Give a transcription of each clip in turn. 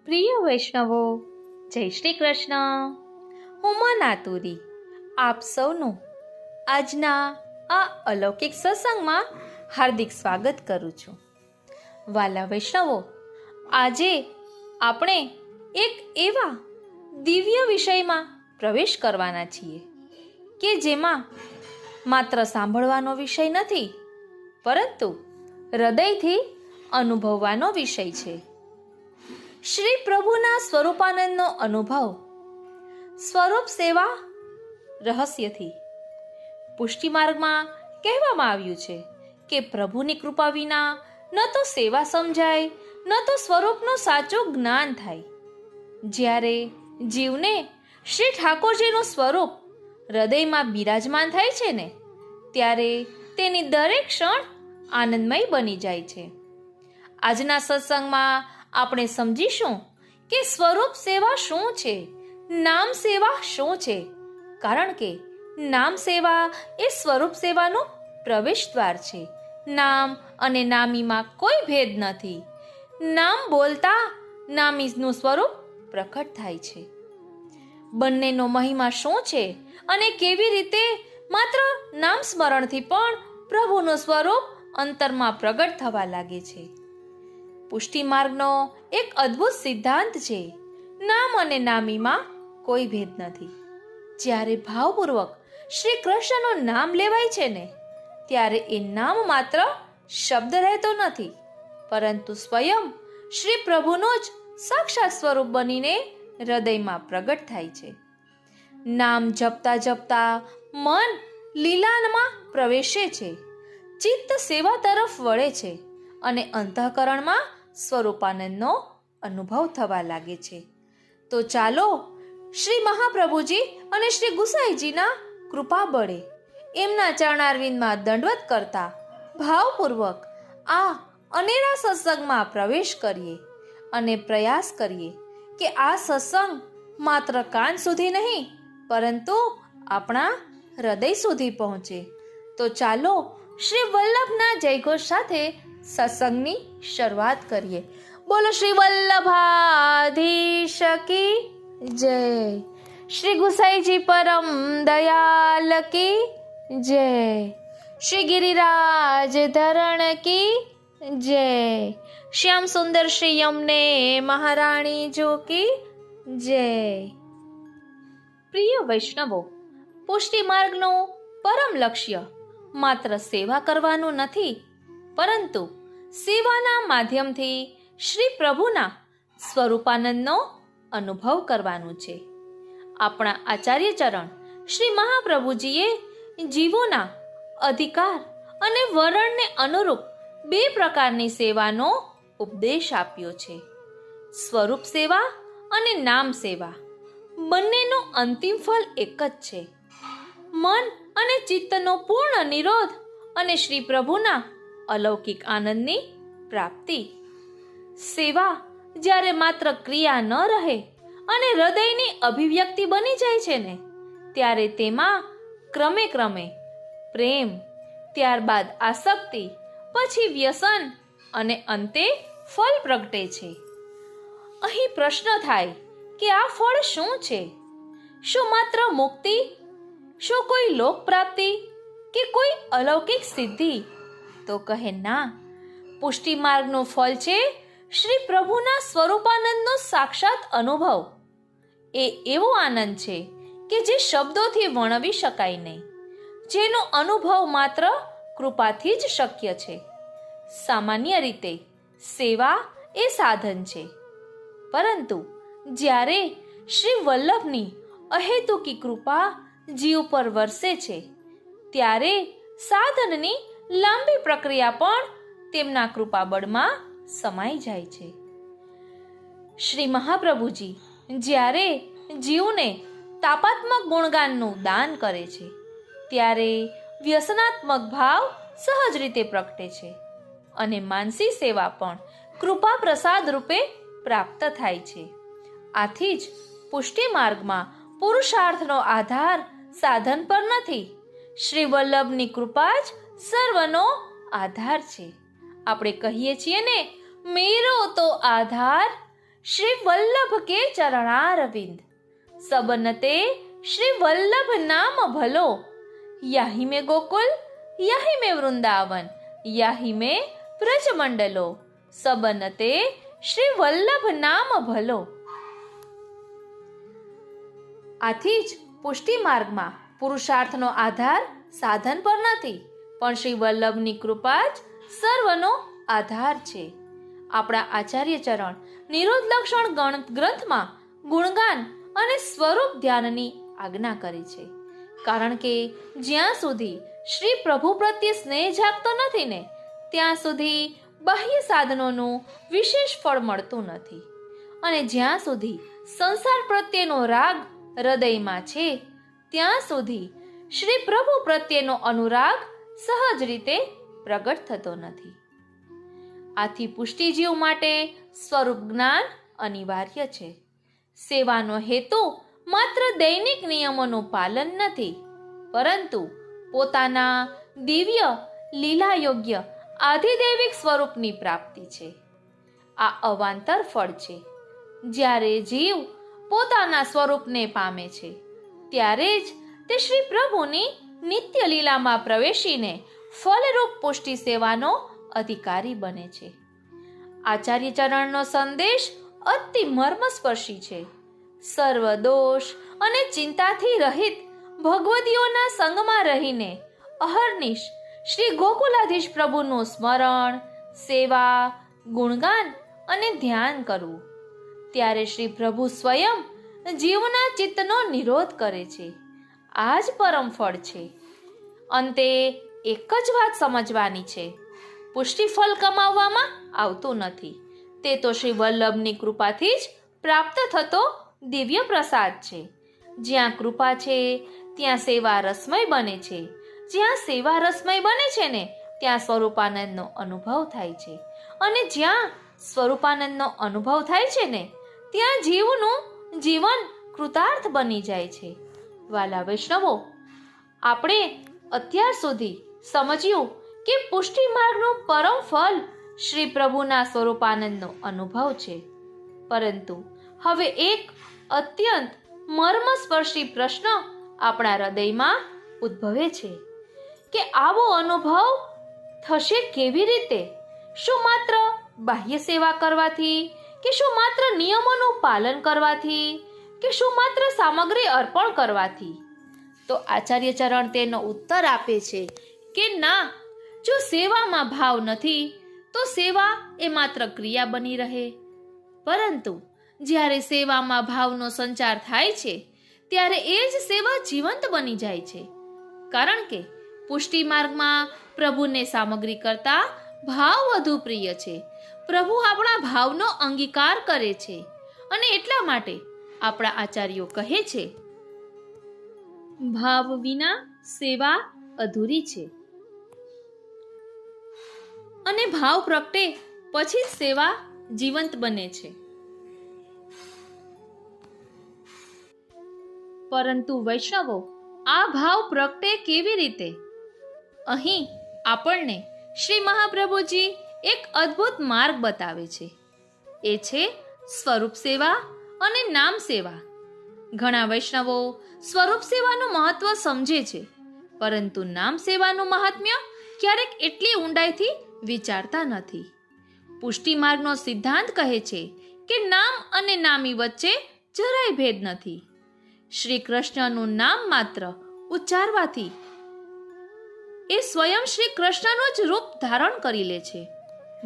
પ્રિય વૈષ્ણવો, જય શ્રી કૃષ્ણ. હું મન આતુરી આપ સૌનું આજના આ અલૌકિક સત્સંગમાં હાર્દિક સ્વાગત કરું છું. વાલા વૈષ્ણવો, આજે આપણે એક એવા દિવ્ય વિષયમાં પ્રવેશ કરવાના છીએ કે જેમાં માત્ર સાંભળવાનો વિષય નથી, પરંતુ હૃદયથી અનુભવવાનો વિષય છે. શ્રી પ્રભુના સ્વરૂપાનંદનો અનુભવ સ્વરૂપ સેવા રહસ્યથી. પુષ્ટિ માર્ગમાં કહેવામાં આવ્યું છે કે પ્રભુની કૃપા વિના ન તો સેવા સમજાય, ન તો સ્વરૂપનું સાચું જ્ઞાન થાય. જ્યારે જીવને શ્રી ઠાકોરજીનું સ્વરૂપ હૃદયમાં બિરાજમાન થાય છે ને, ત્યારે તેની દરેક ક્ષણ આનંદમય બની જાય છે. આજના સત્સંગમાં આપણે સમજીશું કે સ્વરૂપ સેવા શું છે, નામ સેવા શું છે. કારણ કે નામ સેવા એ સ્વરૂપ સેવાનું પ્રવેશ દ્વાર છે. નામ અને નામીમાં કોઈ ભેદ નથી. નામ બોલતા નામીનું સ્વરૂપ પ્રકટ થાય છે. બંનેનો મહિમા શું છે અને કેવી રીતે માત્ર નામ સ્મરણથી પણ પ્રભુનું સ્વરૂપ અંતરમાં પ્રગટ થવા લાગે છે. પુષ્ટિ માર્ગનો એક અદ્ભુત સિદ્ધાંત છે, નામ અને નામીમાં કોઈ ભેદ નથી. જ્યારે ભાવપૂર્વક શ્રી કૃષ્ણનું નામ લેવાય છે ને, ત્યારે એ નામ માત્ર શબ્દ રહેતો નથી, પરંતુ સ્વયં શ્રી પ્રભુનું જ સાક્ષાત સ્વરૂપ બનીને હૃદયમાં પ્રગટ થાય છે. નામ જપતા જપતા મન લીલામાં પ્રવેશે છે, ચિત્ત સેવા તરફ વળે છે અને અંતઃકરણમાં સ્વરૂપાનંદનો અનુભવ થવા લાગે છે. તો ચાલો શ્રી મહાપ્રભુજી અને શ્રી ગુસાઈજીના કૃપા બળે એમના ચરણારવિંદમાં દંડવત કરતા ભાવપૂર્વક આ અનેરા સત્સંગમાં પ્રવેશ કરીએ અને પ્રયાસ કરીએ કે આ સત્સંગ માત્ર કાન સુધી નહીં, પરંતુ આપણા હૃદય સુધી પહોંચે. તો ચાલો શ્રી વલ્લભના જયઘોષ સાથે સત્સંગની શરૂઆત કરીએ. બોલો શ્રી વલ્લભાધીશ કી જય, શ્રી ગુસાઈજી પરમ દયાલ કી જય, શ્રી ગિરિરાજ ધરણ કી જય, શ્યામ સુંદર શ્રી યમને મહારાણી જો કી જય. પ્રિય વૈષ્ણવો, પુષ્ટિ માર્ગનું પરમ લક્ષ્ય માત્ર સેવા કરવાનું નથી, પરંતુ સેવાના માધ્યમથી શ્રી પ્રભુના સ્વરૂપાનંદનો અનુભવ કરવાનું છે. આપણા આચાર્ય ચરણ શ્રી મહાપ્રભુજીએ જીવોના અધિકાર અને વરણને અનુરૂપ બે પ્રકારની સેવાનો ઉપદેશ આપ્યો છે. સ્વરૂપ સેવા અને નામ સેવા બંનેનો અંતિમ ફળ એક જ છે, મન અને ચિત્તનો પૂર્ણ નિરોધ અને શ્રી પ્રભુના અલૌકિક આનંદની પ્રાપ્તિ. સેવા જ્યારે માત્ર ક્રિયા ન રહે અને હૃદયની અભિવ્યક્તિ બની જાય છે ને, ત્યારે તેમાં ક્રમે ક્રમે પ્રેમ, ત્યારબાદ આસક્તિ, પછી વ્યસન અને અંતે ફળ પ્રગટે છે. અહીં પ્રશ્ન થાય કે આ ફળ શું છે? શું માત્ર મુક્તિ? શું કોઈ લોક પ્રાપ્તિ કે કોઈ અલૌકિક સિદ્ધિ? તો કહે ના, પુષ્ટિ માર્ગનું ફળ છે શ્રી પ્રભુના સ્વરૂપાનંદનો સાક્ષાત અનુભવ. એ એવો આનંદ છે કે જે શબ્દોથી વર્ણવી શકાય નહીં, જેનો અનુભવ માત્ર કૃપાથી જ શક્ય છે. સામાન્ય રીતે સેવા એ સાધન છે, પરંતુ જ્યારે શ્રી વલ્લભની અહેતુકી કૃપા જીવ પર વરસે છે, ત્યારે સાધનની લાંબી પ્રક્રિયા પણ તેમના કૃપાબળમાં સમાઈ જાય છે. શ્રી મહાપ્રભુજી જ્યારે જીવને તાપાત્મક ગુણગાનનું દાન કરે છે, ત્યારે વ્યસનાત્મક ભાવ સહજ રીતે પ્રગટે છે અને માનસી સેવા પણ કૃપા પ્રસાદ રૂપે પ્રાપ્ત થાય છે. આથી જ પુષ્ટિ માર્ગમાં પુરુષાર્થનો આધાર સાધન પર નથી, શ્રી વલ્લભની કૃપા જ સર્વનો આધાર છે. આપણે કહીએ છીએ ને, મેરો તો આધાર શ્રી વલ્લભ કે ચરણારવિંદ, સબનતે શ્રી વલ્લભ નામ ભલો, યાહી મેં ગોકુલ યાહી મેં વૃંદાવન, યાહી મેં વ્રજમંડલો, સબનતે શ્રી વલ્લભ નામ ભલો. આથી જ પુષ્ટિ માર્ગમાં પુરુષાર્થનો આધાર સાધન પર નથી, પણ શ્રી વલ્લભની કૃપા જ સર્વનો આધાર છે. આપણા આચાર્ય ચરણ નિરોધ લક્ષણ ગ્રંથમાં ગુણગાન અને સ્વરૂપ ધ્યાનની આજ્ઞા કરી છે. કારણ કે જ્યાં સુધી શ્રી પ્રભુ પ્રત્યે સ્નેહ જાગતો નથી ને, ત્યાં સુધી બાહ્ય સાધનોનું વિશેષ ફળ મળતું નથી. અને જ્યાં સુધી સંસાર પ્રત્યેનો રાગ હૃદયમાં છે, ત્યાં સુધી શ્રી પ્રભુ પ્રત્યેનો અનુરાગ સહજ રીતે પ્રગટ થતો નથી. આથી પુષ્ટિજીવ માટે સ્વરૂપ જ્ઞાન અનિવાર્ય છે. સેવાનો હેતુ માત્ર દૈનિક નિયમોનું પાલન નથી, પરંતુ પોતાના દિવ્ય લીલા યોગ્ય આધિદૈવિક સ્વરૂપની પ્રાપ્તિ છે. આ અવાંતર ફળ છે. જ્યારે જીવ પોતાના સ્વરૂપને પામે છે, ત્યારે જ તે શ્રી પ્રભુની નિત્ય લીલામાં પ્રવેશીને ફલરૂપ પુષ્ટિ સેવાનો અધિકારી બને છે. આચાર્ય ચરણનો સંદેશ અતિ મર્મસ્પર્શી છે. સર્વ દોષ અને ચિંતાથી રહિત ભગવદીઓના સંગમાં રહીને અહર્નિશ શ્રી ગોકુલાધીશ પ્રભુનું સ્મરણ, સેવા, ગુણગાન અને ધ્યાન કરવું, ત્યારે શ્રી પ્રભુ સ્વયં જીવના ચિત્તનો નિરોધ કરે છે. આ જ પરમ ફળ છે. અંતે એક જ વાત સમજવાની છે: પુષ્ટિ ફળ કમાવવામાં આવતું નથી, તે તો શ્રી વલ્લભની કૃપાથી જ પ્રાપ્ત થતો દિવ્ય પ્રસાદ છે. જ્યાં કૃપા છે ત્યાં સેવા રસમય બને છે. જ્યાં સેવા રસમય બને છે ને, ત્યાં સ્વરૂપાનંદનો અનુભવ થાય છે. અને જ્યાં સ્વરૂપાનંદનો અનુભવ થાય છે ને, ત્યાં જીવનું જીવન કૃતાર્થ બની જાય છે. વાલા વૈષ્ણવો, આપણે અત્યાર સુધી સમજ્યું કે પુષ્ટિ માર્ગનું પરમ ફળ શ્રી પ્રભુના સ્વરૂપાનંદનો અનુભવ છે. પરંતુ હવે એક અત્યંત મર્મસ્પર્શી પ્રશ્ન આપણા હૃદયમાં ઉદ્ભવે છે કે આવો અનુભવ થશે કેવી રીતે? શું માત્ર બાહ્ય સેવા કરવાથી, કે શું માત્ર નિયમોનું પાલન કરવાથી, કે શું માત્ર સામગ્રી અર્પણ કરવાથી? તો આચાર્ય ચરણ તેનો ઉત્તર આપે છે કે ના, જો સેવામાં ભાવ નથી તો સેવા એ માત્ર ક્રિયા બની રહે. પરંતુ જ્યારે સેવામાં ભાવનો સંચાર થાય છે, ત્યારે એ જ સેવા જીવંત બની જાય છે. કારણ કે પુષ્ટિ માર્ગમાં પ્રભુને સામગ્રી કરતા ભાવ વધુ પ્રિય છે. પ્રભુ આપણા ભાવનો અંગીકાર કરે છે. અને એટલા માટે આપણા આચાર્યો કહે છે, ભાવ વિના સેવા અધૂરી છે. અને ભાવ પ્રગટે પછી જ સેવા જીવંત બને છે. પરંતુ વૈષ્ણવો, આ ભાવ પ્રગટે કેવી રીતે? અહીં આપણને શ્રી મહાપ્રભુજી એક અદ્ભુત માર્ગ બતાવે છે. એ છે સ્વરૂપ સેવા અને નામ સેવા. ઘણા વૈષ્ણવો સ્વરૂપ સેવાનું મહત્વ સમજે છે, પરંતુ નામ સેવાનું મહાત્મ્ય ક્યારેક એટલી ઊંડાઈથી વિચારતા નથી. પુષ્ટિ માર્ગનો સિદ્ધાંત કહે છે કે નામ અને નામી વચ્ચે જરાય ભેદ નથી. શ્રી કૃષ્ણનું નામ માત્ર ઉચ્ચારવાથી એ સ્વયં શ્રી કૃષ્ણનું જ રૂપ ધારણ કરી લે છે.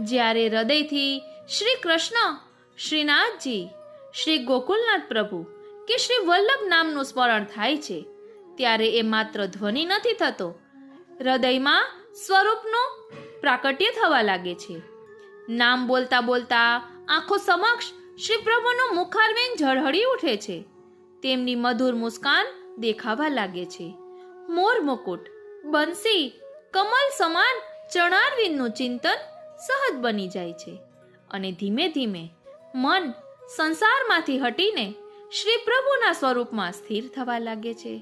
જ્યારે હૃદયથી શ્રી કૃષ્ણ, શ્રીનાથજી, શ્રી ગોકુલનાથ પ્રભુ કે શ્રી વલ્લભ નામનું સ્મરણ થાય છે, ત્યારે એ માત્ર ધ્વનિ નથી થતો, હૃદયમાં સ્વરૂપનું પ્રાકટ્ય થવા લાગે છે. નામ બોલતા બોલતા આંખો સમક્ષ શ્રી પ્રભુનું મુખારવિંદ ઝળહળી ઉઠે છે. તેમની મધુર મુસ્કાન દેખાવા લાગે છે. મોર મુકુટ, બંસી, કમલ સમાન ચરણારવિંદનું ચિંતન સહજ બની જાય છે. અને ધીમે ધીમે મન સંસારમાંથી હટીને શ્રી પ્રભુના સ્વરૂપમાં સ્થિર થવા લાગે છે.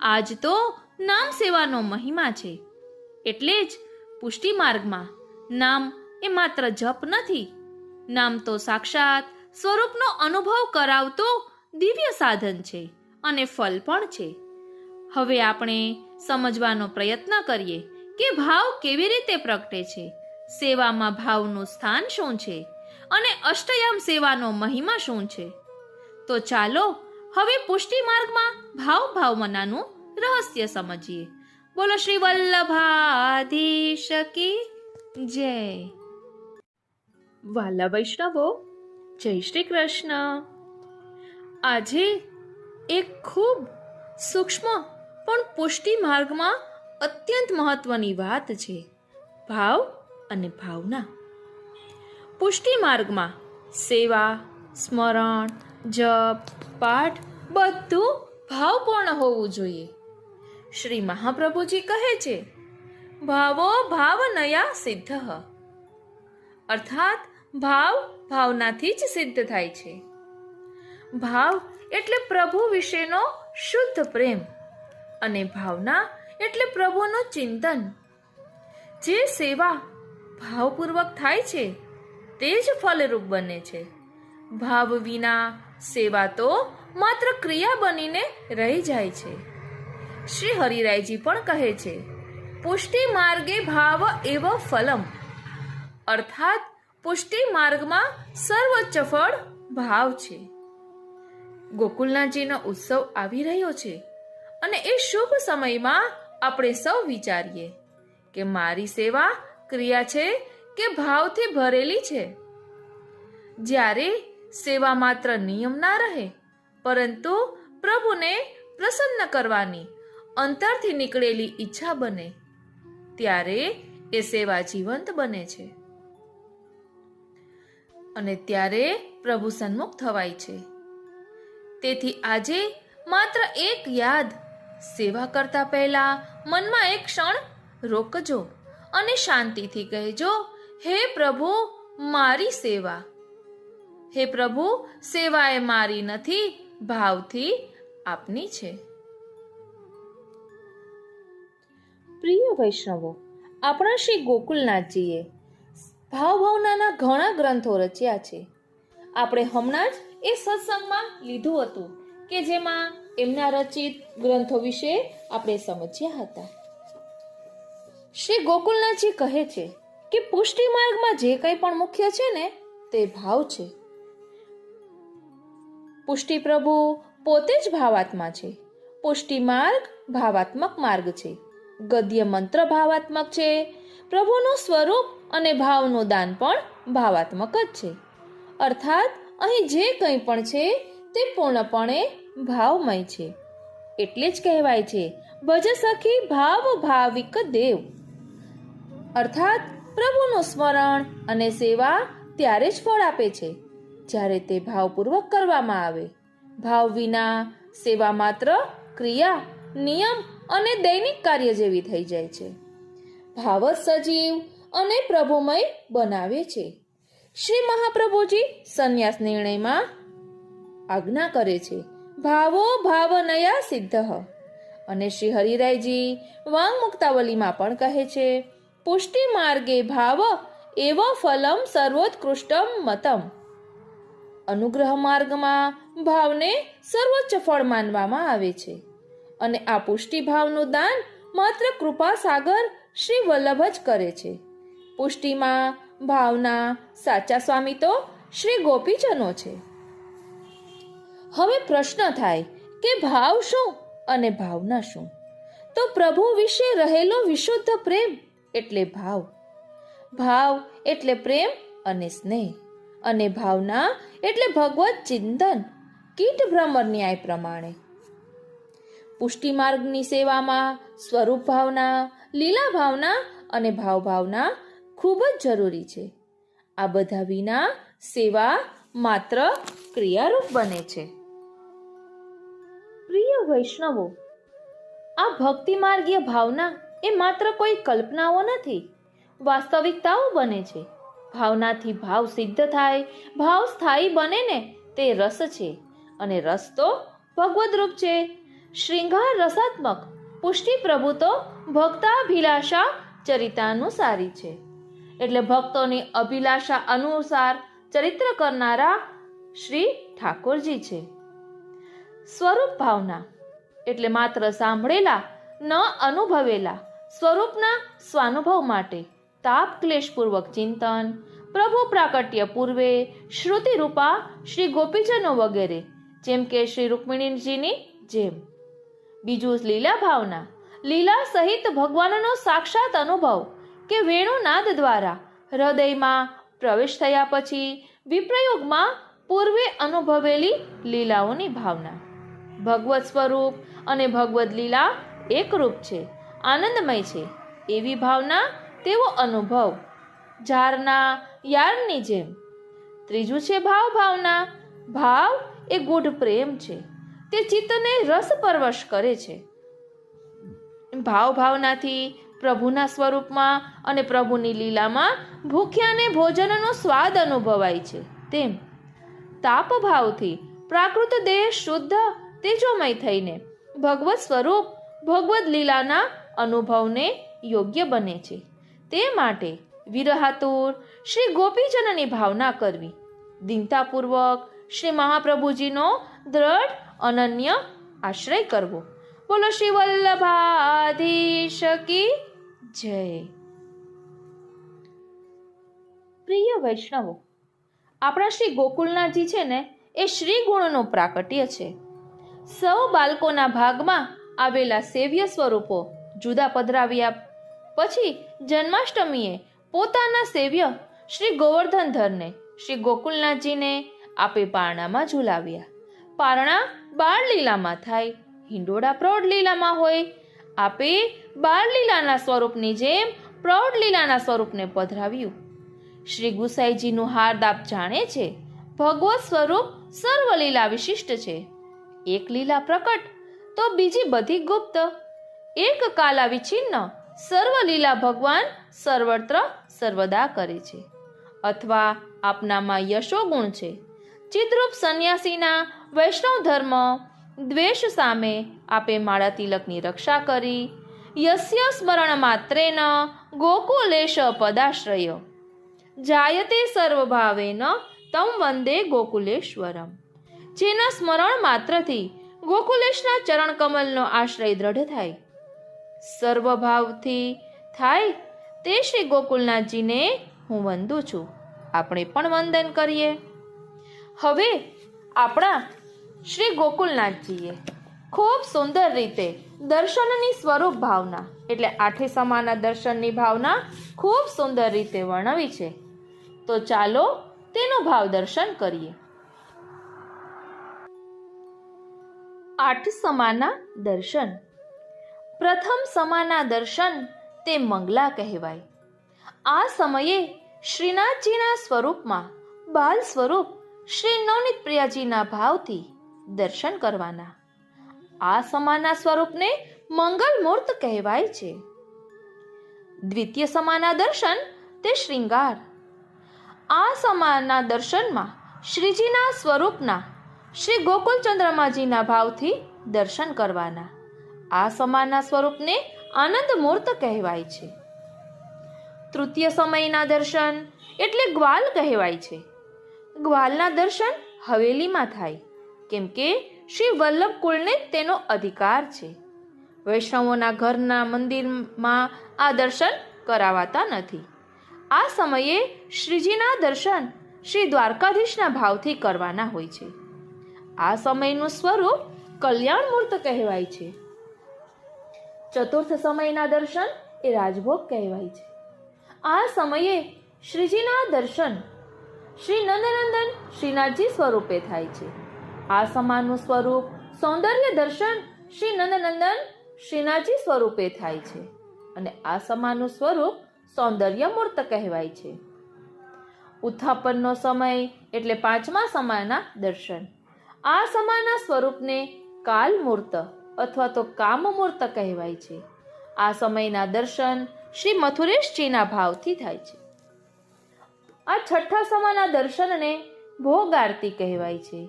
આજ તો નામ સેવાનો મહિમા છે. એટલે જ પુષ્ટિ માર્ગમાં નામ એ માત્ર જપ નથી. નામ તો સાક્ષાત સ્વરૂપનો અનુભવ કરાવતો દિવ્ય સાધન છે અને ફલ પણ છે. હવે આપણે સમજવાનો પ્રયત્ન કરીએ કે ભાવ કેવી રીતે પ્રગટે છે, સેવામાં ભાવનું સ્થાન શું છે અને અષ્ટયામ સેવાનો મહિમા શું છે. તો ચાલો હવે પુષ્ટિ માર્ગમાં ભાવનાનું રહસ્ય સમજીએ. બોલો શ્રી વલ્લભાધીશ કી જય. વાલા વૈષ્ણવો, જય શ્રી કૃષ્ણ. આજે એક ખૂબ સૂક્ષ્મ પણ પુષ્ટિ માર્ગમાં અત્યંત મહત્વની વાત છે, ભાવ અને ભાવના. પુષ્ટિ માર્ગમાં સેવા, સ્મરણ, જપ, પાઠ બધું ભાવપૂર્ણ હોવું જોઈએ. શ્રી મહાપ્રભુજી કહે છે, ભાવો ભાવનયા સિદ્ધ, અર્થાત ભાવ ભાવનાથી જ સિદ્ધ થાય છે. ભાવ એટલે પ્રભુ વિશેનો શુદ્ધ પ્રેમ અને ભાવના એટલે પ્રભુનું ચિંતન. જે સેવા ભાવપૂર્વક થાય છે તે જ ફલરૂપ બને છે. ભાવ વિના સેવા તો માત્ર ક્રિયા બનીને રહી જાય છે. શ્રી હરિરાયજી પણ કહે છે, પુષ્ટિ માર્ગે ભાવ એવ ફલમ, અર્થાત પુષ્ટિ માર્ગમાં સર્વોચ્ચ ફળ ભાવ છે. ગોકુલનાથજીનો ઉત્સવ આવી રહ્યો છે અને એ શુભ સમયમાં આપણે સૌ વિચારીએ કે મારી સેવા ક્રિયા છે કે ભાવથી ભરેલી છે. જ્યારે સેવા માત્ર નિયમ ના રહે, પરંતુ પ્રભુને પ્રસન્ન કરવાની અંતરથી નીકળેલી ઈચ્છા બને, ત્યારે એ સેવા જીવંત બને છે અને ત્યારે પ્રભુ સન્મુખ થવાય છે. તેથી આજે માત્ર એક યાદ, સેવા કરતા પહેલા મનમાં એક ક્ષણ રોકજો અને શાંતિથી કહેજો, હે પ્રભુ મારી સેવા. હે પ્રભુ, સેવા એ મારી નથી, ભાવથી આપની છે. પ્રિય વૈષ્ણવો, આપણા શ્રી ગોકુલનાથજીએ ભાવનાના ઘણા ગ્રંથો રચ્યા છે. આપણે હમણાં જ એ સત્સંગમાં લીધું હતું કે જેમાં એમના રચિત ગ્રંથો વિશે આપણે સમજ્યા હતા. શ્રી ગોકુલનાથજી કહે છે કે પુષ્ટિ માર્ગમાં જે કંઈ પણ મુખ્ય છે ને તે ભાવ છે. પુષ્ટિ પ્રભુ પોતે જ ભાવાત્મા છે. પુષ્ટિ માર્ગ ભાવાત્મક માર્ગ છે. ગદ્ય મંત્ર ભાવાત્મક છે. પ્રભુનું સ્વરૂપ અને ભાવનું દાન પણ ભાવાત્મક જ છે. અર્થાત અહીં જે કંઈ પણ છે તે પૂર્ણપણે ભાવમય છે. એટલે જ કહેવાય છે, ભજ સખી ભાવ ભાવિક દેવ. અર્થાત પ્રભુનું સ્મરણ અને સેવા ત્યારે જ ફળ આપે છે જ્યારે તે ભાવપૂર્વક કરવામાં આવે. ભાવ વિના સેવા માત્ર ક્રિયા, નિયમ અને દૈનિક કાર્ય જેવી થઈ જાય છે. ભાવ જ સજીવ અને પ્રભુમય બનાવે છે. શ્રી મહાપ્રભુજી સંન્યાસ નિર્ણયમાં આજ્ઞા કરે છે, ભાવો ભાવનયા સિદ્ધ. અને શ્રી હરિરાયજી વાંગ મુક્તાવલીમાં પણ કહે છે, પુષ્ટિ માર્ગે ભાવ એવ ફલમ સર્વોત્કૃષ્ટમ મતમ. અનુગ્રહ માર્ગમાં ભાવને સર્વોચ્ચ ફળ માનવામાં આવે છે અને આ પુષ્ટિ ભાવનું દાન માત્ર કૃપા સાગર શ્રી વલ્લભ જ કરે છે. પુષ્ટિમાં ભાવના સાચા સ્વામી તો શ્રી ગોપીજનો છે. હવે પ્રશ્ન થાય કે ભાવ શું અને ભાવના શું? તો પ્રભુ વિશે રહેલો વિશુદ્ધ પ્રેમ એટલે ભાવ. ભાવ એટલે પ્રેમ અને સ્નેહ, અને ભાવના એટલે ભગવત ચિંતન, કીટ ભ્રમર ન્યાય પ્રમાણે. પુષ્ટિ માર્ગની સેવામાં સ્વરૂપ ભાવના, લીલા ભાવના અને ભાવ ભાવના ખૂબ જ જરૂરી છે. આ બધા વિના સેવા માત્ર ક્રિયારૂપ બને છે. પ્રિય વૈષ્ણવો, આ ભક્તિ માર્ગીય ભાવના એ માત્ર કોઈ કલ્પનાઓ નથી, વાસ્તવિકતાઓ બને છે. ભાવનાથી ભાવ સિદ્ધ થાય, ભાવ સ્થાયી બને ને તે રસ છે, અને રસ તો ભગવદ રૂપ છે. શ્રૃંગાર રસાત્મક પુષ્ટિ પ્રભુ તો ભક્તાભિલાષા ચરિતાનુસારી છે. એટલે ભક્તોની અભિલાષા અનુસાર ચરિત્ર કરનારા શ્રી ઠાકોરજી છે. સ્વરૂપ ભાવના એટલે માત્ર સાંભળેલા ન અનુભવેલા સ્વરૂપના સ્વાનુભવ માટે તાપ ક્લેશપૂર્વક ચિંતન, પ્રભુ પ્રાકટ્ય પૂર્વે શ્રુતિ રૂપા શ્રી ગોપીજનો વગેરે, જેમ કે શ્રી રૂકમિણીજીની જેમ. બીજું લીલા ભાવના, લીલા સહિત ભગવાનનો સાક્ષાત અનુભવ કે વેણુનાદ દ્વારા હૃદયમાં પ્રવેશ થયા પછી વિપ્રયોગમાં પૂર્વે અનુભવેલી લીલાઓની ભાવના. ભગવત સ્વરૂપ અને ભગવદ લીલા એકરૂપ છે, આનંદમય છે એવી ભાવના, તેવો અનુભવ ઝારના યારની જેમ. ત્રીજું છે ભાવ ભાવના. ભાવ એ ગૂઢ પ્રેમ છે, તે ચિત્તને રસ પરવશ કરે છે. ભાવ ભાવનાથી પ્રભુના સ્વરૂપમાં અને પ્રભુની લીલામાં ભૂખ્યાને ભોજનનો સ્વાદ અનુભવાય છે. તેમ તાપ ભાવથી પ્રાકૃત દેહ શુદ્ધ તેજોમય થઈને ભગવત સ્વરૂપ ભગવદ લીલાના અનુભવને યોગ્ય બને છે. તે માટે વિરહાતુર શ્રી ગોપીજનની ભાવના કરવી, દીનતાપૂર્વક શ્રી મહાપ્રભુજીનો દ્રઢ અનન્ય આશ્રય કરવો. બોલો શ્રી વલ્લભાધીશ કી જય. પ્રિય વૈષ્ણવો, આપણા શ્રી ગોકુલનાથજી છે ને એ શ્રી ગુણનું પ્રાકટ્ય છે. સૌ બાળકોના ભાગમાં આવેલા સેવ્ય સ્વરૂપો જુદા પધરાવ્યા પછી જન્માષ્ટમીએ પોતાના સેવ્ય શ્રી ગોવર્ધનધરને શ્રી ગોકુલનાથજીને આપે પારણામાં ઝુલાવ્યા. પારણા બાળલીલામાં થાય, હિંડોળા પ્રૌઢ લીલામાં હોય. આપે બાળલીલાના સ્વરૂપની જેમ પ્રૌઢ લીલાના સ્વરૂપને પધરાવ્યું. શ્રી ગુસાઈજીનું હાર્દ આપ જાણે છે. ભગવત સ્વરૂપ સર્વલીલા વિશિષ્ટ છે. એક લીલા પ્રકટ તો બીજી બધી ગુપ્ત. એક કાલા વિછિન્ન સર્વલીલા ભગવાન સર્વત્ર સર્વદા કરે છે. અથવા આપનામાં યશો ગુણ છે. ચિદ્રૂપ સંન્યાસીના વૈષ્ણવ ધર્મ દ્વેષ સામે આપે માળા તિલકની રક્ષા કરી. યસ્ય સ્મરણ માત્રેન ગોકુલેશ પદાશ્રય જાયતે સર્વભાવેન તમ વંદે ગોકુલેશ્વરમ. જેના સ્મરણ માત્રથી ગોકુલેશના ચરણ કમલનો આશ્રય દ્રઢ થાય, સર્વભાવથી થાય, તે શ્રી ગોકુલનાથજીને હું વંદું છું. આપણે પણ વંદન કરીએ. હવે આપણા શ્રી ગોકુલનાથજીએ ખૂબ સુંદર રીતે દર્શનની સ્વરૂપ ભાવના એટલે આઠે સમાના દર્શનની ભાવના ખૂબ સુંદર રીતે વર્ણવી છે. તો ચાલો તેનું ભાવ દર્શન કરીએ. આઠ સમાના દર્શન. પ્રથમ સમાના દર્શન તે મંગલા કહેવાય. આ સમયે શ્રીનાથજીના સ્વરૂપમાં બાલ સ્વરૂપ શ્રી નવનીત પ્રિયાજીના ભાવથી દર્શન કરવાના. આ સમાના સ્વરૂપને મંગલ મૂર્ત કહેવાય છે. દ્વિતીય સમાના દર્શન તે શ્રૃંગાર. આ સમાના દર્શનમાં શ્રીજીના સ્વરૂપના શ્રી ગોકુલ ચંદ્રમાજીના ભાવથી દર્શન કરવાના. આ સમાના સ્વરૂપને આનંદ મૂર્ત કહેવાય છે. તૃતીય સમયના દર્શન એટલે ગ્વાલ કહેવાય છે. ગ્વાલના દર્શન હવેલીમાં થાય, કેમ કે શ્રી વલ્લભ કુળને તેનો અધિકાર છે. વૈષ્ણવોના ઘરના મંદિરમાં આ દર્શન કરાવાતા નથી. આ સમયે શ્રીજીના દર્શન શ્રી દ્વારકાધીશના ભાવથી કરવાના હોય છે. આ સમયનું સ્વરૂપ કલ્યાણ મૂર્ત કહેવાય છે. ચતુર્થ સમયના દર્શન એ રાજભોગ કહેવાય છે. આ સમયે શ્રીજીના દર્શન શ્રી નંદનંદન શ્રીનાથજી સ્વરૂપે થાય છે. આ સમાનું સ્વરૂપ સૌંદર્ય દર્શન શ્રી નંદનંદન શ્રીનાથજી સ્વરૂપે થાય છે. અને આ સમાનું સ્વરૂપ સૌંદર્ય મૂર્ત કહેવાય છે. ઉત્થાપનનો સમય એટલે પાંચમા સમાના દર્શન. આ સમાના સ્વરૂપને કાલ મૂર્ત અથવા તો કામ મૂર્ત કહેવાય છે. આ સમયના દર્શન શ્રી મથુરેશજીના ભાવથી થાય છે. આ છઠ્ઠા સમાના દર્શનને ભોગ આરતી કહેવાય છે.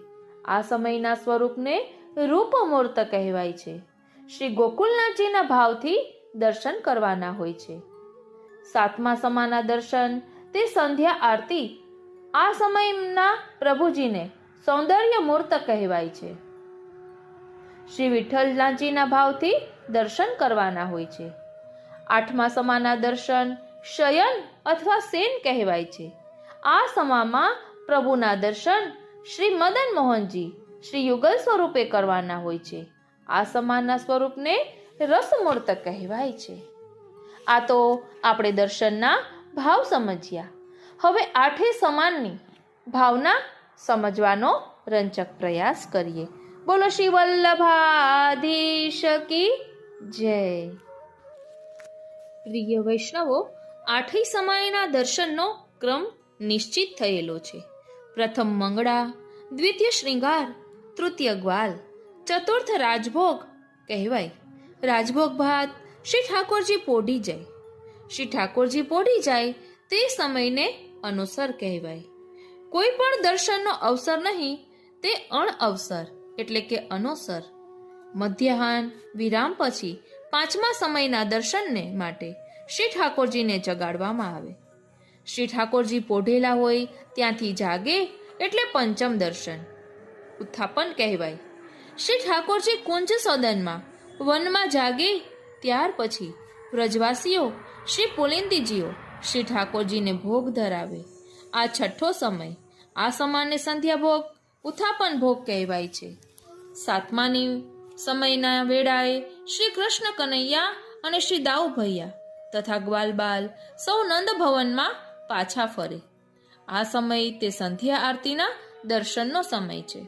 આ સમયના સ્વરૂપને રૂપ મૂર્ત કહેવાય છે. શ્રી ગોકુલનાથજીના ભાવથી દર્શન કરવાના હોય છે. સાતમા સમાના દર્શન તે સંધ્યા આરતી. આ સમયના પ્રભુજીને સૌંદર્ય મૂર્ત કહેવાય છે. શ્રી વિઠ્ઠલજીના ભાવથી દર્શન કરવાના હોય છે. આઠમા સમાના દર્શન શયન અથવા સેન કહેવાય છે. આ સમામાં પ્રભુના દર્શન શ્રી મદન મોહનજી શ્રી યુગલ સ્વરૂપે કરવાના હોય છે. આ સમાના સ્વરૂપને રસમૂર્ત કહેવાય છે. આ તો આપણે દર્શનના ભાવ સમજ્યા. હવે આઠે સમાનની ભાવના સમજવાનો રંચક પ્રયાસ કરીએ. બોલો શ્રી વલ્લભાધીશ કી જય. પ્રિય વૈષ્ણવો, આઠેય સમયના દર્શનનો ક્રમ નિશ્ચિત થયેલો છે. પ્રથમ મંગળા, દ્વિતીય શ્રૃંગાર, તૃતીય ગ્વાલ, ચતુર્થ રાજભોગ કહેવાય. રાજભોગ બાદ શ્રી ઠાકોરજી પોઢી જાય. શ્રી ઠાકોરજી પોઢી જાય તે સમયને અનુસર કહેવાય. કોઈ પણ દર્શનનો અવસર નહીં, તે અણઅવસર એટલે કે અનોસર. મધ્યાહન વિરામ પછી પાંચમા સમયના દર્શનને માટે શ્રી ઠાકોરજીને જગાડવામાં આવે. શ્રી ઠાકોરજી પોઢેલા હોય ત્યાંથી જાગે એટલે પંચમ દર્શન ઉત્થાપન કહેવાય. શ્રી ઠાકોરજી કુંજ સદનમાં વનમાં જાગે ત્યાર પછી વ્રજવાસીઓ શ્રી પુલિંદીજીઓ શ્રી ઠાકોરજીને ભોગ ધરાવે. આ છઠ્ઠો સમય. આ સમાને સંધ્યા ભોગ ઉત્થાપન ભોગ કહેવાય છે. સાતમાની સમયના વેળાએ શ્રી કૃષ્ણ કનૈયા અને શ્રી દાઉ ભૈયા તથા ગ્વાલબાલ સૌ નંદ ભવનમાં પાછા ફરે. આ સમય તે સંધ્યા આરતીના દર્શનનો સમય છે.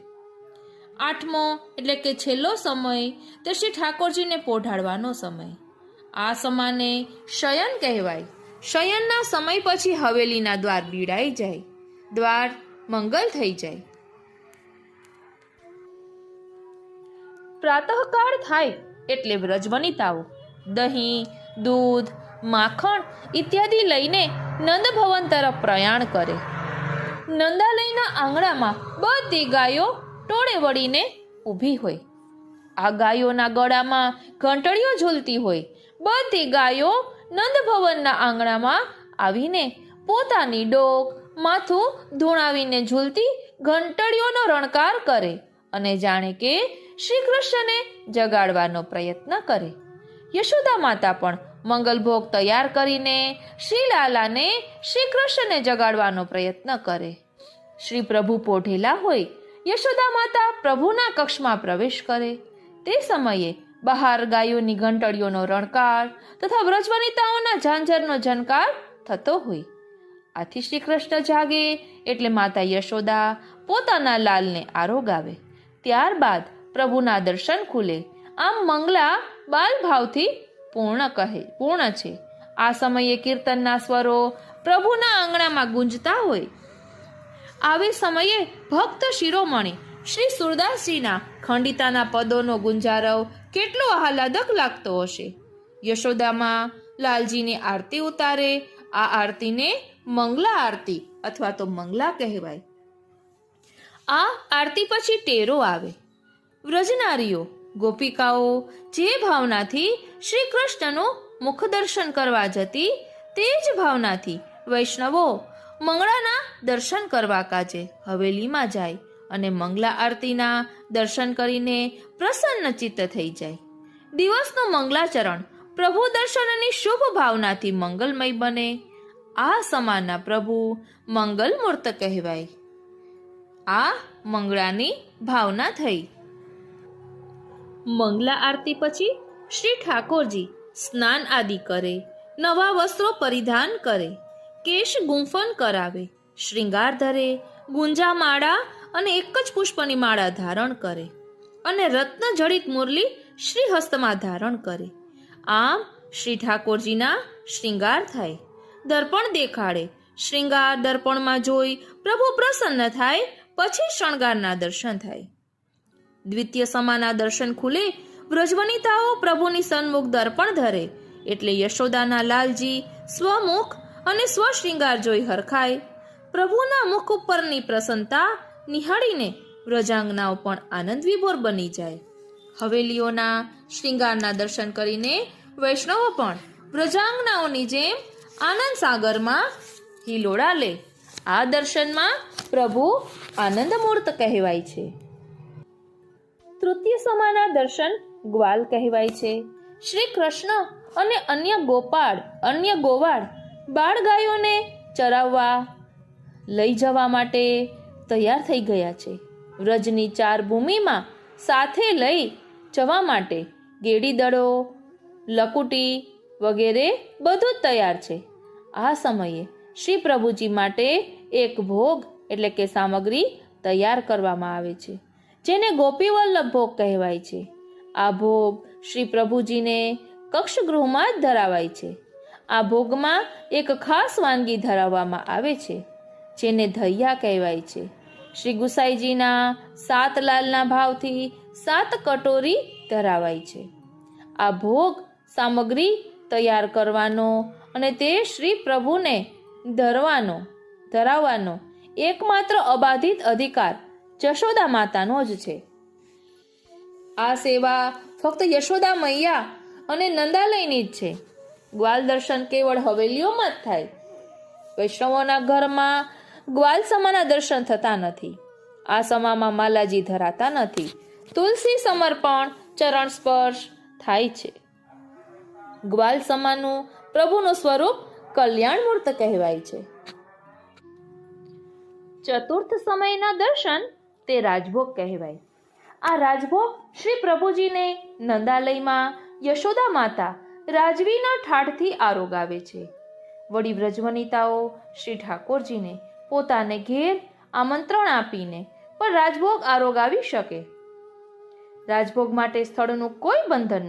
આઠમો એટલે કે છેલ્લો સમય તે શ્રી ઠાકોરજીને પોઢાડવાનો સમય. આ સમાને શયન કહેવાય. શયનના સમય પછી હવેલીના દ્વાર બીડાઈ જાય, દ્વાર મંગલ થઈ જાય. પ્રાતઃકાળ થાય એટલે વ્રજવનિતાઓ દહીં, દૂધ, માખણ ઇત્યાદિ લઈને નંદભવન તરફ પ્રયાણ કરે. નંદાલયના આંગણામાં બધી ગાયો ટોળે વળીને ઊભી હોય. આ ગાયોના ગળામાં ઘંટડીઓ ઝૂલતી હોય. બધી ગાયો નંદભવનના આંગણામાં આવીને પોતાની ડોક, માથું ધૂણાવીને ઝૂલતી ઘંટડીઓનો રણકાર કરે અને જાણે કે શ્રી કૃષ્ણને જગાડવાનો પ્રયત્ન કરે. યશોદા માતા પણ મંગલભોગ તૈયાર કરીને શ્રી લાલાને શ્રી કૃષ્ણને જગાડવાનો પ્રયત્ન કરે. શ્રી પ્રભુ પોઢેલા હોય. યશોદા માતા પ્રભુના કક્ષમાં પ્રવેશ કરે. તે સમયે બહાર ગાયોની ઘંટડીઓનો રણકાર તથા વ્રજવનિતાઓના ઝાંઝરનો ઝનકાર થતો હોય. આથી શ્રી કૃષ્ણ જાગે એટલે માતા યશોદા પોતાના લાલને આરોગાવે. ત્યારબાદ પ્રભુના દર્શન ખુલે. આમ મંગલા બાલ ભાવથી પૂર્ણ છે. આ સમયે કીર્તનના સ્વરો પ્રભુના આંગણામાં ગુંજતા હોય. આવી સમયે ભક્ત શિરોમણી શ્રી સુરદાસજીના ખંડિતાના પદોનો ગુંજારવ કેટલો આહલાદક લાગતો હશે. યશોદામાં લાલજીની આરતી ઉતારે. આ આરતીને મંગલા આરતી અથવા તો મંગલા કહેવાય. આ આરતી પછી ટેરો આવે. વ્રજનારીઓ ગોપિકાઓ જે ભાવનાથી શ્રી કૃષ્ણનું મુખ દર્શન કરવા જતી તે જ ભાવનાથી વૈષ્ણવો મંગળાના દર્શન કરવા કાજે હવેલીમાં જાય અને મંગલા આરતીના દર્શન કરીને પ્રસન્ન ચિત્ત થઈ જાય. દિવસનું મંગલાચરણ પ્રભુ દર્શનની શુભ ભાવનાથી મંગલમય બને. આ સમાના પ્રભુ મંગલ મૂર્ત કહેવાય. આ મંગળાની ભાવના થઈ. મંગલા આરતી પછી શ્રી ઠાકોરજી સ્નાન આદિ કરે, નવા વસ્ત્રો પરિધાન કરે, કેશ ગુંફન કરાવે, શ્રૃંગાર ધરે, ગુંજા માળા અને એક જ પુષ્પની માળા ધારણ કરે અને રત્ન જડિત મુરલી શ્રી હસ્તમાં ધારણ કરે. આમ શ્રી ઠાકોરજીના શ્રૃંગાર થાય. દર્પણ દેખાડે. શ્રૃંગાર દર્પણમાં જોઈ પ્રભુ પ્રસન્ન થાય. પછી શણગારના દર્શન થાય. દ્વિતીય સમાના દર્શન ખુલે. વ્રજવનિતાઓ પ્રભુની સન્મુખ દર્પણ ધરે એટલે યશોદાના લાલજી સ્વમુખ અને સ્વશ્રૃંગાર જોઈ હરખાય. પ્રભુના મુખ ઉપરની પ્રસન્નતા નિહાળીને વ્રજાંગનાઓ પણ આનંદ વિભોર બની જાય. હવેલીઓના શ્રૃંગારના દર્શન કરીને વૈષ્ણવો પણ વ્રજાંગનાઓની જેમ આનંદ સાગરમાં હિલોડા લે. આ દર્શનમાં પ્રભુ આનંદમૂર્ત કહેવાય છે. તૃતીય સમાના દર્શન ગ્વાલ કહેવાય છે. શ્રી કૃષ્ણ અને અન્ય ગોવાળ બાળ ગાયોને ચરાવવા લઈ જવા માટે તૈયાર થઈ ગયા છે. વ્રજની 4 ભૂમિમાં સાથે લઈ જવા માટે ગેડી દડો, લકુટી વગેરે બધું જ તૈયાર છે. આ સમયે શ્રી પ્રભુજી માટે એક ભોગ એટલે કે સામગ્રી તૈયાર કરવામાં આવે છે, જેને ગોપીવલ્લભ ભોગ કહેવાય છે. આ ભોગ શ્રી પ્રભુજીને કક્ષગૃહમાં જ ધરાવાય છે. આ ભોગમાં એક ખાસ વાનગી ધરાવવામાં આવે છે, જેને ધૈયા કહેવાય છે. શ્રી ગુસાઈજીના 7 લાલના ભાવથી 7 કટોરી ધરાવાય છે. આ ભોગ સામગ્રી તૈયાર કરવાનો અને તે શ્રી પ્રભુને ધરાવવાનો એકમાત્ર અબાધિત અધિકાર જશોદા માતાનો જ છે. આ સેવા ફક્ત યશોદા મૈયા અને નંદાલયની જ છે. ગ્વાલ દર્શન કેવળ હવેલીઓમાં જ થાય. વૈષ્ણવોના ઘરમાં ગ્વાલ સમાના દર્શન થતા નથી. આ સમામાં માલાજી ધરાતા નથી. તુલસી સમર્પણ, ચરણ સ્પર્શ થાય છે. ગ્વાલ સમાનું પ્રભુનું સ્વરૂપ કલ્યાણમૂર્ત કહેવાય છે. ચતુર્થ સમયના દર્શન તે રાજભોગ કહેવાય. આ રાજભોગ શ્રી પ્રભુજીને નંદાલયમાં યશોદા માતા રાજવીના ઠાઠથી આરોગાવે છે. વળી વ્રજવનિતાઓ શ્રી ઠાકોરજીને પોતાને ઘેર આમંત્રણ આપીને પણ રાજભોગ આરોગાવી શકે. રાજભોગ માટે સ્થળનું કોઈ બંધન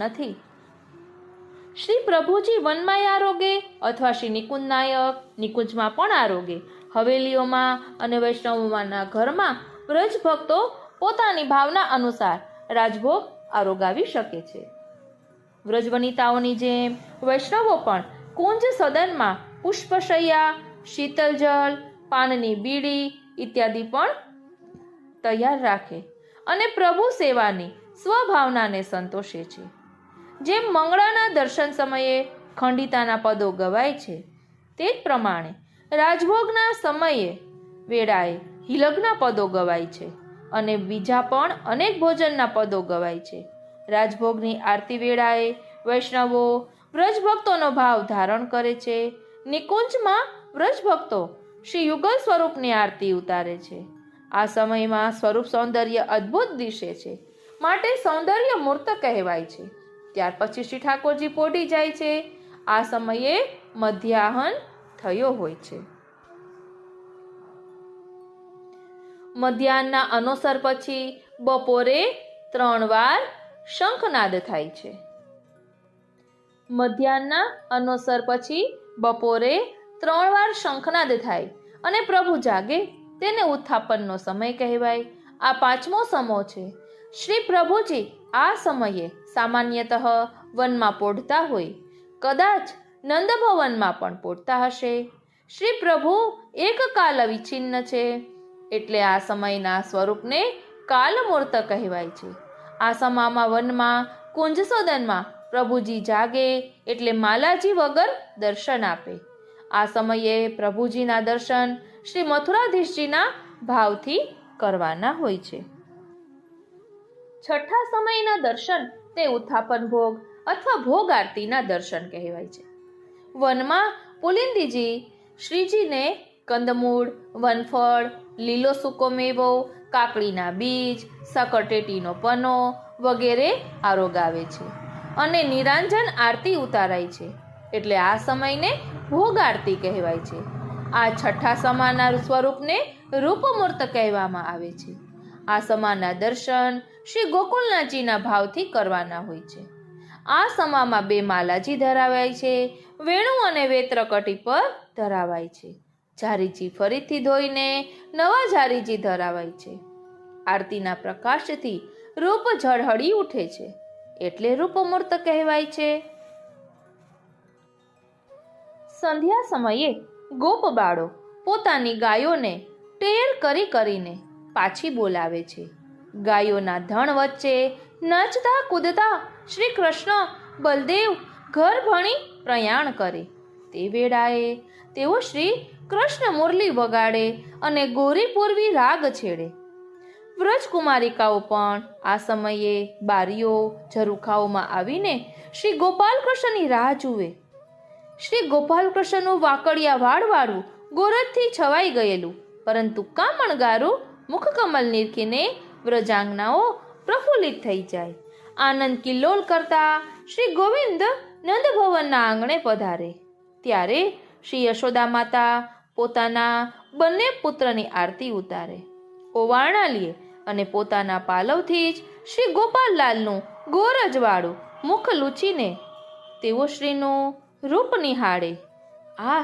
નથી, શ્રી પ્રભુજી વનમાં આરોગે અથવા શ્રી નિકુંજમાં પણ આરોગે. હવેલીઓમાં અને વૈષ્ણવોના ઘરમાં વ્રજ ભક્તો પોતાની ભાવના અનુસાર રાજભોગ આરોગાવી શકે છે. વ્રજવનિતાઓની જેમ વૈષ્ણવો પણ કુંજ સદનમાં પુષ્પશૈયા, શીતલ જલ, પાનની બીડી ઇત્યાદિ પણ તૈયાર રાખે અને પ્રભુ સેવાની સ્વભાવનાને સંતોષે છે. જેમ મંગળાના દર્શન સમયે ખંડિતાના પદો ગવાય છે, તે જ પ્રમાણે રાજભોગના સમયે વેળાએ હિલગના પદો ગવાય છે અને બીજા પણ અનેક ભોજનના પદો ગવાય છે. રાજભોગની આરતી વેળાએ વૈષ્ણવો વ્રજભક્તોનો ભાવ ધારણ કરે છે. નિકુંજમાં વ્રજભક્તો શ્રી યુગલ સ્વરૂપની આરતી ઉતારે છે. આ સમયમાં સ્વરૂપ સૌંદર્ય અદ્ભુત દિશે છે, માટે સૌંદર્ય મૂર્ત કહેવાય છે. ત્યાર પછી શ્રી ઠાકોરજી પોઢી જાય છે. આ સમયે મધ્યાહન થયો હોય છે. મધ્યાહનના અનુસર પછી બપોરે 3 વાર શંખનાદ થાય છે. મધ્યાહનના અનુસર પછી બપોરે 3 વાર શંખનાદ થાય અને પ્રભુ જાગે તેને ઉત્થાપનનો સમય કહેવાય. આ 5મો સમો છે. શ્રી પ્રભુજી આ સમયે સામાન્યતઃ વનમાં પોઢતા હોય, કદાચ નંદભવનમાં પણ પોઢતા હશે. શ્રી પ્રભુ એક કાલ વિચ્છિન્ન છે, એટલે આ સમયના સ્વરૂપને કાલમૂર્ત કહેવાય છે. આ સમામાં વનમાં કુંજ સદનમાં પ્રભુજી જાગે એટલે માલાજી વગર દર્શન આપે. આ સમયે પ્રભુજીના દર્શન શ્રી મથુરાધીશજીના ભાવથી કરવાના હોય છે. છઠ્ઠા સમયના દર્શન તે ઉત્થાપન ભોગ અથવા ભોગ આરતીના દર્શન કહેવાય છે. વનમાં પુલિંદીજી શ્રીજીને કંદમૂળ, વનફળ, લીલો સૂકો મેવો, કાકડીના બીજ, સકરટેટીનો પનો વગેરે આરોગાવે છે અને નિરાંજન આરતી ઉતારાય છે, એટલે આ સમયને ભોગ આરતી કહેવાય છે. આ છઠ્ઠા સમાના સ્વરૂપને રૂપમૂર્ત કહેવામાં આવે છે. આ સમાના દર્શન શ્રી ગોકુલનાથજીના ભાવથી કરવાના હોય છે. આ સમામાં 2 માલાજી ધરાવાય છે. વેણુ અને વેત્રકટી પર ધરાવાય છે. ઝારીજી ફરીથી ધોઈને નવા ઝારીજી ધરાવાય છે. આરતીના પ્રકાશથી રૂપ ઝળહળી ઉઠે છે, એટલે રૂપમૂર્ત કહેવાય છે. સંધ્યા સમયે ગોપબાળો પોતાની ગાયોને ટેર કરીને પાછી બોલાવે છે. ગાયોના ધણ વચ્ચે નાચતા કૂદતા શ્રી કૃષ્ણ બલદેવ ઘર ભણી પ્રયાણ કરે. તે વેળાએ તેઓ શ્રી કૃષ્ણ મુરલી વગાડે અને ગોરી પૂર્વી રાગ છેડે. વ્રજકુમારિકાઓ પણ આ સમયે બારીઓ ઝરૂખાઓમાં આવીને શ્રી ગોપાલ કૃષ્ણની રાહ જુએ. શ્રી ગોપાલ કૃષ્ણનું વાકડિયા વાળવાળું ગોરજથી છવાઈ ગયેલું પરંતુ કામણગારું મુખકમલ નિરખીને વ્રજાંગનાઓ પ્રફુલ્લિત થઈ જાય. આનંદ કિલ્લોલ કરતા શ્રી ગોવિંદ નંદભવનના આંગણે પધારે ત્યારે શ્રી યશોદા માતા પોતાના બંને પુત્રની આરતી ઉતારે, ઓવારણા લે અને પોતાના પાલવથી જ શ્રી ગોપાલલાલનું ગોરજવાળું મુખ લૂછીને તેઓ શ્રીનું રૂપ નિહાળે. આ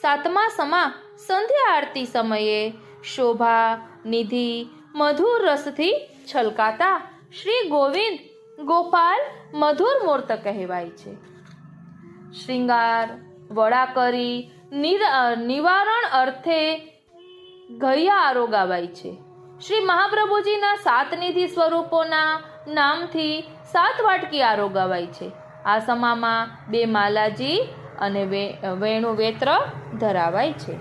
સાતમા સમા સંધ્યા આરતી સમયે શોભા નિધિ મધુર રસથી છલકાતા શ્રી ગોવિંદ ગોપાલ મધુર મૂર્ત કહેવાય છે. શ્રૃંગાર વડા કરી નિવારણ અર્થે ગયા આરોગાવાય છે. શ્રી મહાપ્રભુજીના સાત નિધિ સ્વરૂપોના નામથી સાત વાટકી આરોગાવાય છે. આ સમામાં 2 માલાજી અને વેણુ વેત્ર ધરાવાય છે.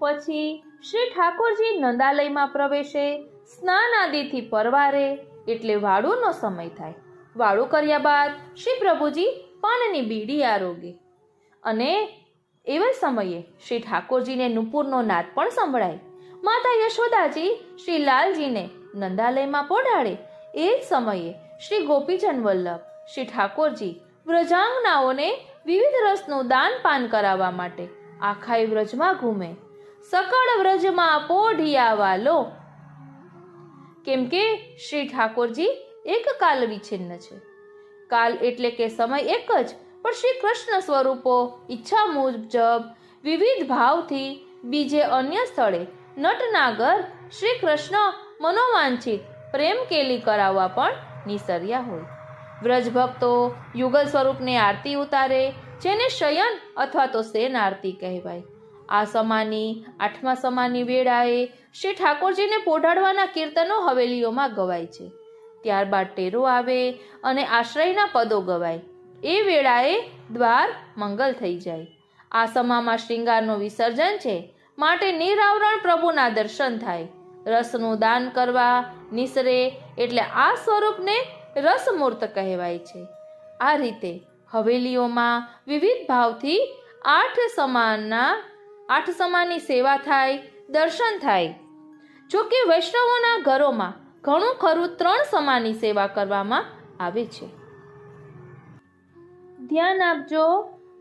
પછી શ્રી ઠાકોરજી નંદાલયમાં પ્રવેશે, સ્નાન આદિથી પરવારે એટલે વાળુનો સમય થાય. વાળું કર્યા બાદ શ્રી પ્રભુજી પાનની બીડી આરોગે અને એવા સમયે શ્રી ઠાકોરજીને નુપુરનો નાદ પણ સંભળાય. માતા યશોદાજી શ્રી લાલજીને નંદાલયમાં પોઢાડે. એ જ સમયે શ્રી ગોપીજન વલ્લભ શ્રી ઠાકોરજી વ્રજાંગનાઓને વિવિધ રસનું દાન પાન કરાવવા માટે આખાય વ્રજમાં ઘૂમે. સકળ વ્રજમાં પોઢિયા વાલો, કેમ કે શ્રી ઠાકોરજી એક કાલ વિછિન્ન છે. કાલ એટલે કે સમય એક જ, પણ શ્રી કૃષ્ણ સ્વરૂપો ઈચ્છા મુજબ વિવિધ ભાવથી બીજે અન્ય સ્થળે નટનાગર શ્રી કૃષ્ણ મનોવાંછિત પ્રેમ કેલી કરાવવા પણ નિસર્યા હોય. વ્રજ ભક્તો યુગલ સ્વરૂપને આરતી ઉતારે, જેને શયન અથવા તો સેન આરતી કહેવાય. આ સમાની 8મા સમાની વેળાએ શ્રી ઠાકોરજીને પોઢાડવાના કીર્તનો હવેલીઓમાં ગવાય છે. ત્યારબાદ ટેરો આવે અને આશ્રયના પદો ગવાય. એ વેળાએ દ્વાર મંગલ થઈ જાય. આ સમામાં શ્રૃંગારનું વિસર્જન છે, માટે નિરાવરણ પ્રભુના દર્શન થાય. રસનું દાન કરવા નિસરે એટલે આ સ્વરૂપને રસમૂર્ત કહેવાય છે. આ રીતે હવેલીઓમાં વિવિધ ભાવથી 8 સમાની સેવા થાય, દર્શન થાય. જો કે વૈષ્ણવોના ઘરોમાં ઘણું ખરું 3 સમાની સેવા કરવામાં આવે છે. ધ્યાન આપજો,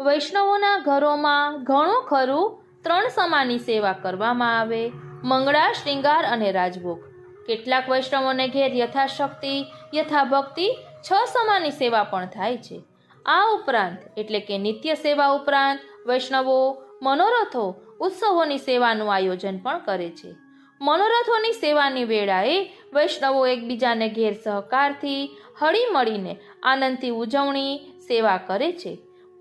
વૈષ્ણવોના ઘરોમાં ઘણું ખરું 3 સમાની સેવા કરવામાં આવે: મંગળા, શ્રૃંગાર અને રાજભોગ. કેટલાક વૈષ્ણવોને ઘેર યથાશક્તિ યથાભક્તિ 6 સમાની સેવા પણ થાય છે. આ ઉપરાંત એટલે કે નિત્ય સેવા ઉપરાંત વૈષ્ણવો મનોરથો ઉત્સવોની સેવાનું આયોજન પણ કરે છે. મનોરથોની સેવાની વેળાએ વૈષ્ણવો એકબીજાને ઘેર સહકારથી હળી મળીને આનંદથી ઉજવણી સેવા કરે છે.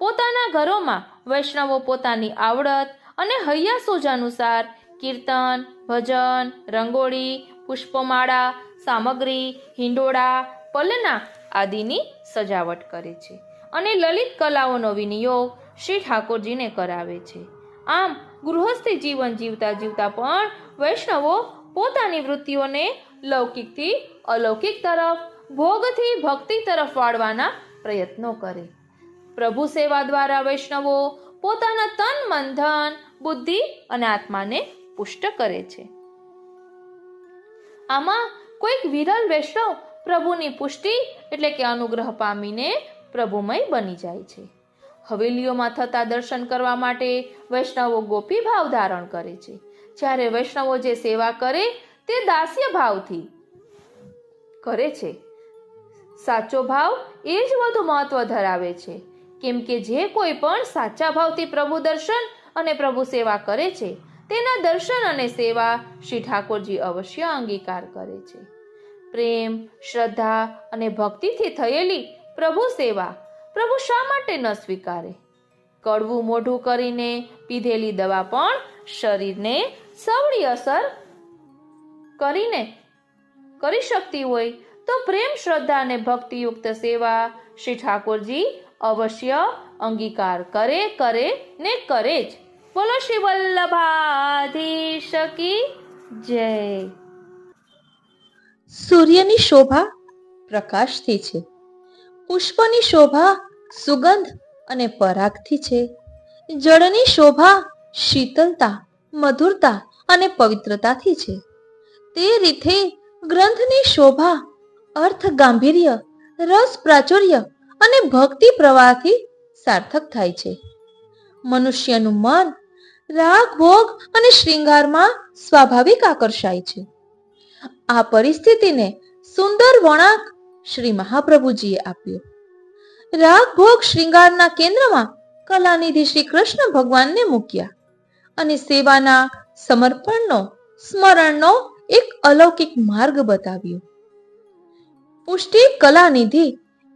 પોતાના ઘરોમાં વૈષ્ણવો પોતાની આવડત અને હૈયાસૂઝ અનુસાર કીર્તન, ભજન, રંગોળી, પુષ્પમાળા, સામગ્રી, હિંડોળા, પલના આદિની સજાવટ કરે છે અને લલિત કલાઓનો વિનિયોગ શ્રી ઠાકોરજીને કરાવે છે. આમ ગૃહસ્થી જીવન જીવતા જીવતા પણ વૈષ્ણવો પોતાની વૃત્તિઓને લૌકિકથી અલૌકિક તરફ, ભોગથી ભક્તિ તરફ વાળવાના પ્રયત્નો કરે. પ્રભુ સેવા દ્વારા વૈષ્ણવો પોતાના તન, મન, ધન, બુદ્ધિ અને આત્માને પુષ્ટ કરે છે. આમાં કોઈક વિરલ વૈષ્ણવ પ્રભુની પુષ્ટિ એટલે કે અનુગ્રહ પામીને પ્રભુમય બની જાય છે. હવેલીઓમાં થતા દર્શન કરવા માટે વૈષ્ણવો ગોપી ભાવ ધારણ કરે છે. જ્યારે વૈષ્ણવો જે સેવા કરે તે દાસ્ય ભાવથી કરે છે. સાચો ભાવ એ જ વધુ મહત્વ ધરાવે છે, કેમ કે જે કોઈ પણ સાચા ભાવથી પ્રભુ દર્શન અને પ્રભુ સેવા કરે છે તેના દર્શન અને સેવા શ્રી ઠાકોરજી અવશ્ય અંગીકાર કરે છે. પ્રેમ, શ્રદ્ધા અને ભક્તિથી થયેલી પ્રભુ સેવા પ્રભુ શા માટે ન સ્વીકારે? કડવું મોઢું કરીને પીધેલી દવા પણ શરીરને સવળી અસર કરીને કરી શકતી હોય તો પ્રેમ, શ્રદ્ધા અને ભક્તિયુક્ત સેવા શ્રી ઠાકોરજી અવશ્ય અંગીકાર કરે ને કરે જ. બોલો શ્રી વલ્લભાધીશ કી જય. સૂર્યની શોભા પ્રકાશથી છે, પુષ્પની શોભા સુગંધ અને પરાગથી છે, જળની શોભા શીતળતા, મધુરતા અને પવિત્રતાથી છે. તે રીતે ગ્રંથની શોભા અર્થ, ગાંભીર્ય, રસ, પ્રાચુર્ય અને ભક્તિ પ્રવાહથી સાર્થક થાય છે. મનુષ્યનું મન રાગ, ભોગ અને શ્રૃંગારમાં સ્વાભાવિક આકર્ષાય છે. આ પરિસ્થિતિને સુંદર વળાંક શ્રી મહાપ્રભુજીએ આપ્યો. રાગ, ભોગ, શ્રૃંગારના કેન્દ્રમાં કલાનિધિ શ્રી કૃષ્ણ ભગવાનને મૂક્યા અને સેવાના, સમર્પણનો, સ્મરણનો એક અલૌકિક માર્ગ બતાવ્યો. પુષ્ટિ કલાનિધિ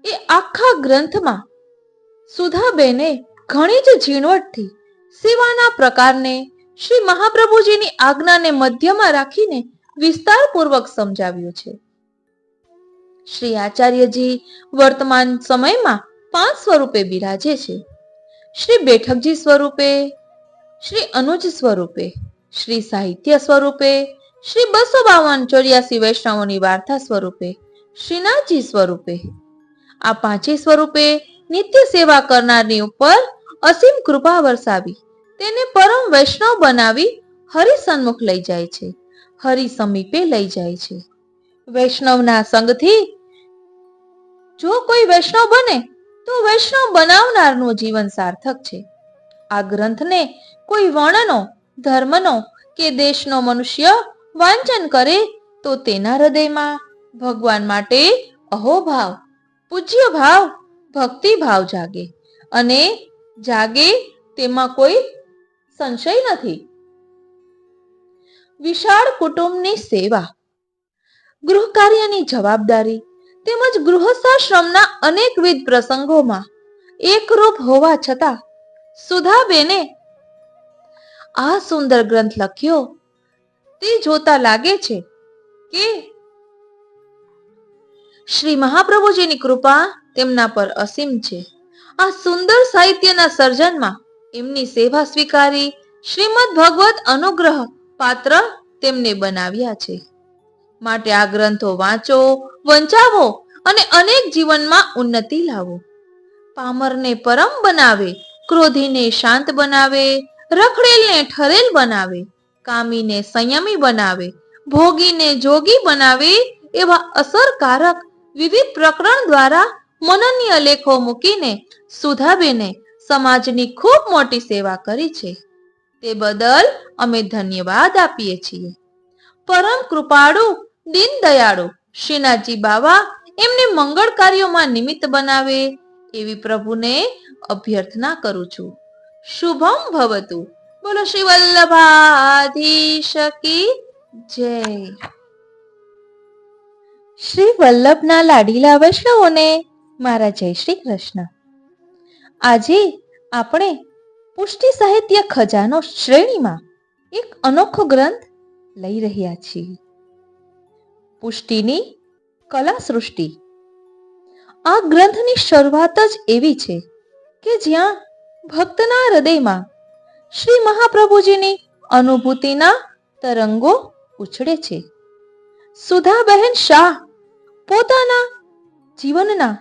એ આખા ગ્રંથમાં સુધાબેને ઘણી જ ઝીણવટથી સેવાના પ્રકારને શ્રી મહાપ્રભુજીની આજ્ઞાને મધ્યમાં રાખીને વિસ્તારપૂર્વક સમજાવ્યું છે. શ્રી આચાર્યજી વર્તમાન સમયમાં 5 સ્વરૂપે બિરાજે છે. શ્રી બેઠકજી સ્વરૂપે, શ્રી અનુજ સ્વરૂપે, શ્રી સાહિત્ય સ્વરૂપે, શ્રી 252-84 વૈષ્ણવોની વાર્તા સ્વરૂપે, શ્રીનાથજી સ્વરૂપે. આ 5 સ્વરૂપે નિત્ય સેવા કરનારની ઉપર અસીમ કૃપા વરસાવી તેને પરમ વૈષ્ણવ બનાવી હરિ સન્મુખ લઈ જાય છે, હરિ સમીપે લઈ જાય છે. વૈષ્ણવના સંગથી જો કોઈ વૈષ્ણવ બને તો વૈષ્ણવ બનાવનારનું જીવન સાર્થક છે. આ ગ્રંથને કોઈ વર્ણનો, ધર્મનો કે દેશનો મનુષ્ય વાંચન કરે તો તેના હૃદયમાં ભગવાન માટે અહોભાવ, પૂજ્ય ભાવ, ભક્તિ ભાવ જાગે અને જાગે તેમાં કોઈ સંશય નથી. વિશાળ કુટુંબની સેવા, ગૃહ કાર્યની જવાબદારી તેમજ ગૃહસ્થાશ્રમના અનેકવિધ પ્રસંગોમાં એકરૂપ હોવા છતાં સુધાબેને આ સુંદર ગ્રંથ લખ્યો. તે જોતા લાગે છે કે શ્રી મહાપ્રભુજીની કૃપા તેમના પર અસીમ છે. આ સુંદર સાહિત્યના સર્જનમાં એમની સેવા સ્વીકારી શ્રીમદ ભગવત અનુગ્રહ પાત્ર તેમને બનાવ્યા છે. માટે આ ગ્રંથો વાંચો, વંચાવો અને અનેક જીવનમાં ઉન્નતિ લાવો. પામરને પરમ બનાવે, ક્રોધીને શાંત બનાવે, રખડેલને ઠરેલ બનાવે, કામીને સંયમી બનાવે, ભોગીને જોગી બનાવે એવા અસરકારક વિવિધ પ્રકરણ દ્વારા મનનીય લેખો મૂકીને સુધાબેને સમાજની ખૂબ મોટી સેવા કરી છે. તે બદલ અમે ધન્યવાદ આપીએ છીએ. પરમ કૃપાળુ, દીન દયાળુ શ્રીનાથજી બાવા એમને મંગળ કાર્યોમાં નિમિત્ત બનાવે એવી પ્રભુને અભ્યર્થના કરું છું. શુભમ ભવતુ. બોલો શ્રી વલ્લભાધીશ કી જય. શ્રી વલ્લભના લાડીલા વૈષ્ણવોને મારા જય શ્રી કૃષ્ણ. આજે આપણે પુષ્ટિ સાહિત્ય ખજાનો શ્રેણીમાં એક અનોખો ગ્રંથ લઈ રહ્યા છીએ. પુષ્ટિની કલા સૃષ્ટિ. આ ગ્રંથની શરૂઆત જ એવી છે કે જ્યાં ભક્તના હૃદયમાં શ્રી મહાપ્રભુજીની અનુભૂતિના તરંગો ઉછળે છે. સુધાબહેન શાહ પોતાના જીવનના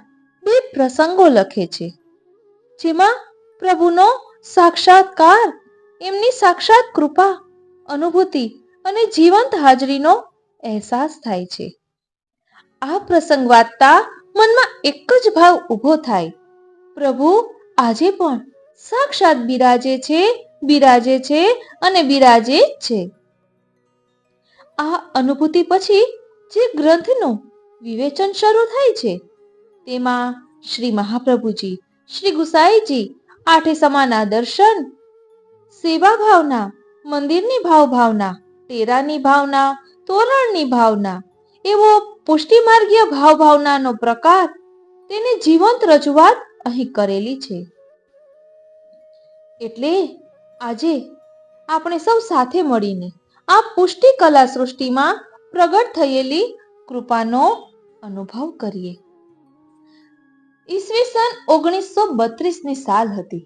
2 પ્રસંગો લખે છે જેમાં પ્રભુનો સાક્ષાત્કાર, એમની સાક્ષાત કૃપા, અનુભૂતિ અને જીવંત હાજરીનો અહેસાસ થાય છે. આ પ્રસંગ વાંચતા મનમાં એક જ ભાવ ઊભો થાય, પ્રભુ આજે પણ સાક્ષાત બિરાજે છે અને બિરાજે જ છે. આ અનુભૂતિ પછી જે ગ્રંથનું વિવેચન શરૂ થાય છે તેમાં શ્રી મહાપ્રભુજી, શ્રી ગુસાઈજી, આઠે સમાના દર્શન, સેવા ભાવના, મંદિરની ભાવના, ટેરાની ભાવના, તોરણની ભાવના એવો પુષ્ટિમાર્ગીય ભાવનાનો પ્રકાર, તેની જીવંત રજૂઆત અહીં કરેલી છે. એટલે આજે આપણે સૌ સાથે મળીને આ પુષ્ટિ કલા સૃષ્ટિમાં પ્રગટ થયેલી કૃપાનો અનુભવ કરીએ. ઈસવીસન 1932ની સાલ હતી.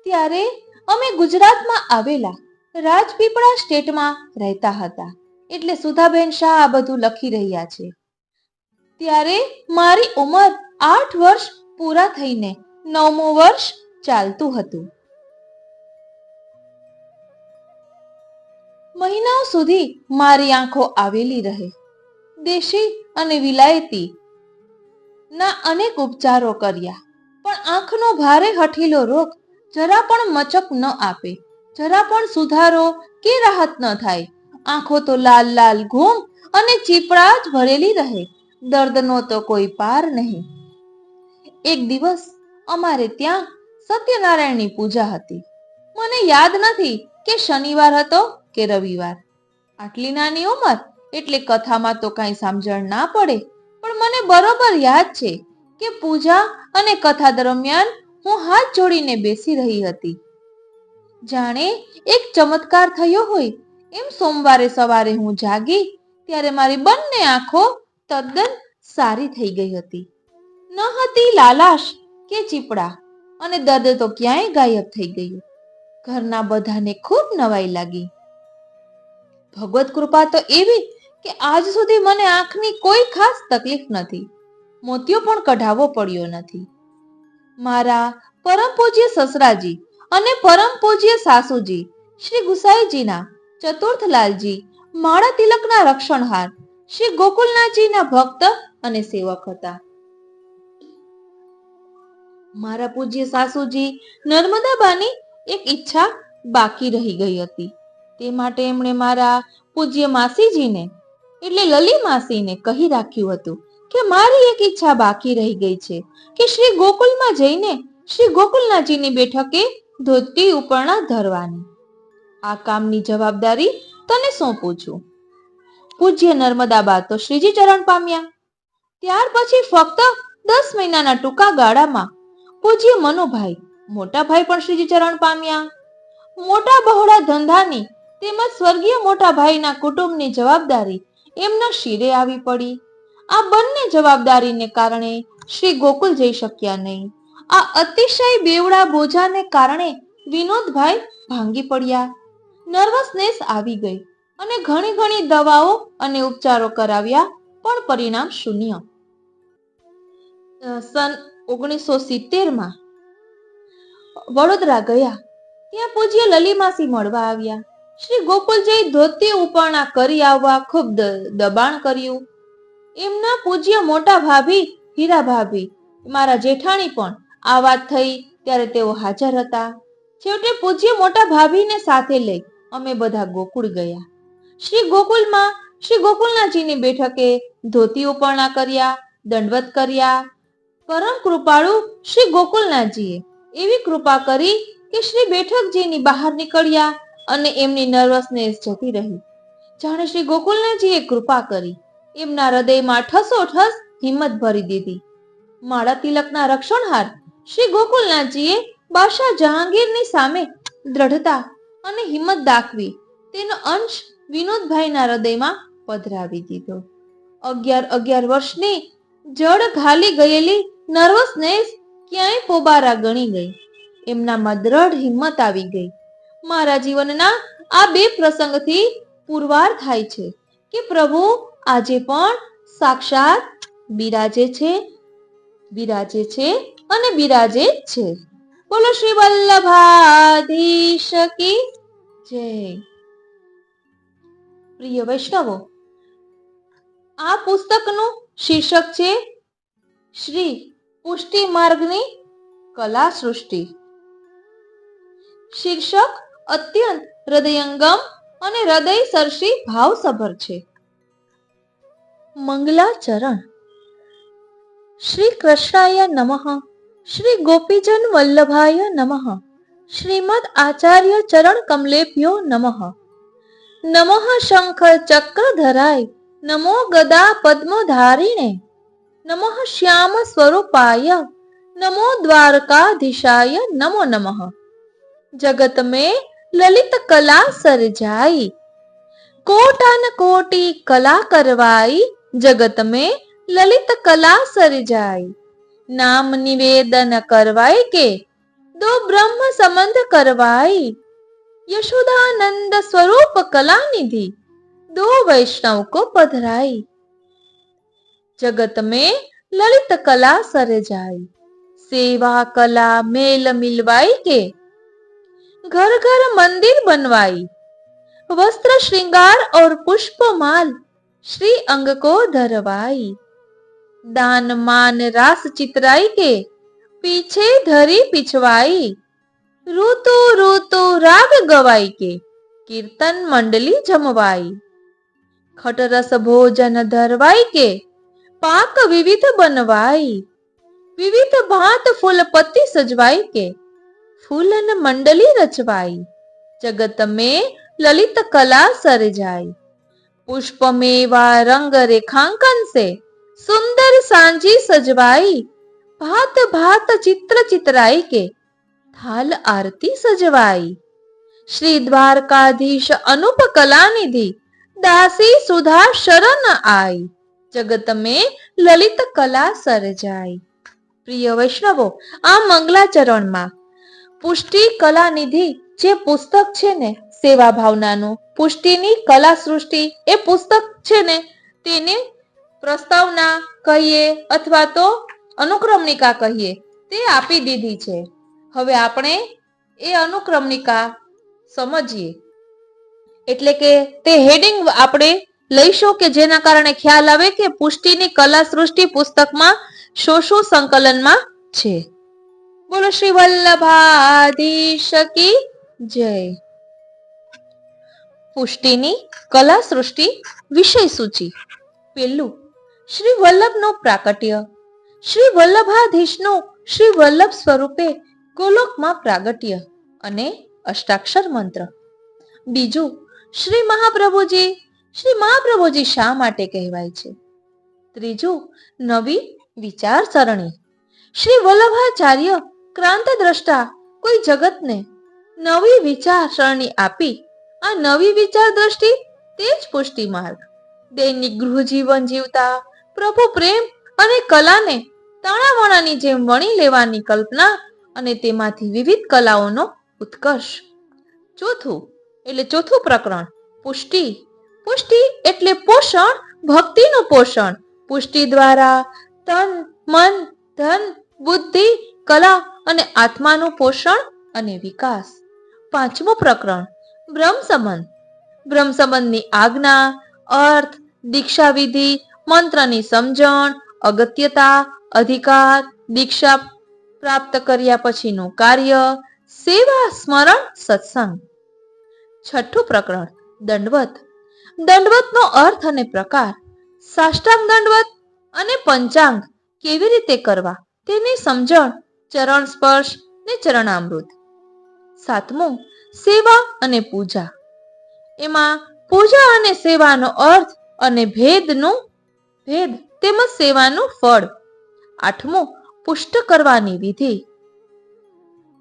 ત્યારે અમે ગુજરાતમાં આવેલા રાજપીપળા સ્ટેટમાં રહેતા હતા. એટલે સુધાબેન શાહ આ બધું લખી રહ્યા છે. ત્યારે મારી ઉંમર 8 વર્ષ પૂરા થઈને 9મું વર્ષ ચાલતું હતું. મહિનાઓ સુધી મારી આંખો આવેલી રહે. દેશી અને વિલાયતી ના અનેક ઉપચારો કર્યા, પણ આંખનો ભારે હઠીલો રોગ જરા પણ મચક ન આપે, જરા પણ સુધારો કે રાહત ન થાય. આંખો તો લાલ લાલ ઘૂમ અને ચીપડા જ ભરેલી રહે. દર્દનો તો કોઈ પાર નહીં. એક દિવસ અમારે ત્યાં સત્યનારાયણની પૂજા હતી. મને યાદ નથી કે શનિવાર હતો કે રવિવાર. આટલી નાની ઉંમર એટલે કથામાં તો કાંઈ સમજણ ના પડે, પણ મને બરોબર યાદ છે કે પૂજા અને કથા દરમિયાન હું હાથ જોડીને બેસી રહી હતી. જાણે એક ચમત્કાર થયો હોય એમ સોમવારે સવારે હું જાગી ત્યારે મારી બંને આંખો તદ્દન સારી થઈ ગઈ હતી. ન હતી લાલાશ કે ચીપડા, અને દર્દ તો ક્યાંય ગાયબ થઈ ગયું. ઘરના બધાને ખૂબ નવાઈ લાગી. ભગવત કૃપા તો એવી કે આજ સુધી મને આંખની કોઈ ખાસ તકલીફ નથી. મોતિયો પણ કઢાવવો પડ્યો નથી. મારા પરમ પૂજ્ય સસરાજી અને પરમ પૂજ્ય સાસુજી શ્રી ગુસાઈજીના ચતુર્થલાલજી માળા તિલકના રક્ષણહાર શ્રી ગોકુલનાથજીના ભક્ત અને સેવક હતા. મારા પૂજ્ય સાસુજી નર્મદાબાની એક ઈચ્છા બાકી રહી ગઈ હતી. તે માટે એમણે મારા પૂજ્ય માસીજીને એટલે લલી માસીને કહી રાખ્યું હતું કે મારી એક ઈચ્છા બાકી રહી ગઈ છે કે શ્રી ગોકુલમાં જઈને શ્રી ગોકુલનાથજીની બેઠકે ધોતી ઉપરણા ધરવાની. આ કામની જવાબદારી તને સોંપું છું. પૂજ્ય નર્મદાબા તો શ્રીજી ચરણ પામ્યા. ત્યાર પછી ફક્ત 10 મહિનાના ટૂંકા ગાળામાં પૂજ્ય મનુભાઈ મોટા ભાઈ પણ શ્રીજી ચરણ પામ્યા. મોટા બહોળા ધંધાની તેમજ સ્વર્ગીય મોટા ભાઈના કુટુંબની જવાબદારી એમના શિરે આવી પડી. આ બંને જવાબદારીને કારણે શ્રી ગોકુલ જઈ શક્યા નહીં. આ અતિશય બેવડા બોજાને કારણે વિનોદભાઈ ભાંગી પડ્યા. નર્વસનેસ આવી ગઈ અને ઘણી ઘણી દવાઓ અને ઉપચારો કરાવ્યા, પણ પરિણામ શૂન્ય. સન 1970માં વડોદરા ગયા. ત્યાં પૂજ્ય લલીમાસી મળવા આવ્યા. શ્રી ગોકુલ જઈ ધોતી ઉપરણા કરી આવવા ખૂબ દબાણ કર્યું. એમના પૂજ્ય મોટા ભાભી હીરા ભાભી મારા જેઠાણી પણ આ વાત થઈ ત્યારે તેઓ હાજર હતા. છેવટે પૂજ્ય મોટા ભાભીને સાથે લઈ અમે બધા ગોકુળ ગયા. શ્રી ગોકુલમાં શ્રી ગોકુલનાથજીની બેઠકે ધોતી ઉપરણા કર્યા, દંડવત કર્યા. પરમ કૃપાળુ શ્રી ગોકુલનાથજીએ એવી કૃપા કરી કે શ્રી બેઠકજીની બહાર નીકળ્યા અને એમની નર્વસનેસ જતી રહી. જાણે શ્રી ગોકુલનાથજીએ કૃપા કરી. એમના હૃદયમાં ઠસોઠસ હિંમત ભરી દીધી. માળા તિલકના રક્ષણહાર શ્રી ગોકુલનાથજીએ બાદશાહ જહાંગીરની સામે દ્રઢતા અને હિંમત દાખવી તેનો અંશ વિનોદભાઈના હૃદયમાં પધરાવી દીધો. 11 વર્ષની જડ ઘાલી ગયેલી નર્વસનેસ ક્યાંય પોબારા ગણી ગઈ. એમનામાં દ્રઢ હિંમત આવી ગઈ. મારા જીવનના આ 2 પ્રસંગથી પુરવાર થાય છે કે પ્રભુ આજે પણ સાક્ષાત બિરાજે છે અને બિરાજે છે. બોલો શ્રી વલ્લભાધીશ કી જય. પ્રિય વૈષ્ણવો, આ પુસ્તકનું શીર્ષક છે શ્રી પુષ્ટિ માર્ગની કલા સૃષ્ટિ. શીર્ષક અત્યંત હૃદયંગમ અને હૃદય સરસી ભાવસભર છે. મંગલાચરણ. શ્રી કૃષ્ણાય નમઃ. શ્રી ગોપીજન વલ્લભાય નમઃ. શ્રીમદ આચાર્ય ચરણ કમલેભ્યો નમઃ. નમઃ શંખ ચક્રધરાય. નમો ગદા પદ્મધારિણે. નમઃ શ્યામ સ્વરૂપાય. નમો દ્વારકાધીશાય. નમો નમઃ. જગત में ललित कला सरजाई. कोटान कोटि कला करवाई. જગત में ललित कला सरिजाई। नाम निवेदन करवाई के दो ब्रह्म संबंध करवाई। यशोदानंद स्वरूप कला निधि दो वैष्णव को पधराई। जगत में ललित कला सरिजाई। सेवा कला मेल मिलवाई के घर घर मंदिर बनवाई। वस्त्र श्रृंगार और पुष्प माल श्री अंग को धरवाई। दान मान रास चितराई के पीछे धरी पिछवाई। ऋतु ऋतु राग गवाई के कीर्तन मंडली जमवाई। खटरस भोजन धरवाई के पाक विविध बनवाई। विविध भांत फूल पत्ती सजवाई के फूलन मंडली रचवाई। जगत में ललित कला सरिजाई। पुष्प मेवा रंग रेखांकन से सुंदर सांझी सजवाई। भात भात चित्र चितराई के थाल आरती सजवाई। श्री द्वारकाधीश अनूप कला निधि दासी सुधा शरण आई। जगत में ललित कला सरिजाई। प्रिय वैष्णवो, आ मंगलाचरण में પુષ્ટિ કલા નિધિ જે પુસ્તક છે ને સેવા ભાવનાનું, પુષ્ટિની કલા સૃષ્ટિ એ પુસ્તક છે ને તેને પ્રસ્તાવના કહીએ અથવા તો અનુક્રમણિકા કહીએ તે આપી દીધી છે. હવે આપણે એ અનુક્રમણિકા સમજીએ. એટલે કે તે હેડિંગ આપણે લઈશું કે જેના કારણે ખ્યાલ આવે કે પુષ્ટિની કલા સૃષ્ટિ પુસ્તકમાં શું સંકલનમાં છે. બોલો શ્રી વલ્લભાધીશ કી જય. પુષ્ટિની કલા સૃષ્ટિ વિષય સૂચિ. પહેલું, શ્રી વલ્લભનું પ્રાકટ્ય. શ્રી વલ્લભાધીશનું શ્રી વલ્લભ સ્વરૂપે ગોલોકમાં પ્રાગટ્ય અને અષ્ટાક્ષર મંત્ર. બીજું, શ્રી મહાપ્રભુજી શા માટે કહેવાય છે. ત્રીજું, નવી વિચારસરણી. શ્રી વલ્લભાચાર્ય ક્રાંત દ્રષ્ટા કોઈ જગતને નવી વિચારસરણી આપી આ નવી વિચાર દ્રષ્ટિ તે જ પુષ્ટિ માર્ગ. દૈનિક ગૃહ જીવન જીવતા પ્રભુ પ્રેમ અને કલાને તાણાવાણાની જેમ વણી લેવાની કલ્પના અને તેમાંથી વિવિધ કલાઓનો ઉત્કર્ષ. ચોથું પ્રકરણ પુષ્ટિ. પુષ્ટિ એટલે પોષણ, ભક્તિનું પોષણ. પુષ્ટિ દ્વારા તન, મન, ધન, બુદ્ધિ, કલા અને આત્માનું પોષણ અને વિકાસ. પાંચમું પ્રકરણ બ્રહ્મ સંબંધ. બ્રહ્મ સંબંધની આજ્ઞા, અર્થ, દીક્ષા વિધિ, મંત્રની સમજણ, અગત્યતા, અધિકાર, દીક્ષા પ્રાપ્ત કર્યા પછીનું કાર્ય, સેવા, સ્મરણ, સત્સંગ. છઠ્ઠું પ્રકરણ દંડવત. દંડવતનો અર્થ અને પ્રકાર, સાષ્ટાંગ દંડવત અને પંચાંગ કેવી રીતે કરવા તેની સમજણ, ચરણ સ્પર્શ ને ચરણામૃત. સાતમું સેવા અને પૂજા. એમાં પૂજા અને સેવાનો અર્થ અને ભેદ તેમજ સેવાનું ફળ. આઠમું પુષ્ટ કરવાની વિધિ.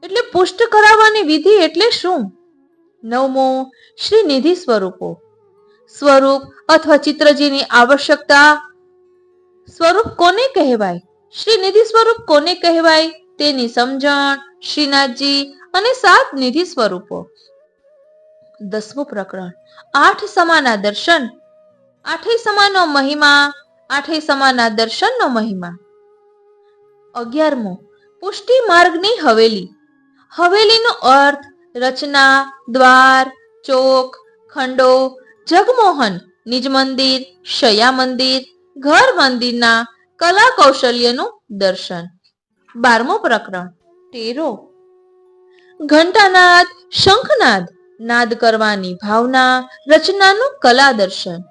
એટલે પુષ્ટ કરાવવાની વિધિ એટલે શું. નવમું શ્રી નિધિ સ્વરૂપો. સ્વરૂપ અથવા ચિત્રજીની આવશ્યકતા. સ્વરૂપ કોને કહેવાય, શ્રી નિધિ સ્વરૂપ કોને કહેવાય તેની સમજણ, શ્રીનાથજી અને 7 નિધિ સ્વરૂપો. 10મું પ્રકરણ 8 સમાના દર્શન. 8 સમાનો મહિમા, 8 સમાના દર્શનનો મહિમા. 11મું પુષ્ટિ માર્ગની હવેલી. હવેલીનો અર્થ રચના, દ્વાર, ચોક, ખંડો, જગમોહન, નિજ મંદિર, શયા મંદિર, ઘર મંદિરના કલા કૌશલ્યનું દર્શન. 12મું પ્રકરણ ટેરો. ઘંટાનાદ, શંખનાદ, નાદ કરવાની ભાવના, રચનાનું કલા દર્શન.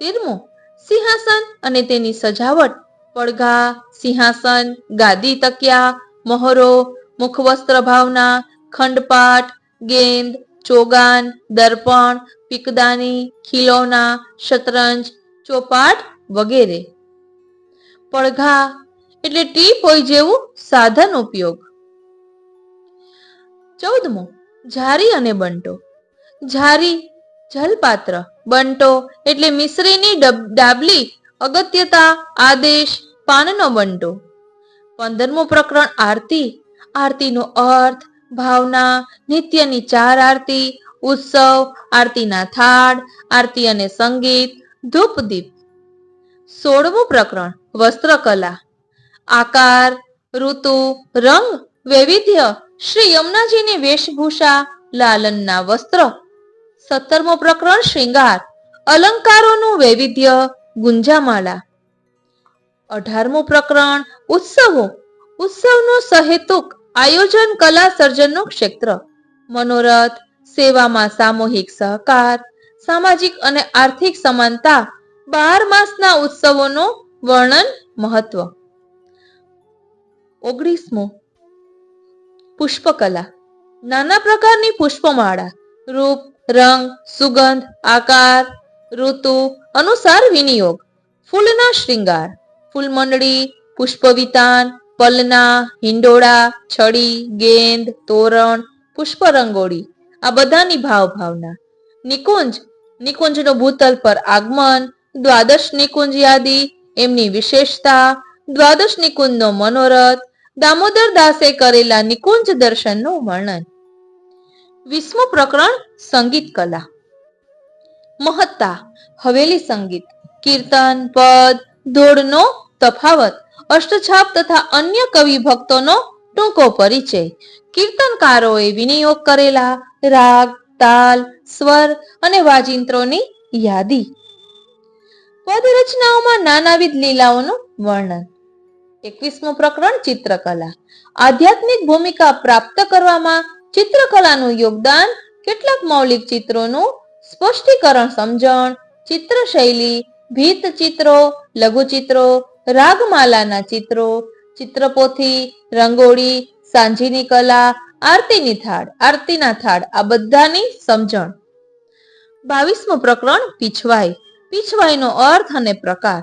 13મું સિંહાસન અને તેની સજાવટ. પડઘા, સિંહાસન, ગાદી, તકિયા, મહોરો, મુખવસ્ત્ર ભાવના, ખંડપાટ, ગેંદ, ચોગાન, દર્પણ, પીકદાની, ખીલોના, શતરંજ, ચોપાટ વગેરે. પડઘા એટલે ટીપ હોય જેવું સાધન ઉપયોગ. 14મું ઝારી અને બંટો. ઝારી જલપાત્ર, બંટો એટલે મિશ્રીની ડાબલી અગત્યતા, આદેશ, પાનનો બંટો. 15મું પ્રકરણ આરતી. આરતીનો અર્થ, ભાવના, નિત્યની 4 આરતી, ઉત્સવ, આરતીના થાળ, આરતી અને સંગીત, ધૂપ દીપ. 16મું પ્રકરણ વસ્ત્રકલા. આકાર, ઋતુ, રંગ, વૈવિધ્ય, શ્રી યમુનાજીની વેશભૂષા, લાલનના વસ્ત્ર. 17મું પ્રકરણ શ્રૃંગાર. અલંકારોનું વૈવિધ્ય, ગુંજામાળા. 18મું પ્રકરણ ઉત્સવો. ઉત્સવનું સહેતુક આયોજન કલા સર્જનનું ક્ષેત્ર. મનોરથ, સેવામાં સામૂહિક સહકાર, સામાજિક અને આર્થિક સમાનતા, 12 માસના ઉત્સવોનું વર્ણન, મહત્વ. 19મું પુષ્પકલા. નાના પ્રકારની પુષ્પમાળા, રૂપ, રંગ, સુગંધ, આકાર, ઋતુ અનુસાર વિનિયોગ. ફૂલના શ્રૃંગાર. ફૂલમંડળી, પુષ્પવિતાન, પલના, હિંડોળા, છડી, ગેંદ, તોરણ, પુષ્પરંગોળી આ બધાની ભાવના. નિકુંજ. નિકુંજનું ભૂતલ પર આગમન. દ્વાદશ નિકુંજ યાદી, એમની વિશેષતા. દ્વાદશ નિકુંજનો મનોરથ. દામોદર દાસે કરેલા નિકુંજ દર્શનનું વર્ણન. 20મું પ્રકરણ સંગીત કલા. મહત્તા, હવેલી સંગીત, કીર્તન, પદ, ધોળનો તફાવત, અષ્ટછાપ તથા અન્ય કવિ ભક્તોનો ટૂંકો પરિચય. કીર્તનકારોએ વિનિયોગ કરેલા રાગ, તાલ, સ્વર અને વાજિંત્રોની યાદી. પદ રચનાઓમાં નાનાવિધ લીલાઓનું વર્ણન. 21મું પ્રકરણ ચિત્રકલા. આધ્યાત્મિક ભૂમિકા પ્રાપ્ત કરવામાં ચિત્રકલાનું યોગદાન. કેટલાક મૌલિક ચિત્રોનું સ્પષ્ટીકરણ, સમજણ. ચિત્ર શૈલી, ભીત ચિત્રો, લઘુચિત્રો, રાગમાલાના ચિત્રો, ચિત્રપોથી, રંગોળી, સાંજીની કલા, આરતીના થાળ આ બધાની સમજણ. 22મું પ્રકરણ પીછવાઈ. પીછવાઈનો અર્થ અને પ્રકાર.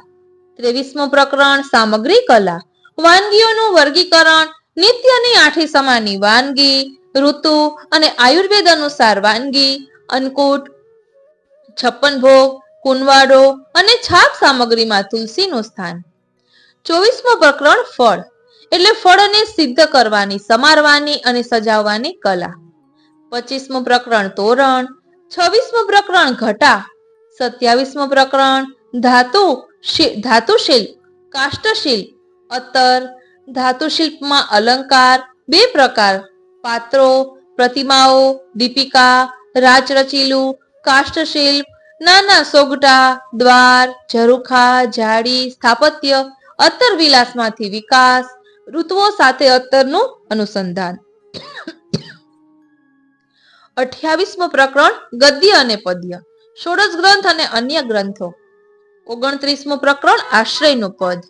23મું પ્રકરણ સામગ્રી કલા. વાનગીઓનું વર્ગીકરણ. નિત્યની 8 સમાની વાનગી, ઋતુ અને આયુર્વેદ અનુસાર વાનગી, અન્નકૂટ, 56 ભોગ, કુનવાડો અને છાક સામગ્રીમાં તુલસીનું સ્થાન. 24મું પ્રકરણ ફળ એટલે ફળને સિદ્ધ કરવાની, સમારવાની અને સજાવવાની કલા. 25મું પ્રકરણ તોરણ. 26મું પ્રકરણ ઘટા. 27મું પ્રકરણ ધાતુશિલ્પ, કાષ્ઠશિલ્પ, અત્તર. ધાતુશિલ્પમાં અલંકાર 2 પ્રકાર, પાત્રો, પ્રતિમાઓ, દીપિકા, રાચરચીલું. કાષ્ઠશિલ્પ નાના સોગટા, દ્વાર, ઝરૂખા, જાળી, સ્થાપત્ય. અત્તર વિલાસમાંથી વિકાસ, ઋતુઓ સાથે અત્તરનું અનુસંધાન. 28મું પ્રકરણ ગદ્ય અને પદ્ય, ષોડશ ગ્રંથ અને અન્ય ગ્રંથો. 29મું પ્રકરણ આશ્રયનું પદ.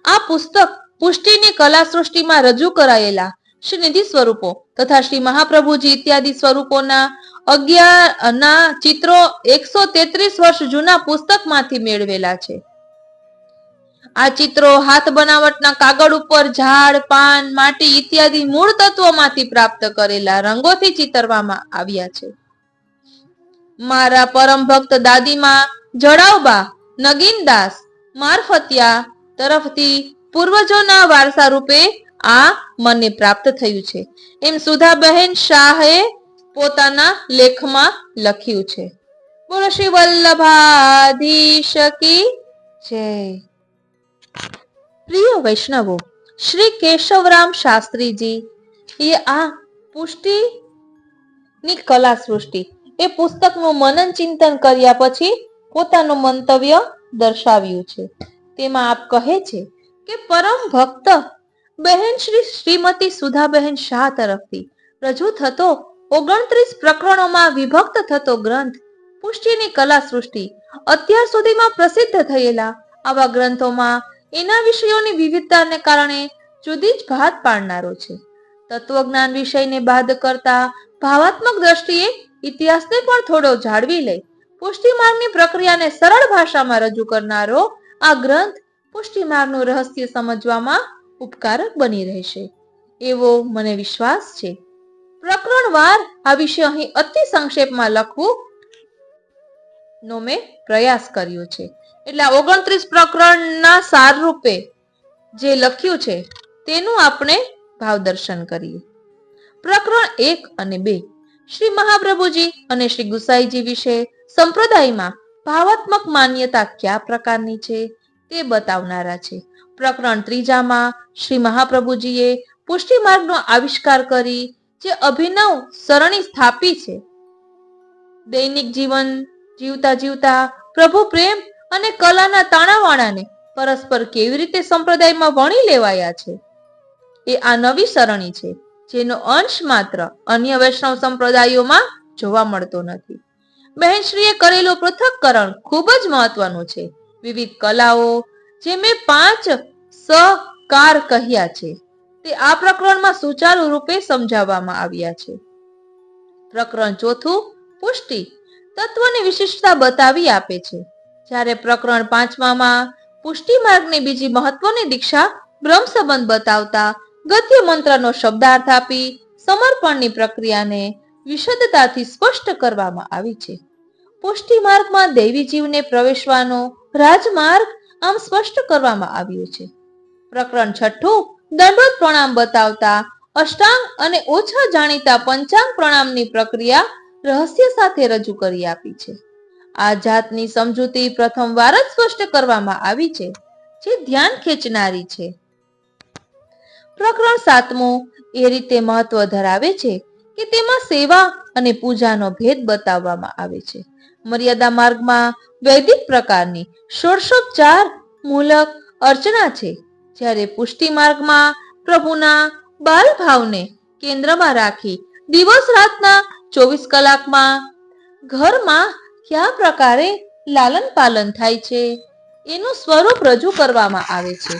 આ પુસ્તક પુષ્ટિની કલા સૃષ્ટિમાં રજૂ કરાયેલા શ્રી નિધિ સ્વરૂપો તથા શ્રી મહાપ્રભુજી ઇત્યાદિ સ્વરૂપોના 11 ચિત્રો 133 વર્ષ જૂના પુસ્તકમાંથી મેળવેલા છે. આ ચિત્રો હાથ બનાવટના કાગળ ઉપર ઝાડ, પાન, માટી ઇત્યાદિ મૂળ તત્વોમાંથી પ્રાપ્ત કરેલા રંગોથી ચિતરવામાં આવ્યા છે. મારા પરમ ભક્ત દાદીમા જડાવબા નગીનદાસ મારફતિયા તરફથી પૂર્વજોના વારસા રૂપે આ મને પ્રાપ્ત થયું છે, એમ સુધાબહેન શાહે પોતાના લેખમાં લખ્યું છે. બોલો શ્રી વલ્લભાધીશ કી જય. પ્રિય વૈષ્ણવો, શ્રી કેશવરામ શાસ્ત્રીજી એ આ પુષ્ટિની કલા સૃષ્ટિ એ પુસ્તકનું મનન ચિંતન કર્યા પછી પોતાનું મંતવ્ય દર્શાવ્યું છે. તેમાં આપ કહે છે કે પરમ ભક્ત બહેન શ્રીમતી સુધાબહેન શાહ તરફથી રજૂ થતો 29 પ્રકરણોમાં વિભક્ત થતો ગ્રંથ પુષ્ટિની કલા સૃષ્ટિ અત્યાર સુધીમાં પ્રસિદ્ધ થયેલા આવા ગ્રંથોમાં એના વિષયોની વિવિધતાને કારણે જુદી જ ભાત પાડનારો છે. તત્વજ્ઞાન વિષયને બાદ કરતા ભાવાત્મક દ્રષ્ટિએ ઇતિહાસને પણ થોડો જાળવી લઈ પુષ્ટિ માર્ગની પ્રક્રિયાને સરળ ભાષામાં રજૂ કરનારો આ ગ્રંથ પુષ્ટિ માર્ગનું રહસ્ય સમજવામાં ઉપકારક બની રહેશે એવો મને વિશ્વાસ છે. પ્રકરણવાર આ વિષય અહીં અતિ સંક્ષેપમાં લખવું નો મેં પ્રયાસ કર્યો છે. એટલે 29 પ્રકરણના સાર રૂપે જે લખ્યું છે તેનું આપણે ભાવદર્શન કરીએ. પ્રકરણ 1 અને 2 શ્રી મહાપ્રભુજી અને શ્રી ગુસાઈજી વિશે સંપ્રદાયમાં ભાવાત્મક માન્યતા કયા પ્રકારની છે તે બતાવનારા છે. પ્રકરણ 3 શ્રી મહાપ્રભુજીએ પુષ્ટિ માર્ગનો આવિષ્કાર કરી જે અભિનવ સરણી સ્થાપી છે. દૈનિક જીવન જીવતા જીવતા પ્રભુ પ્રેમ અને કલાના તાણાવાણાને પરસ્પર કેવી રીતે સંપ્રદાયમાં વણી લેવાયા છે એ આ નવી સરણી છે, જેનો અંશ માત્ર અન્ય વૈષ્ણવ સંપ્રદાયોમાં જોવા મળતો નથી. બહેનશ્રીએ કરેલું પૃથક્કરણ ખૂબ જ મહત્વનું છે. વિવિધ કલાઓ જે મેં 5 સકાર કહ્યા છે તે આ પ્રકરણમાં સુચારુ રૂપે સમજાવવામાં આવ્યા છે. પ્રકરણ 4 પુષ્ટિ તત્વની વિશિષ્ટતા બતાવી આપે છે, જ્યારે પ્રકરણ 5 પુષ્ટિ માર્ગની બીજી મહત્વની દીક્ષા બ્રહ્મ સંબંધ બતાવતા ગદ્ય મંત્રનો શબ્દાર્થ આપી સમર્પણની પ્રક્રિયાને વિશદતાથી સ્પષ્ટ કરવામાં આવી છે. પુષ્ટિ માર્ગમાં દૈવી જીવને પ્રવેશવાનો રાજમાર્ગ આમ સ્પષ્ટ કરવામાં આવ્યો છે. પ્રકરણ 6 દંડોત પ્રણામ બતાવતા અષ્ટાંગ અને ઓછા જાણીતા પંચાંગ પ્રણામની પ્રક્રિયા રહસ્ય સાથે રજૂ કરી આપી છે. આ જાતની સમજૂતી પ્રથમવાર જ સ્પષ્ટ કરવામાં આવી છે, જે ધ્યાન ખેંચનારી છે. પ્રકરણ 7 એ રીતે મહત્વ ધરાવે છે કે તેમાં સેવા અને પૂજાનો ભેદ બતાવવામાં આવે છે. મર્યાદા માર્ગમાં વૈદિક પ્રકારની ષોડશોપચાર મૂલક અર્ચના છે, જ્યારે પુષ્ટિ માર્ગમાં પ્રભુના બાલ ભાવને કેન્દ્રમાં રાખી દિવસ રાતના 24 કલાકમાં ઘરમાં કયા પ્રકારે લાલન પાલન થાય છે એનું સ્વરૂપ રજૂ કરવામાં આવે છે.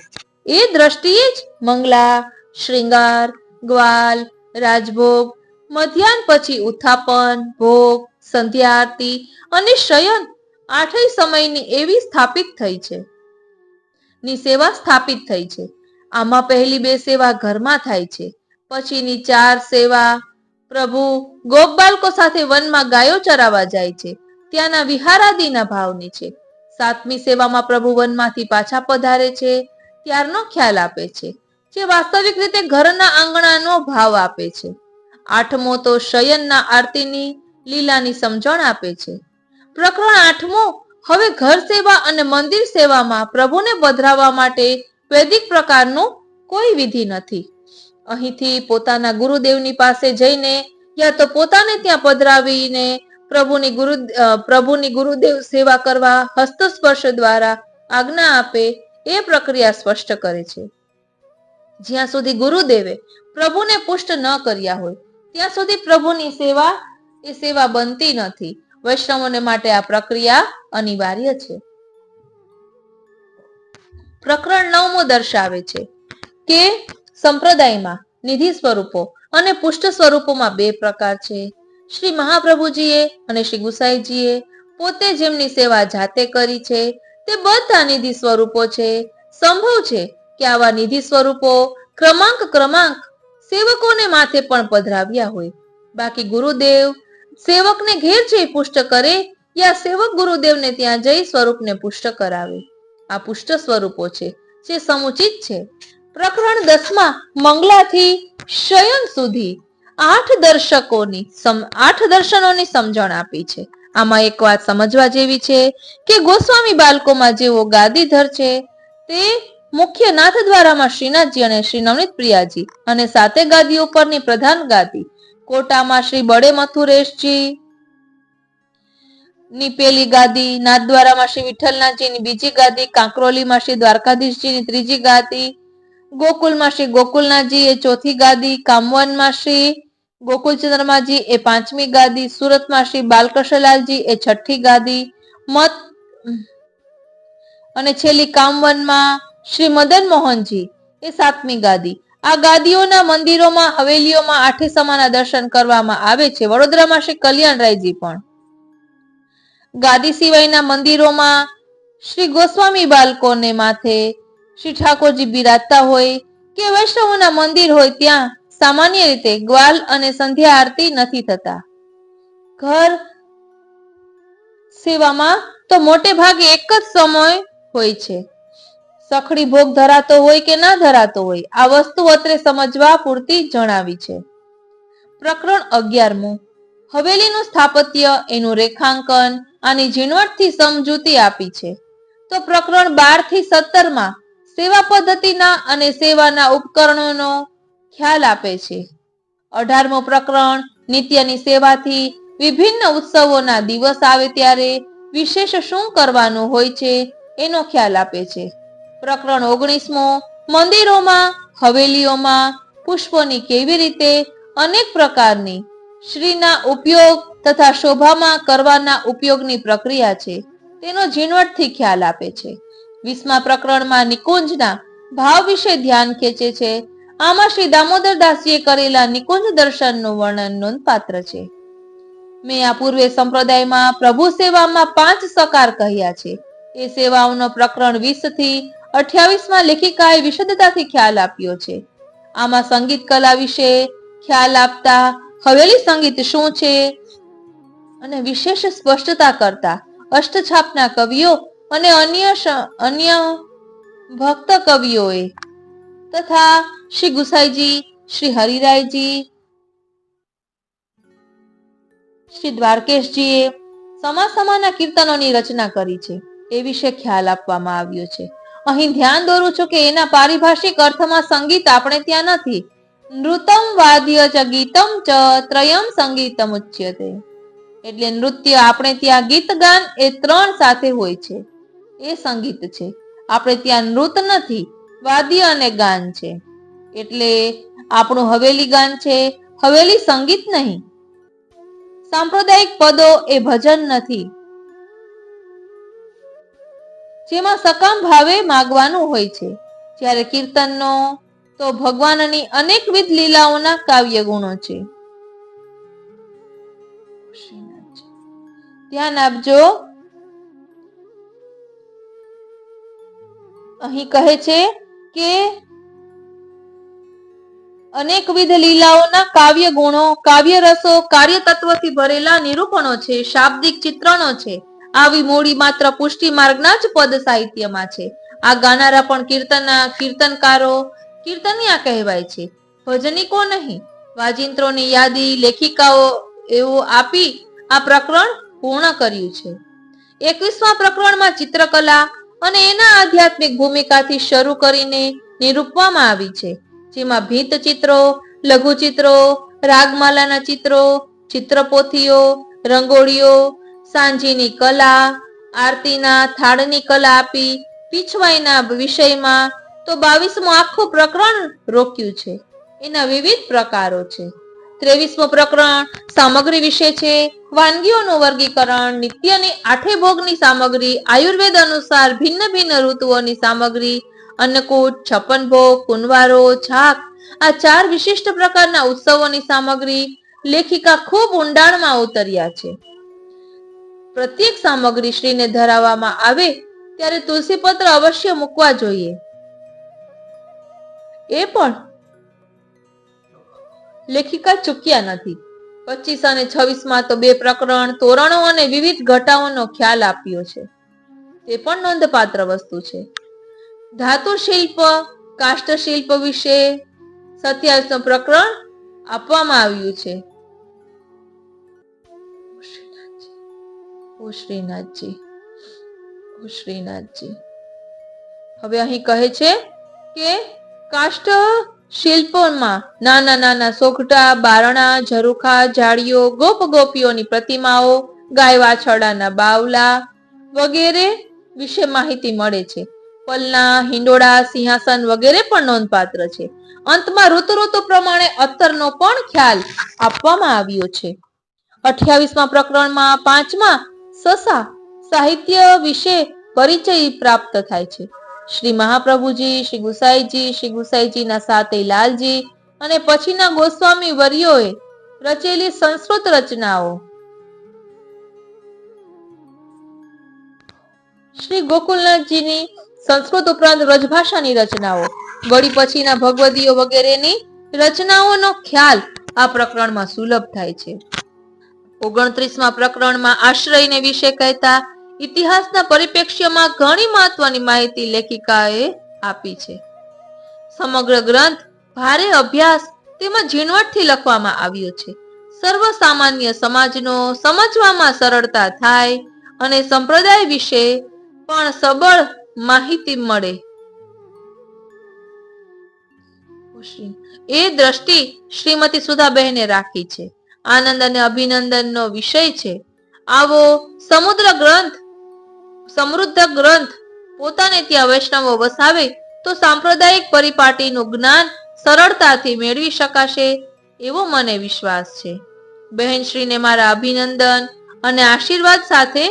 એ દ્રષ્ટિએ જ મંગલા, શ્રૃંગાર, ગ્વાલ, રાજભોગ, મધ્યાહન પછી ઉત્થાપન, ભોગ, સંધ્યા આરતી અને શયન 8 સમયની એવી સ્થાપિત થઈ છે ની સેવા સ્થાપિત થઈ છે. આમાં પહેલી 2 સેવા ઘરમાં થાય છે, પછીની 4 સેવા પ્રભુ ગોપ બાળકો સાથે વનમાં ગાયો ચરાવવા જાય છે ત્યાંના વિહારાદિના ભાવની છે. 7મી સેવામાં પ્રભુ વનમાંથી પાછા પધારે છે ત્યારનો ખ્યાલ આપે છે, જે વાસ્તવિક રીતે ઘરના આંગણાનો ભાવ આપે છે. 8મો તો શયનના આરતીની લીલાની સમજણ આપે છે. પ્રકરણ 8 હવે ઘર સેવા અને મંદિર સેવામાં પ્રભુને પધરાવવા માટે વૈદિક પ્રકારનું કોઈ વિધિ નથી. અહીંથી પોતાના ગુરુદેવની પાસે જઈને યા તો પોતાને ત્યાં પધરાવીને પ્રભુની ગુરુદેવ સેવા કરવા હસ્તસ્પર્શ દ્વારા આજ્ઞા આપે એ પ્રક્રિયા સ્પષ્ટ કરે છે. જ્યાં સુધી ગુરુદેવે પ્રભુને પુષ્ટ ન કર્યા હોય ત્યાં સુધી પ્રભુની સેવા એ સેવા બનતી નથી. વૈષ્ણવોને માટે આ પ્રક્રિયા અનિવાર્ય છે. પ્રકરણ 9 દર્શાવે છે કે સંપ્રદાયમાં નિધિ સ્વરૂપો અને પુષ્ટ સ્વરૂપોમાં 2 પ્રકાર છે. શ્રી મહાપ્રભુજીએ અને શ્રી ગુસાઈજીએ પોતે જેમની સેવા જાતે કરી છે તે બધા નિધિ સ્વરૂપો છે. સંભવ છે કે આવા નિધિ સ્વરૂપો ક્રમાંક સેવકોને માથે પણ પધરાવ્યા હોય. બાકી ગુરુદેવ સેવકને ઘેર જઈ પુષ્ટ કરે યા સેવક ગુરુદેવને ત્યાં જઈ સ્વરૂપને પુષ્ટ કરાવે. આ પુષ્ટ સ્વરૂપો છે જે સમુચિત છે. પ્રકરણ 10 મંગલાથી શયન સુધી 8 દર્શનોની સમજણ આપી છે. આમાં એક વાત સમજવા જેવી છે કે ગોસ્વામી બાળકોમાં જેઓ ગાદીધર છે તે મુખ્ય નાથ દ્વારામાં શ્રીનાથજી અને શ્રી નવનીત પ્રિયાજી અને 7 ગાદી ઉપરની પ્રધાન ગાદી કોટામાં શ્રી બડે મથુરેશજી ની પેલી ગાદી, નાથદ્વારામાં શ્રી વિઠ્ઠલનાથજીની બીજી ગાદી, કાંકરોલીમાં શ્રી દ્વારકાધીશજીની ત્રીજી ગાદી, ગોકુલમાં શ્રી ગોકુલનાથજી એ ચોથી ગાદી, કામવનમાં શ્રી ગોકુલચંદ્રમાજી એ 5મી ગાદી, સુરતમાં શ્રી બાલકૃષ્ણલાલજી એ 6ઠી ગાદી, અને છેલ્લી કામવનમાં શ્રી મદન મોહનજી એ 7મી ગાદી. આ ગાદીઓના મંદિરોમાં હવેલીઓમાં 8 સમાના દર્શન કરવામાં આવે છે. વડોદરામાં શ્રી કલ્યાણરાયજી પણ. ગાદી સિવાયના મંદિરોમાં શ્રી ગોસ્વામી બાળકોને માથે શ્રી ઠાકોરજી બિરાજતા હોય કે વૈષ્ણવોના મંદિર હોય ત્યાં સામાન્ય રીતે ગ્વાલ અને સંધ્યા આરતી નથી થતા. ઘર સેવામાં તો મોટે ભાગે એક જ સમય હોય છે. સખડી ભોગ ધરાતો હોય કે ના ધરાતો હોય, આ વસ્તુ અત્રે સમજવા પૂરતી જણાવી છે. પ્રકરણ 11મું. હવેલીનું સ્થાપત્ય, એનું રેખાંકન, આની ઝીણવટથી સમજૂતી આપી છે. તો પ્રકરણ 12 થી 17માં સેવા પદ્ધતિના અને સેવાના ઉપકરણોનો ખ્યાલ આપે છે. 18મું પ્રકરણ નિત્યની સેવાથી વિભિન્ન ઉત્સવોના દિવસ આવે ત્યારે વિશેષ શું કરવાનું હોય છે એનો ખ્યાલ આપે છે. પ્રકરણ 19મું મંદિરોમાં, હવેલીઓમાં પુષ્પોની કેવી રીતે અનેક પ્રકારની શ્રીના ઉપયોગ તથા શોભામાં કરવાના ઉપયોગની પ્રક્રિયા છે તેનો ઝીણવટથી ખ્યાલ આપે છે. 20મા પ્રકરણમાં નિકુંજના ભાવ વિશે ધ્યાન ખેંચે છે. આમાં શ્રી દામોદરદાસજીએ કરેલા નિકુંજ દર્શનનું વર્ણન નોંધપાત્ર છે. મેં આ પૂર્વે સંપ્રદાયમાં પ્રભુ સેવામાં 5 સકાર કહ્યા છે. એ સેવાઓનો પ્રકરણ 20 થી 28માં લેખિકાએ વિશદતાથી ખ્યાલ આપ્યો છે. આમાં સંગીત કલા વિશે ખ્યાલ આપતા હવેલી સંગીત શું છે અને વિશેષ સ્પષ્ટતા કરતા અષ્ટછાપના કવિઓ અને અન્ય ભક્ત કવિઓએ તથા શ્રી ગુસાઈજી, શ્રી હરિરાયજી, શ્રી દ્વારકેશજીએ સમાના કીર્તનોની રચના કરી છે એ વિશે ખ્યાલ આપવામાં આવ્યો છે. અહીં ધ્યાન દોરું છું કે એના પારિભાષિક અર્થમાં સંગીત આપણે ત્યાં નથી. નૃતમ વાદ્ય ચ ગીતમ ચ ત્રયમ સંગીતમ ઉચ્યતે. એટલે નૃત્ય આપણે ત્યાં ગીત ગાન એ 3 સાથે હોય છે, એ સંગીત છે. આપણે ત્યાં નૃત નથી, વાદ્ય અને ગાન છે. એટલે આપણું હવેલી ગાન છે, હવેલી સંગીત નહીં. સાંપ્રદાયિક પદો એ ભજન નથી જેમાં સકામ ભાવે માગવાનું હોય છે. જ્યારે કીર્તનનો તો ભગવાનની અનેકવિધ લીલાઓના કાવ્ય ગુણો છે. ધ્યાન આપજો. અહીં કહે છે કે અનેકવિધ લીલાઓના કાવ્ય ગુણો, કાવ્ય રસો, કાર્ય તત્વથી ભરેલા નિરૂપણો છે, શાબ્દિક ચિત્રણો છે. આવી મૂડી માત્ર પુષ્ટિ માર્ગના જ પદ સાહિત્યમાં છે. આ ગાનારા પણ કીર્તનકારો, કીર્તનિયા કહેવાય છે, ભજનિકો નહીં. વાજિંત્રોની યાદી લેખિકાઓ એવો આપી આ પ્રકરણ પૂર્ણ કર્યું છે. 21મા પ્રકરણમાં ચિત્રકલા અને એના આધ્યાત્મિક ભૂમિકાથી શરૂ કરીને નિરૂપવામાં આવી છે. જેમાં ભીંત ચિત્રો, લઘુ ચિત્રો, રાગમાલાના ચિત્રો, ચિત્રપોથીઓ, રંગોળીઓ, સાંજીની કલા, આરતીના થાળની કલા આપી પીછવાઈના વિષયમાં તો 22મું આખું પ્રકરણ રોક્યું છે. એના વિવિધ પ્રકારો છે. 23મું પ્રકરણ સામગ્રી વિશે છે. વાનગીઓનું વર્ગીકરણ, નિત્યની 8 ભોગની સામગ્રી, આયુર્વેદ અનુસાર ભિન્ન ભિન્ન ઋતુઓની સામગ્રી, અન્નકૂટ, 56 ભોગ, કુંવારો, છાક, આ 4 વિશિષ્ટ પ્રકારના ઉત્સવોની સામગ્રી લેખિકા ખૂબ ઊંડાણમાં ઉતર્યા છે. પ્રત્યેક સામગ્રી શ્રીને ધરાવવામાં આવે ત્યારે તુલસી પત્ર અવશ્ય મૂકવા જોઈએ. એ પણ લેખિકા ચૂક્યા નથી. 25 અને 26માં તો 2 પ્રકરણ તોરણો અને વિવિધ ઘટાઓનો ખ્યાલ આપ્યો છે. તે પણ નોંધપાત્ર વસ્તુ છે. ધાતુ શિલ્પ, કાષ્ઠ શિલ્પ વિશે 27નું પ્રકરણ આપવામાં આવ્યું છે. ઓ શ્રીનાથજી, ઓ શ્રીનાથજી. હવે અહીં કહે છે કે કાષ્ઠ શિલ્પોમાં નાના નાના સોગટા, બારણા, ઝરૂખા, જાળીઓ, ગોપ ગોપીઓની પ્રતિમાઓ, ગાય વાછરડાના બાવલા વગેરે વિશે માહિતી મળે છે. પલના, હિંડોળા, સિંહાસન વગેરે પણ નોંધપાત્ર છે. અંતમાં ઋતુ પ્રમાણે અત્તરનો પણ ખ્યાલ આપવામાં આવ્યો છે. 28મા પ્રકરણમાં 5મા સસા સાહિત્ય વિશે પરિચય પ્રાપ્ત થાય છે. શ્રી મહાપ્રભુજી, શ્રી ગુસાઈજીના સાતેય લાલજી અને પછીના ગોસ્વામી વર્યોએ રચેલી સંસ્કૃત રચનાઓ, શ્રી ગોકુલનાથજીની સંસ્કૃત ઉપરાંત વ્રજભાષાની રચનાઓ, વળી પછીના ભગવદીઓ વગેરેની રચનાઓનો ખ્યાલ આ પ્રકરણમાં સુલભ થાય છે. 29મા પ્રકરણમાં આશ્રયને વિશે કહેતા ઇતિહાસના પરિપ્રેક્ષ્યમાં ઘણી મહત્વની માહિતી લેખિકાએ આપી છે. સમગ્ર ગ્રંથ ભારે અભ્યાસ તેમજ ઝીણવટથી લખવામાં આવ્યો છે. સર્વસામાન્ય સમાજનો સમજવામાં સરળતા થાય અને સંપ્રદાય વિશે પણ સબળ માહિતી મળે એ દ્રષ્ટિ શ્રીમતી સુધાબહેને રાખી છે. આનંદ અને અભિનંદનનો વિષય છે. આવો સમૃદ્ધ ગ્રંથ પોતાને ત્યાં વૈષ્ણવો વસાવે તો સાંપ્રદાયિક પરિપાટીનું જ્ઞાન સરળતાથી મેળવી શકાશે એવો મને વિશ્વાસ છે. બહેનશ્રીને મારા અભિનંદન અને આશીર્વાદ સાથે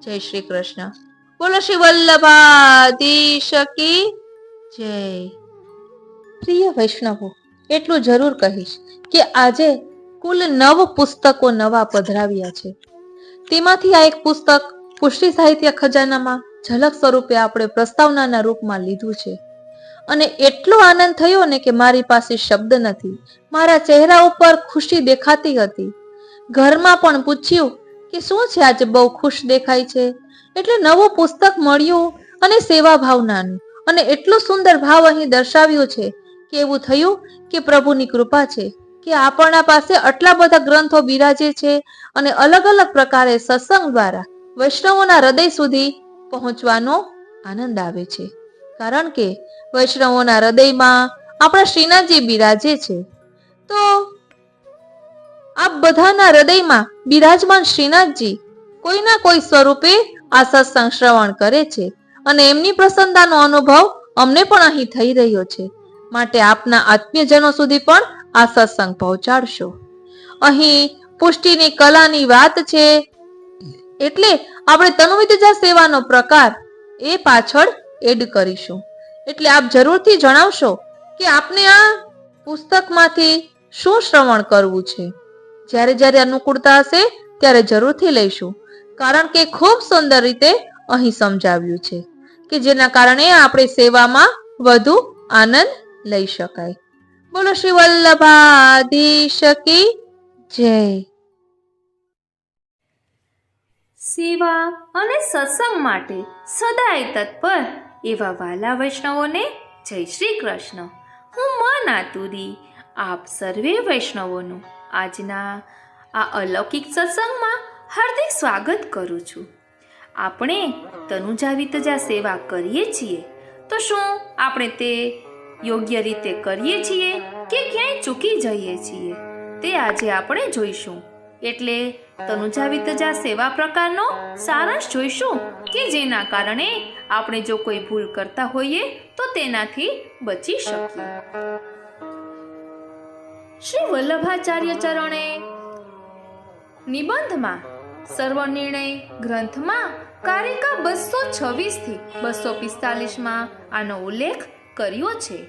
જય શ્રી કૃષ્ણ. બોલો શ્રી વલ્લભાધીશ કી જય. પ્રિય વૈષ્ણવો, એટલું જરૂર કહીશ કે આજે કુલ 9 પુસ્તકો નવા પધરાવ્યા છે. તેમાંથી આ એક પુસ્તક પુષ્ટિ સાહિત્ય ખજાનામાં ઝલક સ્વરૂપે આપણે પ્રસ્તાવનાના રૂપમાં લીધું છે અને એટલો આનંદ થયો ને કે મારી પાસે શબ્દ નથી. મારા ચહેરા ઉપર ખુશી દેખાતી હતી. ઘરમાં પણ પૂછ્યું કે શું છે, આજે બહુ ખુશ દેખાય છે. એટલે નવું પુસ્તક મળ્યું અને સેવા ભાવનાનું અને એટલો સુંદર ભાવ અહીં દર્શાવ્યો છે કે એવું થયું કે પ્રભુની કૃપા છે કે આપણા પાસે આટલા બધા ગ્રંથો બિરાજે છે અને અલગ અલગ પ્રકારે સત્સંગ દ્વારા વૈષ્ણવોના હૃદય સુધી પહોંચવાનો આનંદ આવે છે. કારણ કે વૈષ્ણવોના હૃદયમાં આપણા શ્રીનાથજી બિરાજે છે. તો આપ બધાના હૃદયમાં બિરાજમાન શ્રીનાથજી કોઈના કોઈ સ્વરૂપે આ સત્સંગ શ્રવણ કરે છે અને એમની પ્રસન્નતાનો અનુભવ અમને પણ અહીં થઈ રહ્યો છે. માટે આપના આત્મીયજનો સુધી પણ આ સત્સંગ પહોંચાડશો. અહીં પુષ્ટિની કલાની વાત છે એટલે આપણે તનુવિદ્યા સેવાનો પ્રકાર એ પાછળ એડ કરીશું. એટલે આપ જરૂરથી જણાવશો કે આપને આ પુસ્તકમાંથી શું શ્રવણ કરવું છે. જ્યારે જ્યારે અનુકૂળતા હશે ત્યારે જરૂરથી લઈશું. કારણ કે ખૂબ સુંદર રીતે અહીં સમજાવ્યું છે કે જેના કારણે આપણે સેવામાં વધુ આનંદ લઈ શકાય. બોલો શ્રી વલ્લભાધીશ કી જય. સેવા અને સત્સંગ માટે સદાય તત્પર એવા વાલા વૈષ્ણવોને જય શ્રી કૃષ્ણ. હું મન આતુરી આપ સર્વે વૈષ્ણવોનું આજના આ અલૌકિક સત્સંગમાં હાર્દિક સ્વાગત કરું છું. આપણે તનુજા વિતજા સેવા કરીએ છીએ તો શું આપણે તે યોગ્ય રીતે કરીએ છીએ કે ક્યાંય ચૂકી જઈએ છીએ તે આજે આપણે જોઈશું. એટલે તનુજા વિતજા સેવા પ્રકારનો સારાંશ જોઈશું કે જેના કારણે આપણે જો કોઈ ભૂલ કરતા હોઈએ તો તેનાથી બચી શકીએ. શ્રી વલ્લભાચાર્ય ચરણે નિબંધમાં સર્વનિર્ણય ગ્રંથમાં કારિકા 226 થી 245માં આનો ઉલ્લેખ કર્યો છે.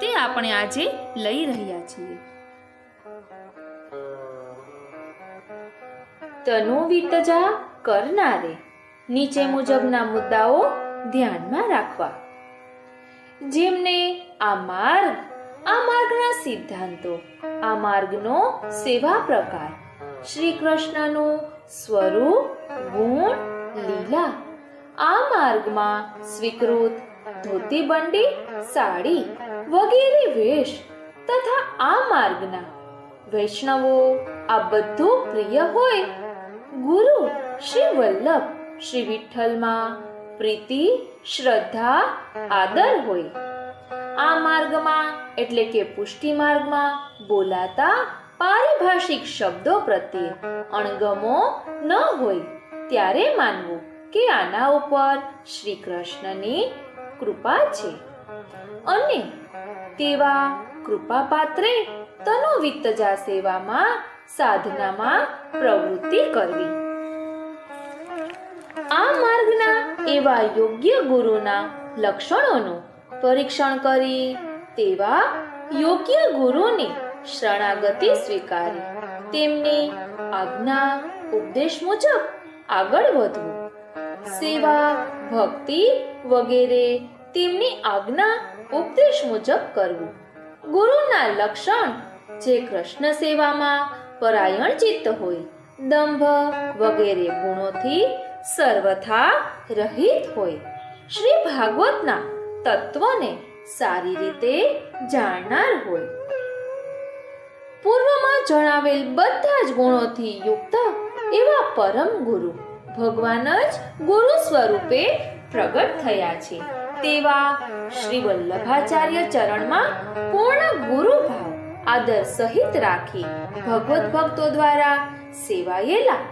તે આપણે આજે લઈ રહ્યા છીએ. તનુ વિતજા કરનારે નીચે મુજબના મુદ્દાઓ ધ્યાનમાં રાખવા. જેમને આ માર્ગના સિદ્ધાંતો, આ માર્ગનો સેવા પ્રકાર, શ્રી કૃષ્ણનું સ્વરૂપ, ગુણ, લીલા, આ માર્ગમાં સ્વીકૃત ધોતી બંડી, સાડી વગેરે વેશ તથા આ માર્ગના વૈષ્ણવો આ બધું પ્રિય હોય, ગુરુ શ્રી વલ્લભ શ્રી વિઠ્ઠલમાં પ્રીતિ, શ્રદ્ધા, આદર હોય, આ માર્ગમાં એટલે કે પુષ્ટિ માર્ગમાં બોલાતા પારિભાષિક શબ્દો પ્રત્યે અણગમો ન હોય ત્યારે માનવું કે આના ઉપર શ્રી કૃષ્ણની કૃપા છે અને તેવા કૃપા પાત્રે તનુ વિતજા સેવામાં સાધનામાં પ્રવૃત્તિ કરવી. આ માર્ગના એવા યોગ્ય ગુરુના લક્ષણોનું પરીક્ષણ કરી તેવા યોગ્ય ગુરુની શરણાગતિ સ્વીકારી તેમની આજ્ઞા ઉપદેશ મુજબ આગળ વધવું. સેવા, ભક્તિ વગેરે તેમની આજ્ઞા ઉપદેશ મુજબ કરવું. ગુરુના લક્ષણ જે કૃષ્ણ સેવામાં પરાયણ ચિત્ત હોય, દંભ વગેરે ગુણોથી સર્વથા રહિત હોય, શ્રી ભાગવતના તત્વને સારી રીતે જાણનાર હોય, પૂર્વમાં જણાવેલ બધા જ ગુણોથી યુક્ત એવા પરમ ગુરુ ભગવાન જ ગુરુ સ્વરૂપે પ્રગટ થયા છે તેવા શ્રી વલ્લભાચાર્ય ચરણમાં પૂર્ણ ગુરુ ભાવ આદર સહિત રાખી ભગવત ભક્તો દ્વારા સેવાયેલા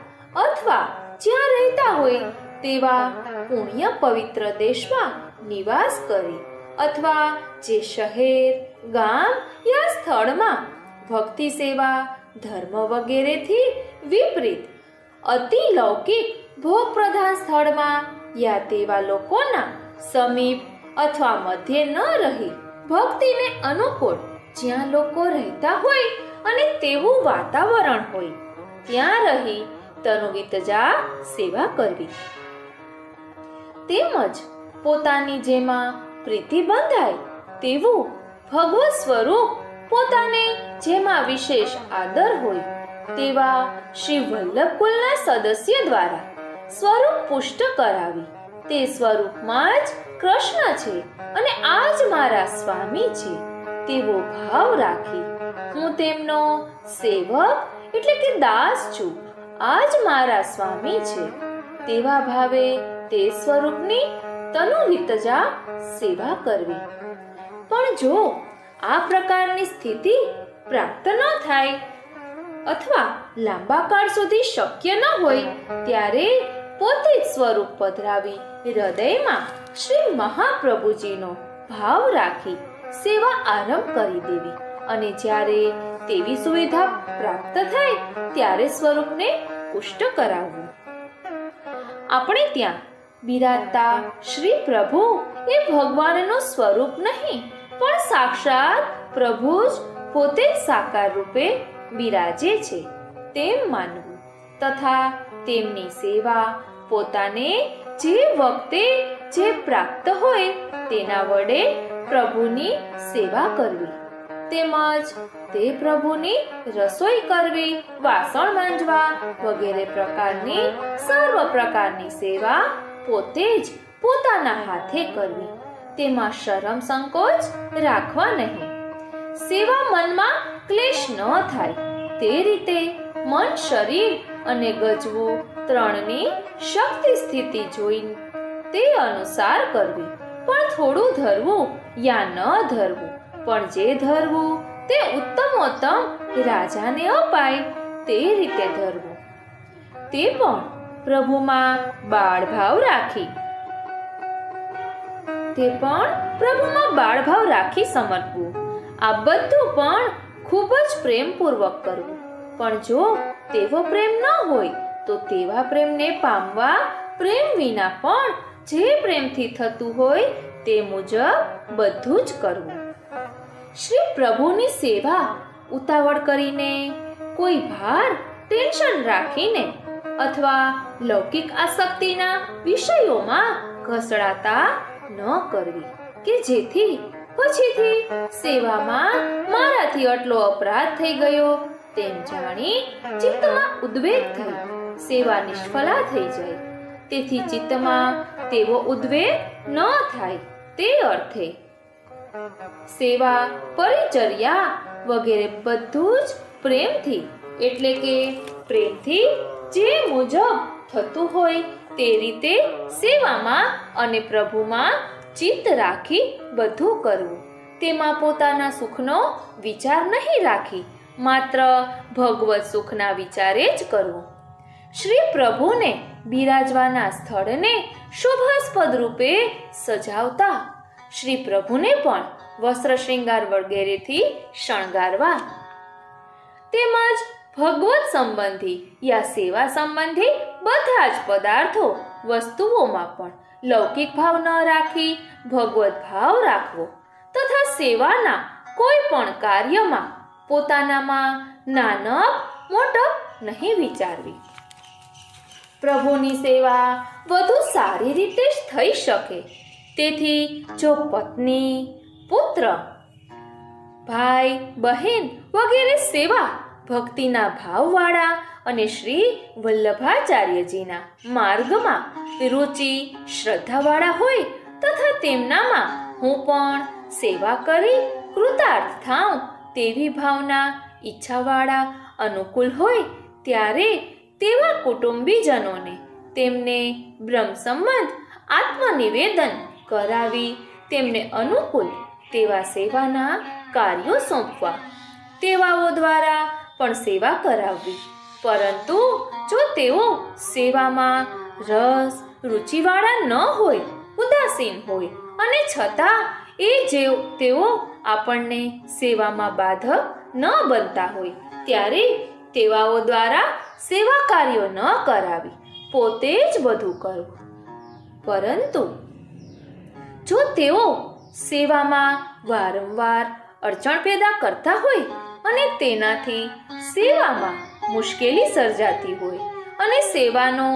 અથવા જ્યાં રહેતા હોય તેવા પુણ્ય પવિત્ર દેશમાં નિવાસ કરી અથવા જે શહેર, ગામ યા સ્થળમાં ભક્તિ સેવા, ધર્મ વગેરેથી વિપરીત અતિ લૌકિક ભોગ પ્રધાન સ્થળમાં યા તેવા લોકોના સમીપ અથવા મધ્યે ન રહી ભક્તિને અનુકૂળ જ્યાં લોકો રહેતા હોય અને તેવું વાતાવરણ હોય ત્યાં રહી તનુવિતજા સેવા કરવી, તેમજ પોતાની જેમાં પ્રીતિ બંધાય તેવું ભગવત સ્વરૂપ પોતાને જેમાં વિશેષ આદર હોય તેવા શ્રી વલ્લભકુલના સદસ્ય દ્વારા સ્વરૂપ પુષ્ટ કરાવી તે સ્વરૂપમાં જ કૃષ્ણ છે અને આ જ મારા સ્વામી છે તેવો ભાવ રાખી હું તેમનો સેવક એટલે કે દાસ છું, આ જ મારા સ્વામી છે તેવા ભાવે તે સ્વરૂપની તનુવિતજા સેવા કરવી. પણ જો આ પ્રકારની સ્થિતિ પ્રાપ્ત ન થાય અથવા લાંબા કાળ સુધી શક્ય ન હોય ત્યારે પોતે જ સ્વરૂપ પધરાવી હૃદયમાં શ્રી મહાપ્રભુજીનો ભાવ રાખી સેવા આરંભ કરી દેવી અને જ્યારે તેવી સુવિધા પ્રાપ્ત થાય ત્યારે સ્વરૂપને પુષ્ટ કરાવવું. આપણે ત્યાં બિરાજતા શ્રી પ્રભુ એ ભગવાનનું સ્વરૂપ નહીં પણ સાક્ષાત પ્રભુ જ પોતે સાકાર રૂપે બિરાજે છે તેમ માનવું તથા તેમની સેવા પોતાને જે વખતે જે પ્રાપ્ત હોય તેના વડે પ્રભુની સેવા કરવી તેમજ તે પ્રભુની રસોઈ કરવી, વાસણ માંજવા વગેરે પ્રકારની સર્વ પ્રકારની સેવા પોતે જ પોતાના હાથે કરવી, તેમાં શરમ સંકોચ રાખવા નહીં. સેવા મનમાં ક્લેશ ન થાય તે રીતે મન, શરીર અને ગજવું ત્રણની શક્તિ સ્થિતિ જોઈ તે અનુસાર કરવી, પણ થોડું ધરવું યા ન ધરવું, પણ જે ધરવું તે ઉત્તમોત્તમ રાજાને અપાય તે રીતે ધરવું, તે પણ પ્રભુમાં બાળભાવ રાખી સમર્પવું. આ બધું પણ ખૂબ જ પ્રેમપૂર્વક કરવું, પણ જો તેવો પ્રેમ ન હોય તો તેવા પ્રેમને પામવા પ્રેમ વિના પણ જે પ્રેમથી થતું હોય તે મુજબ બધું જ કરવું. શ્રી પ્રભુની સેવા ઉતાવળ કરીને, કોઈ ભાર, ટેન્શન રાખીને અથવા લૌકિક આસક્તિના વિષયોમાં ઘસડાતા ન કરવી કે જેથી પછીથી સેવામાં મારાથી આટલો અપરાધ થઈ ગયો તેમ જાણી ચિત્તમાં ઉદ્વેગ થઈ સેવા નિષ્ફળા થઈ જાય. તેથી ચિત્તમાં તેવો ઉદ્વેગ ન થાય તે અર્થે સેવા, પરિચર્યા વગેરે બધું જ પ્રેમથી એટલે કે પ્રેમથી જે મુજબ થતું હોય તે રીતે સેવામાં અને પ્રભુમાં ચિત્ત રાખી બધું કરવું. તેમાં પોતાના સુખનો વિચાર નહીં રાખી માત્ર ભગવત સુખના વિચારે જ કરવું. શ્રી પ્રભુને બિરાજવાના સ્થળને શોભાસ્પદ રૂપે સજાવતા શ્રી પ્રભુને પણ વસ્ત્ર શૃંગાર વગેરેથી શણગારવા તેમજ ભગવત સંબંધી યા સેવા સંબંધી બધા જ પદાર્થો, વસ્તુઓમાં પણ લૌકિક ભાવ ન રાખી ભગવત ભાવ રાખવો તથા સેવાના કોઈ પણ કાર્યમાં પોતાનામાં નાનપ મોટપ નહીં વિચારવી. પ્રભુની સેવા વધુ સારી રીતે જ થઈ શકે તેથી જો પત્ની, પુત્ર, ભાઈ, બહેન વગેરે સેવા ભક્તિના ભાવવાળા અને શ્રી વલ્લભાચાર્યજીના માર્ગમાં રુચિ શ્રદ્ધાવાળા હોય તથા તેમનામાં હું પણ સેવા કરી કૃતાર્થ થાઉં તેવી ભાવના ઈચ્છાવાળા અનુકૂળ હોય ત્યારે તેવા કુટુંબીજનોને તેમને બ્રહ્મ સંબંધ આત્મનિવેદન કરાવી તેમને અનુકૂળ તેવા સેવાના કાર્યો સોંપવા, તેવાઓ દ્વારા પણ સેવા કરાવવી. પરંતુ જો તેઓ સેવામાં રસ રુચિવાળા ન હોય, ઉદાસીન હોય અને છતાં તેઓ આપણને સેવામાં બાધક ન બનતા હોય ત્યારે તેવાઓ દ્વારા સેવા કાર્યો ન કરાવી પોતે જ બધું કરવું. પરંતુ જો તેઓ સેવામાં વારંવાર અડચણ પેદા કરતા હોય અને તેનાથી સેવામાં મુશ્કેલી સર્જાતી હોય અને સેવાનો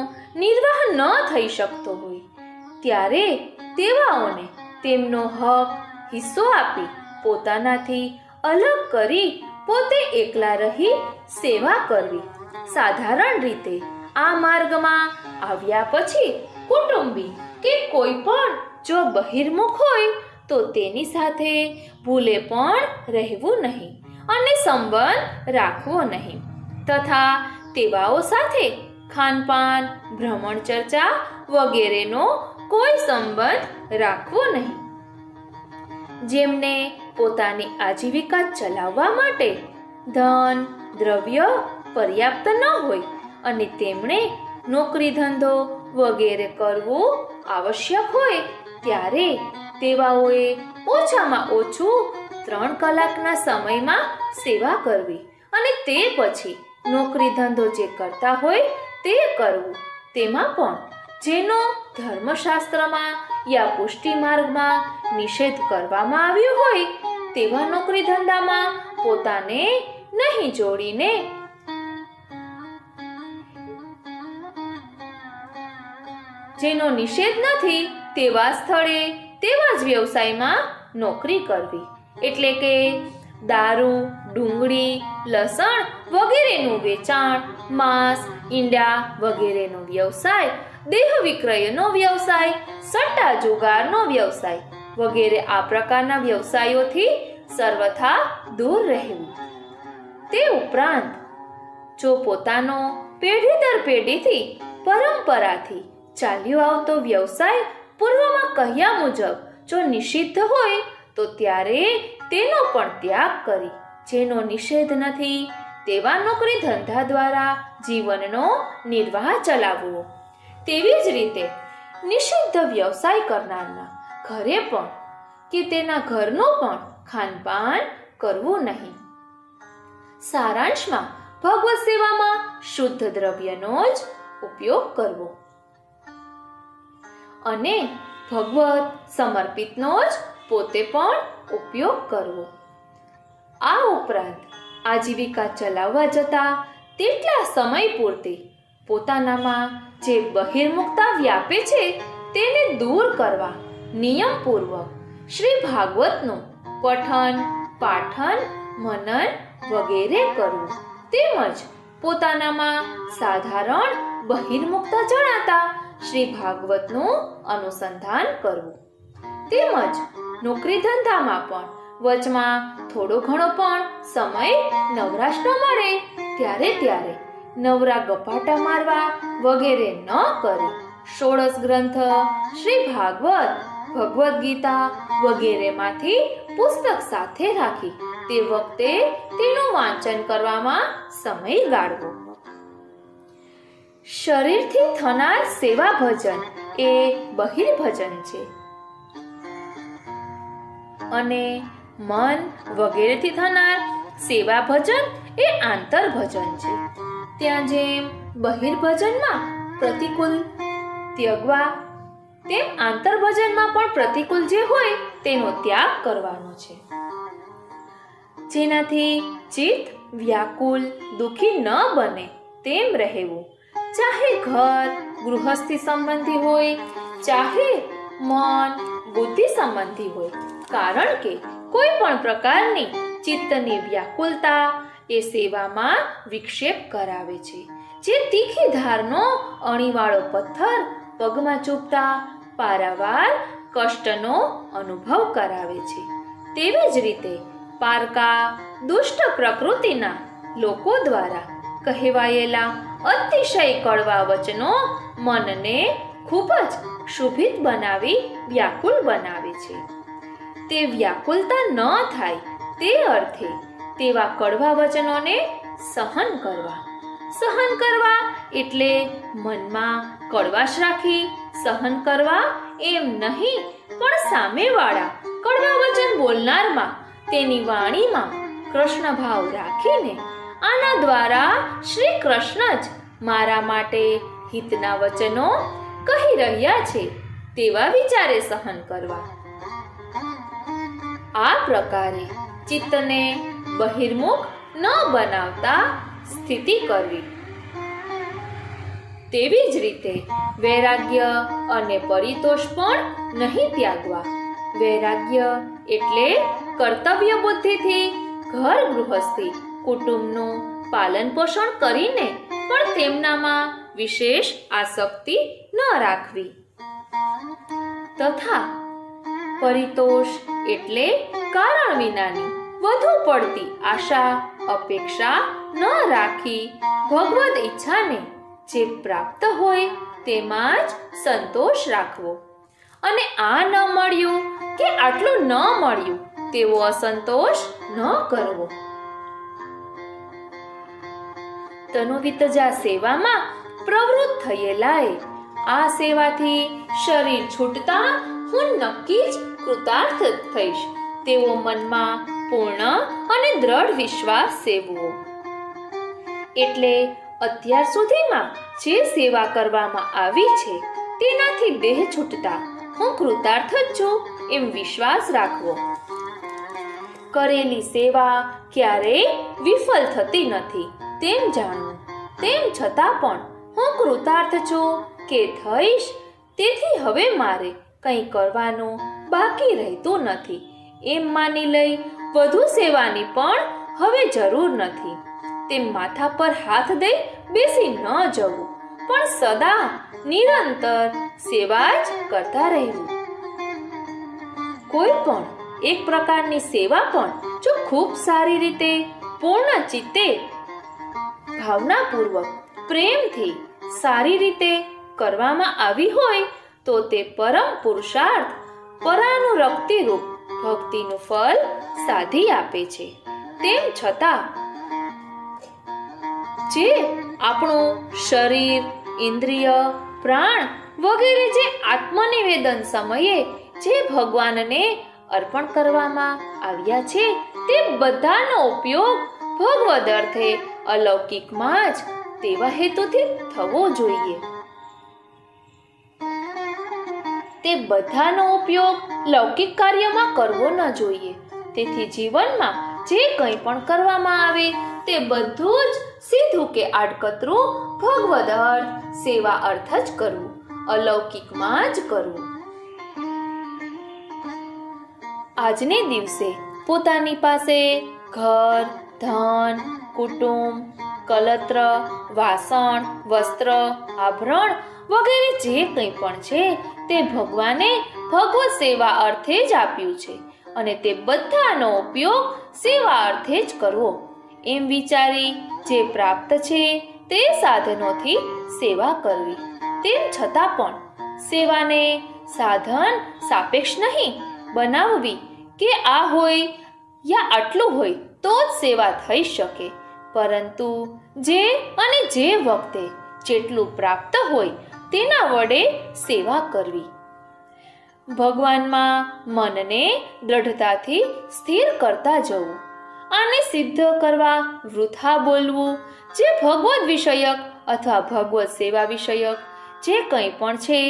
નિર્વાહ ન થઈ શકતો હોય ત્યારે તેવાઓને તેમનો હક હિસ્સો આપી પોતાનાથી અલગ કરી પોતે એકલા રહી સેવા કરવી. સાધારણ રીતે આ માર્ગમાં આવ્યા પછી કુટુંબી કે કોઈ પણ જો બહિર્મુખ હોય તો તેની સાથે ભૂલે પણ રહેવું નહીં અને સંબંધ રાખવો નહીં તથા તેવાઓ સાથે ખાનપાન ભ્રમણ ચર્ચા વગેરેનો કોઈ સંબંધ રાખવો નહીં. જેમને પોતાની આજીવિકા ચલાવવા માટે ધન દ્રવ્ય પર્યાપ્ત ન હોય અને તેમણે નોકરી ધંધો વગેરે કરવું આવશ્યક હોય ત્યારે તેવાઓએ ઓછામાં ઓછું 3 કલાકના સમયમાં સેવા કરવી અને તે પછી નોકરી ધંધો જે કરતા હોય તે કરવું. તેમાં પણ જેનો ધર્મશાસ્ત્રમાં યા પુષ્ટિ માર્ગમાં નિષેધ કરવામાં આવ્યો હોય તેવા નોકરી ધંધામાં પોતાને નહીં જોડીને જેનો નિષેધ નથી તેવા સ્થળે તેવા જ વ્યવસાયમાં નોકરી કરવી. એટલે કે દારૂ ડુંગળી લસણ વગેરેનું વેચાણ, માંસ ઈંડા વગેરેનો વ્યવસાય, દેહ વિક્રયનો વ્યવસાય, સટ્ટા જુગારનો વ્યવસાય વગેરે આ પ્રકારના વ્યવસાયોથી સર્વથા દૂર રહેવું. તે ઉપરાંત જો પોતાનો પેઢી દર પેઢીથી પરંપરાથી ચાલ્યો આવતો વ્યવસાય પૂર્વમાં કહ્યા મુજબ જો નિષિદ્ધ હોય તો ત્યારે તેનો પણ ત્યાગ કરી જેનો નિષેધ નથી તેવા નોકરી ધંધા દ્વારા જીવનનો નિર્વાહ ચલાવવો. તેવી જ રીતે નિષિદ્ધ વ્યવસાય કરનારના ઘરે પણ કે તેના ઘરનું પણ ખાનપાન કરવું નહીં. સારાંશમાં ભગવત સેવામાં શુદ્ધ દ્રવ્યનો જ ઉપયોગ કરવો અને ભગવત સમર્પિતનો જ પોતે પણ ઉપયોગ કરવો. આ ઉપરાંત આજીવિકા ચલાવવા જતા તેટલા સમય પૂરતી પોતાનામાં જે બહિર્મુખતા વ્યાપે છે તેને દૂર કરવા નિયમપૂર્વક શ્રી ભાગવતનું પઠન પાઠન મનન વગેરે કરવું તેમજ પોતાનામાં સાધારણ બહિર્મુખતા જણાતા શ્રી ભાગવતનું અનુસંધાન કરવું તેમજ નોકરી ધંધામાં પણ વચમાં થોડો ઘણો પણ સમય નવરાશ ન મળે ત્યારે નવરા ગપાટા મારવા વગેરે ન કરી 16 ગ્રંથ શ્રી ભાગવત ભગવદ્ ગીતા વગેરેમાંથી પુસ્તક સાથે રાખી તે વખતે તેનું વાંચન કરવામાં સમય ગાળવો. શરીરથી થનાર સેવા ભજન એ બહિર્ભજન છે અને મન વગેરેથી થનાર સેવા ભજન એ આંતરભજન છે. ત્યાં જેમ બહિર્ભજનમાં પ્રતિકૂળ ત્યગવા તેમ આંતરભજનમાં પણ પ્રતિકૂળ જે હોય તેનો ત્યાગ કરવાનો છે. જેનાથી ચિત્ત વ્યાકુલ દુઃખી ન બને તેમ રહેવું, ચાહે ઘર ગૃહસ્થી સંબંધી હોય ચાહે મન બુદ્ધિ સંબંધી હોય. કારણ કે કોઈ પણ પ્રકારની ચિત્તની વ્યાકુલતા એ સેવામાં વિક્ષેપ કરાવે છે. જે તીખી ધારનો અણીવાળો પથ્થર પગમાં ચૂપતા પારાવાર કષ્ટનો અનુભવ કરાવે છે, તેવી જ રીતે પારકા દુષ્ટ પ્રકૃતિના લોકો દ્વારા કહેવાયેલા અતિશય કડવા વચનો મનને ખૂબ જ ક્ષુભિત બનાવી વ્યાકુલ બનાવે છે. તે વ્યાકુલતા ન થાય તે અર્થે તેવા કડવા વચનોને સહન કરવા. સહન કરવા એટલે મનમાં કડવાશ રાખી સહન કરવા એમ નહીં, પણ સામેવાળા કડવા વચન બોલનારમાં તેની વાણીમાં કૃષ્ણ ભાવ રાખીને આના દ્વારા શ્રી કૃષ્ણ જ મારા માટે હિતના વચનો કહી રહ્યા છે તેવા વિચારે સહન કરવા. આ પ્રકારે ચિત્તને બહિર્મુખ ન બનાવતા સ્થિતિ કરવી. તેવી જ રીતે વૈરાગ્ય અને પરિતોષ પણ નહીં ત્યાગવા. વૈરાગ્ય એટલે કર્તવ્ય બુદ્ધિથી ઘર ગૃહસ્થી કુટુંબનું પાલન પોષણ કરીને પણ તેમનામાં વિશેષ આસક્તિ ન રાખવી. તથા પરિતોષ એટલે કારણ વિનાની વધુ પડતી આશા અપેક્ષા ન રાખી ભગવદ ઈચ્છાને જે પ્રાપ્ત હોય તેમાં જ સંતોષ રાખવો. અને આ ન મળ્યું કે આટલું ન મળ્યું તેવો અસંતોષ ન કરવો. તનુવિતજા સેવામાં પ્રવૃત્ત થયેલાએ આ સેવાથી શરીર છૂટતા હું નક્કી જ કૃતાર્થ થઈશ તેવો મનમાં પૂર્ણ અને દ્રઢ વિશ્વાસ સેવવો. એટલે અત્યાર સુધીમાં જે સેવા કરવામાં આવી છે તેનાથી દેહ છૂટતા હું કૃતાર્થ જ છું એમ વિશ્વાસ રાખવો. કરેલી સેવા ક્યારેય વિફળ થતી નથી તેમ જાણવું. તેમ છતાં પણ હું કૃતાર્થ છું કે થઈશ, તેથી હવે મારે કંઈ કરવાનું બાકી રહેતું નથી એમ માની લઈ વધુ સેવાની પણ હવે જરૂર નથી તેમ માથા પર હાથ દઈ બેસી ન જવું, પણ સદા નિરંતર સેવા જ કરતા રહેવું. કોઈ પણ એક પ્રકારની સેવા પણ જો ખૂબ સારી રીતે પૂર્ણ ચિત્તે ભાવનાપૂર્વક પ્રેમથી સારી રીતે કરવામાં આવી હોય તો તે પરમ પુરુષાર્થ પરાનુરક્તિ રૂપ ભક્તિનું ફળ સાધી આપે છે. તેમ છતાં જે આપણું શરીર, ઇન્દ્રિય, પ્રાણ વગેરે જે આત્મનિવેદન સમયે જે ભગવાનને અર્પણ કરવામાં આવ્યા છે તે બધાનો ઉપયોગ ભગવદ અર્થે અલૌકિકમાં જ તેવા હેતુથી થવો જોઈએ. તે બધાનો ઉપયોગ લૌકિક કાર્યમાં કરવો ન જોઈએ. તેથી જીવનમાં જે કંઈ પણ કરવામાં આવે તે બધું જ સીધું કે આડકતરું ભગવદ અર્થ સેવા અર્થ જ કરવું, અલૌકિકમાં જ કરવું. આજને દિવસે પોતાની પાસે ઘર, ધન, કુટુંબ, કલત્ર, વાસણ, વસ્ત્ર, આભરણ વગેરે જે કંઈ પણ છે તે ભગવાને ભગવત સેવા અર્થે જ આપ્યું છે અને તે બધાનો ઉપયોગ સેવા અર્થે જ કરવો એમ વિચારી જે પ્રાપ્ત છે તે સાધનોથી સેવા કરવી. તેમ છતાં પણ સેવાને સાધન સાપેક્ષ નહીં બનાવવી કે આ હોય યા આટલું હોય તો જ સેવા થઈ શકે, પરંતુ જે અને જે વખતે જેટલું પ્રાપ્ત હોય તેના વડે સેવા કરવી. ભગવાનમાં મનને દ્રઢતાથી સ્થિર કરતા જવું. આને સિદ્ધ કરવા વૃથા બોલવું, જે ભગવદ વિષયક અથવા ભગવત સેવા વિષયક જે કંઈ પણ છે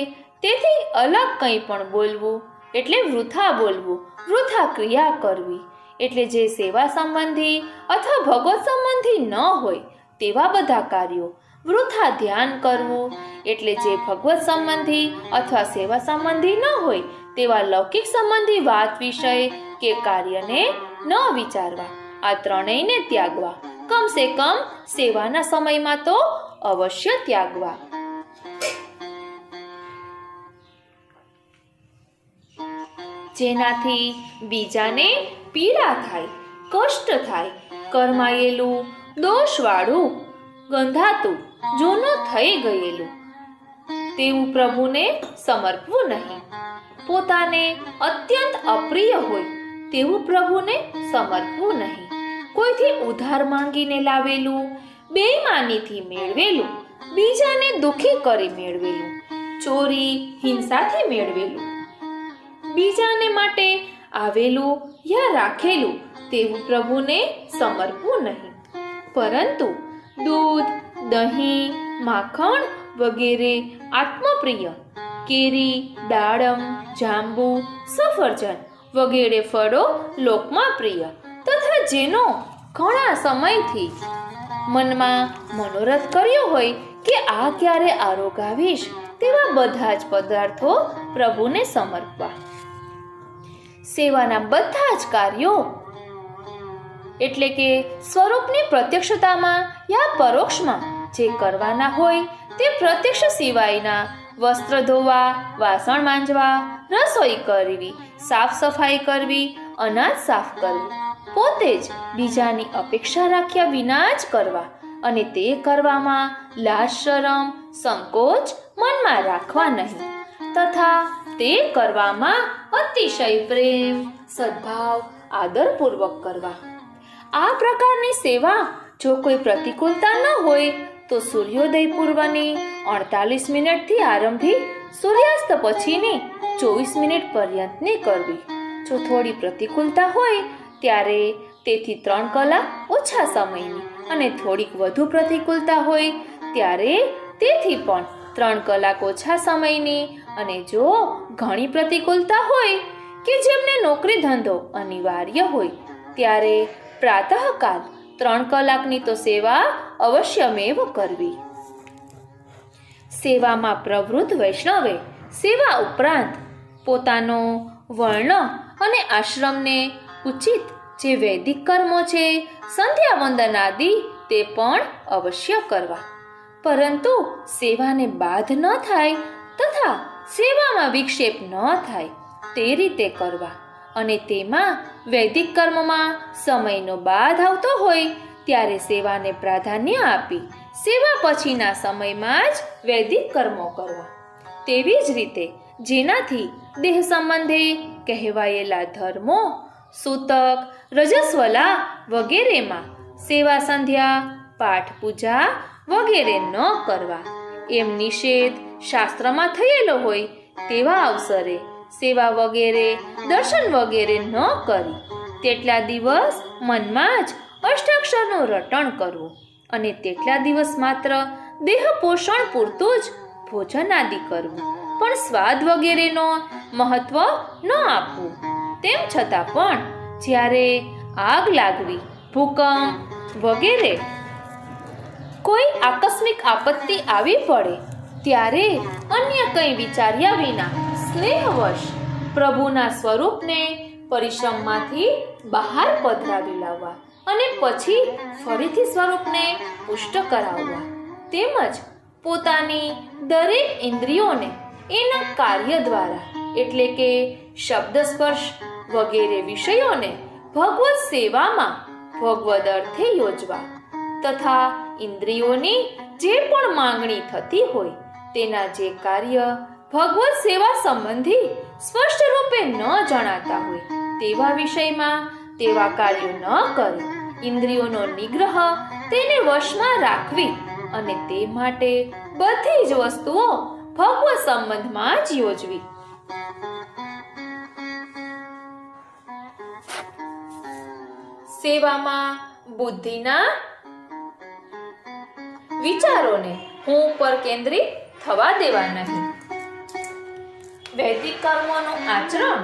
તેથી અલગ કંઈ પણ બોલવું એટલે વૃથા બોલવું, વૃથા ક્રિયા કરવી. એટલે જે સેવા સંબંધી અથવા ભગવત સંબંધી ન હોય તેવા બધા કાર્યો. વૃથા ધ્યાન કરવું એટલે જે ભગવત સંબંધી અથવા સેવા સંબંધી ન હોય તેવા લૌકિક સંબંધી વાત વિષય કે કાર્યને ન વિચારવા. આ ત્રણેયને ત્યાગવા. કમસે કમ સેવાના સમયમાં તો અવશ્ય ત્યાગવા. જેનાથી બીજાને પીડા થાય, કષ્ટ થાય, કરમાયેલું, દોષવાળું, ગંધાતું, જૂનું થઈ ગયેલું તેવું પ્રભુને સમર્પવું નહીં. પોતાને અત્યંત અપ્રિય હોય તેવું પ્રભુને સમર્પવું નહીં. કોઈથી ઉધાર માંગીને લાવેલું, બેઈમાનીથી મેળવેલું, બીજાને દુખી કરી મેળવેલું, ચોરી હિંસાથી મેળવેલું, બીજાને માટે આવેલું યા રાખેલું તેવું પ્રભુને સમર્પવું નહીં. પરંતુ દૂધ, દહીં, માખણ વગેરે આત્મપ્રિય, કેરી, દાડમ, જાંબુ, સફરજન વગેરે ફળો લોકમાં પ્રિય તથા જેનો ઘણા સમયથી મનમાં મનોરથ કર્યો હોય કે આ ક્યારે આરોગાવીશ તેવા બધા જ પદાર્થો પ્રભુને સમર્પવા. સેવાના બધા જ કાર્યો એટલે કે સ્વરૂપની પ્રત્યક્ષતામાં યા પરોક્ષમાં જે કરવાના હોય તે પ્રત્યક્ષ સિવાયના વસ્ત્ર ધોવા, વાસણ માંજવા, રસોઈ કરવી, સાફ સફાઈ કરવી, અનાજ સાફ કરવું પોતે જ બીજાની અપેક્ષા રાખ્યા વિના જ કરવા અને તે કરવામાં લાજ, શરમ, સંકોચ મનમાં રાખવા નહીં તથા તે કરવામાં અતિશય પ્રેમ, સદ્ભાવ, આદરપૂર્વક કરવા. આ પ્રકારની સેવા જો કોઈ પ્રતિકૂળતા ન હોય તો સૂર્યોદય પૂર્વની 48 મિનિટથી આરંભી સૂર્યાસ્ત પછીની 24 મિનિટ પર્યંતની કરવી. જો થોડી પ્રતિકૂળતા હોય ત્યારે તેથી 3 કલાક ઓછા સમયની અને થોડીક વધુ પ્રતિકૂળતા હોય ત્યારે તેથી પણ 3 કલાક ઓછા સમયની અને જો ઘણી પ્રતિકૂળતા હોય કે જેમને નોકરી ધંધો અનિવાર્ય હોય ત્યારે પ્રાતઃકાલ 3 કલાકની તો સેવા અવશ્યમેવ કરવી. સેવામાં પ્રવૃત્ત વૈષ્ણવે સેવા ઉપરાંત પોતાનો વર્ણ અને આશ્રમને ઉચિત જે વૈદિક કર્મો છે, સંધ્યા વંદન આદિ તે પણ અવશ્ય કરવા. પરંતુ સેવાને બાધ ન થાય તથા સેવામાં વિક્ષેપ ન થાય તે રીતે કરવા અને તેમાં વૈદિક કર્મમાં સમયનો બાધ આવતો હોય ત્યારે સેવાને પ્રાધાન્ય આપી સેવા પછીના સમયમાં જ વૈદિક કર્મો કરવા. તેવી જ રીતે જેનાથી દેહ સંબંધે કહેવાયેલા ધર્મો, સૂતક, રજસ્વલા વગેરેમાં સેવા, સંધ્યા, પાઠ, પૂજા વગેરે ન કરવા એમ નિષેધ શાસ્ત્રમાં થયેલો હોય તેવા અવસરે સેવા વગેરે, દર્શન વગેરે ન કરી તેટલા દિવસ મનમાં જ અષ્ટાક્ષરનું રટણ કરવું અને તેટલા દિવસ માત્ર દેહ પોષણ પૂરતું જ ભોજન આદિ કરવું, પણ સ્વાદ વગેરેનો મહત્વ ન આપવું. તેમ છતાં પણ જ્યારે આગ લાગવી, ભૂકંપ વગેરે કોઈ આકસ્મિક આપત્તિ આવી પડે ત્યારે અન્ય કંઈ વિચાર્યા વિના સ્નેહવશ પ્રભુના સ્વરૂપને પરિશ્રમમાંથી બહાર પધરાવી લાવવા અને પછી ફરીથી સ્વરૂપને પુષ્ટ કરાવવા. તેમજ પોતાની દરેક ઇન્દ્રિયોને એના કાર્ય દ્વારા એટલે કે શબ્દ, સ્પર્શ વગેરે વિષયોને ભગવત સેવામાં ભગવદ અર્થે યોજવા તથા ઇન્દ્રિયોની જે પણ માંગણી થતી હોય તેના જે કાર્ય ભગવત સેવા સંબંધી સ્પષ્ટ રૂપે ન જણાતા હોય તેવા વિષયમાં તેવા કાર્યો ન કરી ઇન્દ્રિયોનો નિગ્રહ તેને વશમાં રાખવી અને તે માટે બધી જ વસ્તુઓ ભગવત સંબંધમાં જ યોજવી. સેવામાં બુદ્ધિના વિચારોને હું ઉપર કેન્દ્રિત થવા દેવા નહીં. વૈદિક કર્મોનું આચરણ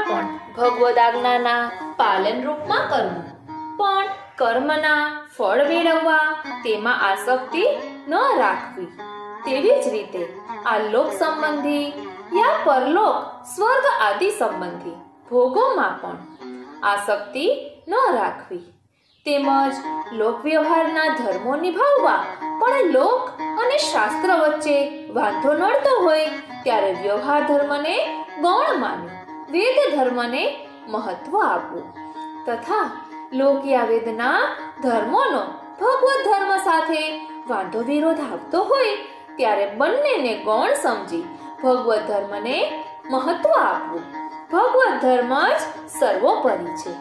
પણ ભગવદ આજ્ઞાના પાલન રૂપમાં કરવું, પણ કર્મના ફળ મેળવવા તેમાં આસક્તિ ન રાખવી. તેવી જ રીતે આ લોક સંબંધી યા પરલોક, સ્વર્ગ આદિ સંબંધી ભોગોમાં પણ આસક્તિ ન રાખવી, તેમજ લોકવ્યવહારના ધર્મો નિભાવવા, પણ લોક અને શાસ્ત્ર વચ્ચે વાંધો નડતો હોય ત્યારે વ્યવહાર ધર્મને ગૌણ માનવું, વેદ ધર્મને મહત્વ આપવું તથા લોકયા વેદના ધર્મોનો ભગવત ધર્મ સાથે વાંધો વિરોધ આવતો હોય ત્યારે બંનેને ગૌણ સમજી ભગવત ધર્મને મહત્વ આપવું. ભગવત ધર્મ જ સર્વોપરી છે.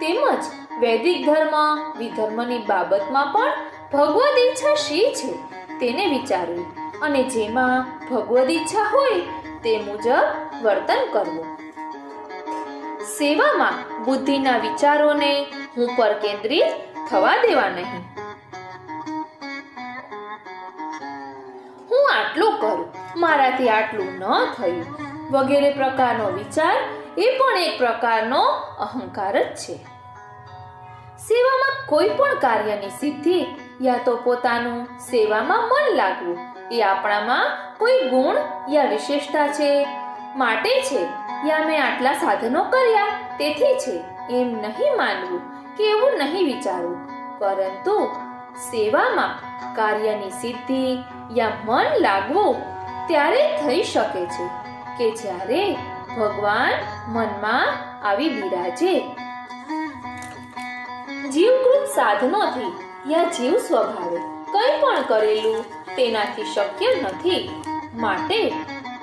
તેમજ વૈદિક ધર્મ વિધર્મની બાબતમાં પણ ભગવદ ઈચ્છા શી છે તેને વિચારવું અને જેમાં ભગવદ ઈચ્છા હોય તે મુજબ વર્તન કરવું. સેવામાં બુદ્ધિના વિચારોને હું પર કેન્દ્રિત થવા દેવા નહીં. હું આટલું કરું, મારાથી આટલું ન થયું વગેરે પ્રકારનો વિચાર એ પણ એક પ્રકારનો અહંકાર જ છે. સેવામાં કોઈ પણ કાર્યની સિદ્ધિ યા તો પોતાનું સેવામાં મન લાગવું એ આપણામાં કોઈ ગુણ યા વિશેષતા છે માટે છે યા મેં આટલા સાધનો કર્યા તેથી છે એમ નહીં માનવું કે એવું નહીં વિચારવું, પરંતુ સેવામાં કાર્યની સિદ્ધિ યા મન લાગવું ત્યારે થઈ શકે છે કે જ્યારે ભગવાન મનમાં આવી બિરાજે. જીવકૃત સાધનોથી યા જીવ સ્વભાવે કંઈ પણ કરેલું તેનાથી શક્ય નથી, માટે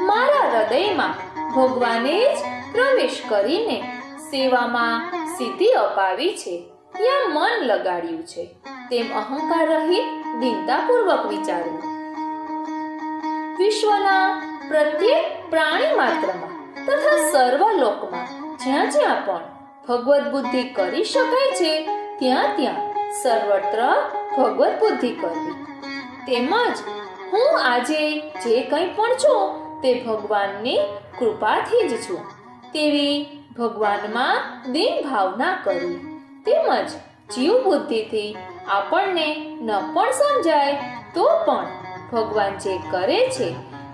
મારા હૃદયમાં ભગવાને જ પ્રવેશ કરીને સેવામાં સિદ્ધિ અપાવી છે યા મન લગાડ્યું છે તેમ અહંકાર રહિત દીનતાપૂર્વક વિચારવું. વિશ્વના પ્રત્યેક પ્રાણી માત્રમાં તથા સર્વ લોકમાં જ્યાં જ્યાં પણ ભગવત બુદ્ધિ કરી શકાય છે ત્યાં ત્યાં સર્વત્ર ભગવત બુદ્ધિ કરવી. તેમજ હું આજે જે કંઈ પણ છું તે ભગવાનની કૃપાથી જ છું તેવી ભગવાનમાં દીન ભાવના કરવી. તેમજ જીવ બુદ્ધિથી આપણને ન પણ સમજાય તો પણ ભગવાન જે કરે છે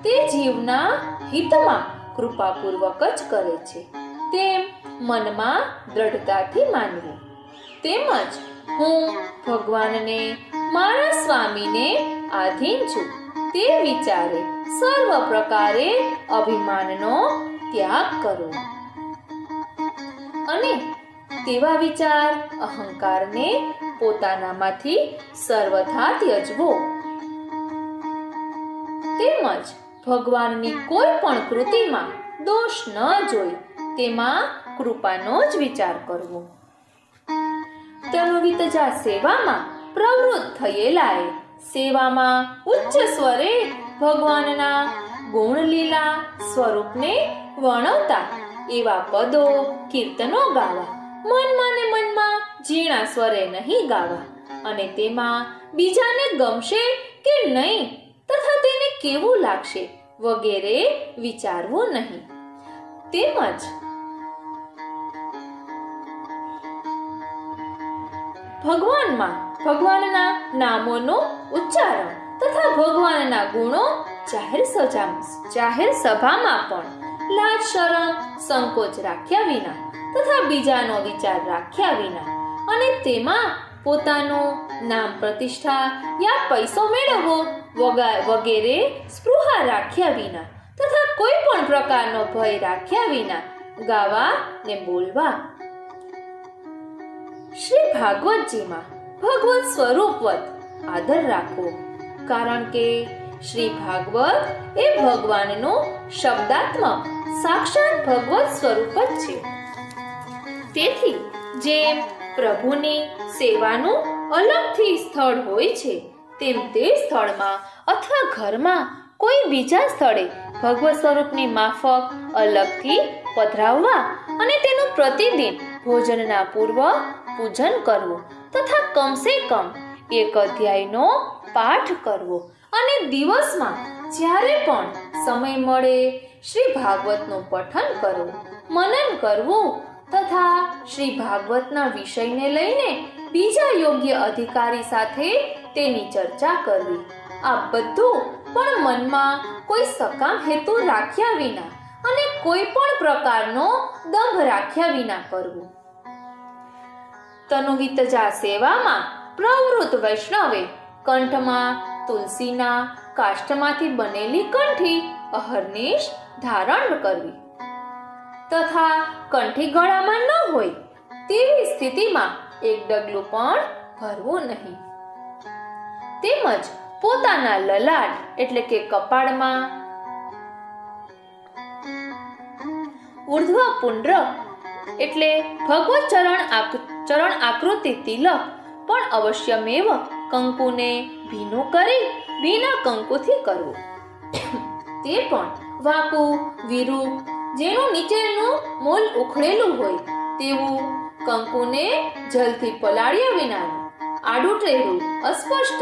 તે જીવના હિતમાં કૃપાપૂર્વક જ કરે છે તેમ મનમાં દ્રઢતાથી માનવું. તેમજ હું ભગવાનને મારા સ્વામીને આધીન છું તે વિચારે સર્વ પ્રકારે અભિમાનનો ત્યાગ કરો અને તેવા વિચાર અહંકારને પોતાનામાંથી સર્વથા ત્યજવો. તેમજ ભગવાનની કોઈ પણ કૃતિમાં દોષ ન જોઈ તેમાં કૃપાનો જ વિચાર કરવો. તનુવિત જા સેવામાં પ્રવૃત્ત થયેલાએ સેવામાં ઉચ્ચ સ્વરે ભગવાનના ગુણ લીલા સ્વરૂપને વર્ણવતા એવા પદો કીર્તનો ગાવા, મનમાં ને મનમાં ઝીણા સ્વરે નહીં ગાવા અને તેમાં બીજાને ગમશે કે નહીં તથા તેને કેવું લાગશે વગેરે વિચારવું નહીં. તેમજ ભગવાનના નામોનું ઉચ્ચારણ તથા ભગવાનના ગુણો જાહેર સભામાં પણ લાજ શરમ સંકોચ રાખ્યા વિના તથા બીજાનો વિચાર રાખ્યા વિના અને તેમાં પોતાનું નામ પ્રતિષ્ઠા યા પૈસો મેળવવો વગેરે સ્પૃહા રાખ્યા વિના તથા કોઈ પણ પ્રકારનો ભય રાખ્યા વિના ગાવા ને બોલવા. શ્રી ભાગવતજીમાં ભગવત સ્વરૂપવત આદર રાખવો, કારણ કે શ્રી ભાગવત એ ભગવાનનું શબ્દાત્મક સાક્ષાત ભગવત સ્વરૂપ જ છે. તેથી જેમ પ્રભુની સેવાનું અલગથી સ્થળ હોય છે તેમ તે સ્થળમાં અથવા ઘરમાં કોઈ બીજા સ્થળે ભગવત સ્વરૂપની માફક અલગથી પધરાવવા અને તેનું પ્રતિદિન ભોજનના પૂર્વ પૂજન કરવું તથા કમસે કમ એક અધ્યાયનો પાઠ કરવો અને દિવસમાં જ્યારે પણ સમય મળે શ્રી ભાગવતનું પઠન કરવું, મનન કરવું તથા શ્રી ભાગવતના વિષયને લઈને બીજા યોગ્ય અધિકારી સાથે તેની ચર્ચા કરવી. આ બધું પણ મનમાં કોઈ સકામ હેતુ રાખ્યા વિના અને કોઈ પણ પ્રકારનો દંભ રાખ્યા વિના કરવું. તનુવિતજા સેવામાં પ્રવૃત્ત વૈષ્ણવે કંઠમાં તુલસીના કાષ્ઠમાંથી બનેલી કંઠી અહર્નિશ ધારણ કરવી તથા કંઠી ગળામાં ન હોય તેવી સ્થિતિમાં એક ડગલું પણ ભરવું નહીં. તેમજ પોતાના લલાટ એટલે કે કપાળમાં ઉર્ધ્વ પુંડ્ર એટલે ભગવત ચરણ આકૃતિ તિલક પણ અવશ્યમેવ કંકુને ભીનું કરી ભીના કંકુથી કરવું. તે પણ વાકું વિરૂપ જેનું નીચેનું મૂલ ઉખડેલું હોય તેવું કંકુને જલથી પલાળ્યા વિનાનું આડું ટેઢું અસ્પષ્ટ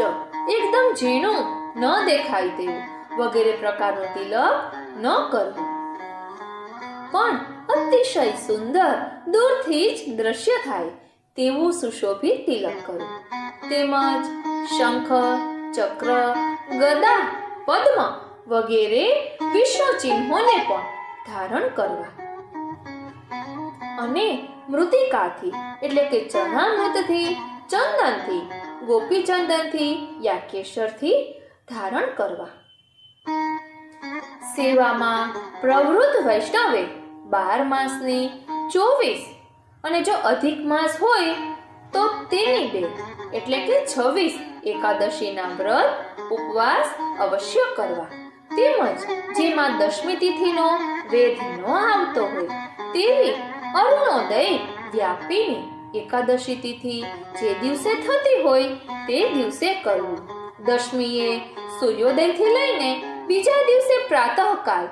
એકદમ ઝીણું ન દેખાય તેવું વગેરે પ્રકારનું તિલક ન કરવું. પણ અતિશય સુંદર દૂરથી જ દ્રશ્ય થાય તેવું સુશોભિત તિલક કરવું. તેમજ શંખ ચક્ર ગદા પદ્મ વગેરે વિષ્ણુ ચિહ્નોને પણ ધારણ કરવા અને મૃતિકાથી એટલે કે ચરણામૃતથી ચંદનથી ગોપી ચંદનથી યા કેસરથી ધારણ કરવા. સેવામાં પ્રવૃત્ત વૈષ્ણવે 12 માસની 24 અને જો અધિક માસ હોય તો તેની 2 એટલે કે 26 એકાદશીના વ્રત ઉપવાસ અવશ્ય કરવા. તેમજ જેમાં દશમી તિથિનો વેધ ન આવતો હોય તેવી અરુણોદય વ્યાપીની એકાદશી તિથિ જે દિવસે થતી હોય તે દિવસે કરવું. દશમીએ સૂર્યોદયથી લઈને બીજા દિવસે પ્રાતઃકાલ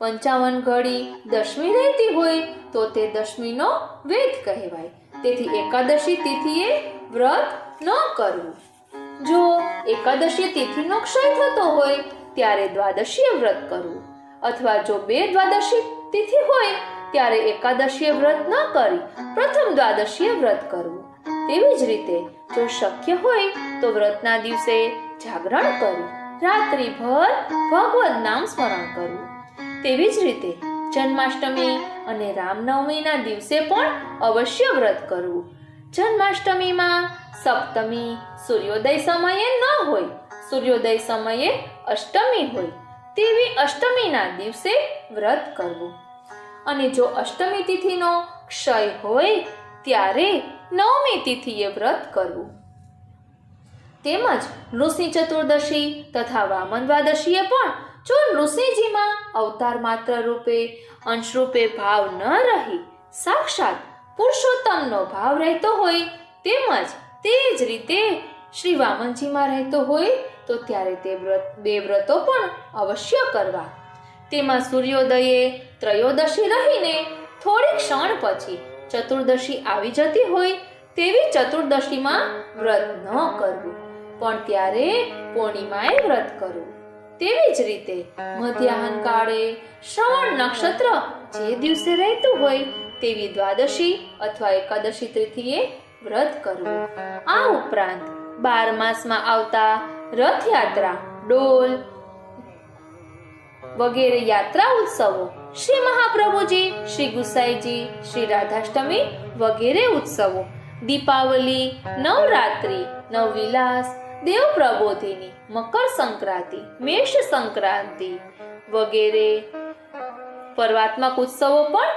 55 ઘડી દશમી રહેતી હોય તો તે દશમીનો વેદ કહેવાય. તેથી એકાદશી તિથિએ વ્રત ન કરવું. જો એકાદશી તિથિનો ક્ષય થતો હોય ત્યારે દ્વાદશીએ વ્રત કરવું અથવા જો 2 દ્વાદશી તિથિ હોય ત્યારે એકાદશીએ વ્રત ન કરી પ્રથમ દ્વાદશીએ વ્રત કરવું. તેવી જ રીતે જો શક્ય હોય તો વ્રતના દિવસે જાગરણ કરી રાત્રિભર ભગવદ નામ સ્મરણ કરવું. તેવી જ રીતે જન્માષ્ટમી અને રામનવમીના દિવસે પણ અવશ્ય વ્રત કરવું. જન્માષ્ટમીમાં સપ્તમી સૂર્યોદય સમયે ન હોય, સૂર્યોદય સમયે અષ્ટમી હોય તેવી અષ્ટમીના દિવસે વ્રત કરવું. અને જો અષ્ટમી તિથિનો ક્ષય હોય ત્યારે નવમી તિથિએ વ્રત કરવું. તેમજ નૃસિંહ ચતુર્દશી તથા વામન દ્વાદશીએ પણ જો નૃસિંહજીમાં અવતાર માત્ર રૂપે અંશરૂપે ભાવ ન રહી સાક્ષાત પુરુષોત્તમનો ભાવ રહેતો હોય તેમજ તે જ રીતે શ્રી વામનજીમાં રહેતો હોય તો ત્યારે તે બે વ્રતો પણ અવશ્ય કરવા. તેમાં સૂર્યોદયે ત્રયોદશી રહીને થોડી ક્ષણ પછી ચતુર્દશી આવી જતી હોય તેવી ચતુર્દશીમાં વ્રત ન કરવું, પણ ત્યારે પૂર્ણિમાએ વ્રત કરવું. તેવી જ રીતે મધ્યાહન કાળે શ્રવણ નક્ષત્ર જે દિવસે રહેતું હોય તેવી દ્વાદશી અથવા એકાદશી તિથિએ વ્રત કરવું. આ ઉપરાંત 12 માસમાં આવતા રથયાત્રા, ડોલ વગેરે યાત્રા ઉત્સવો, શ્રી મહાપ્રભુજી, શ્રી ગુસાઈજી, શ્રી રાધાષ્ટમી વગેરે ઉત્સવો, દીપાવલી, નવરાત્રી, નવવિલાસ, દેવ પ્રબોધિની, મકર સંક્રાંતિ, મેષ સંક્રાંતિ વગેરે પર્વાત્મક ઉત્સવો પણ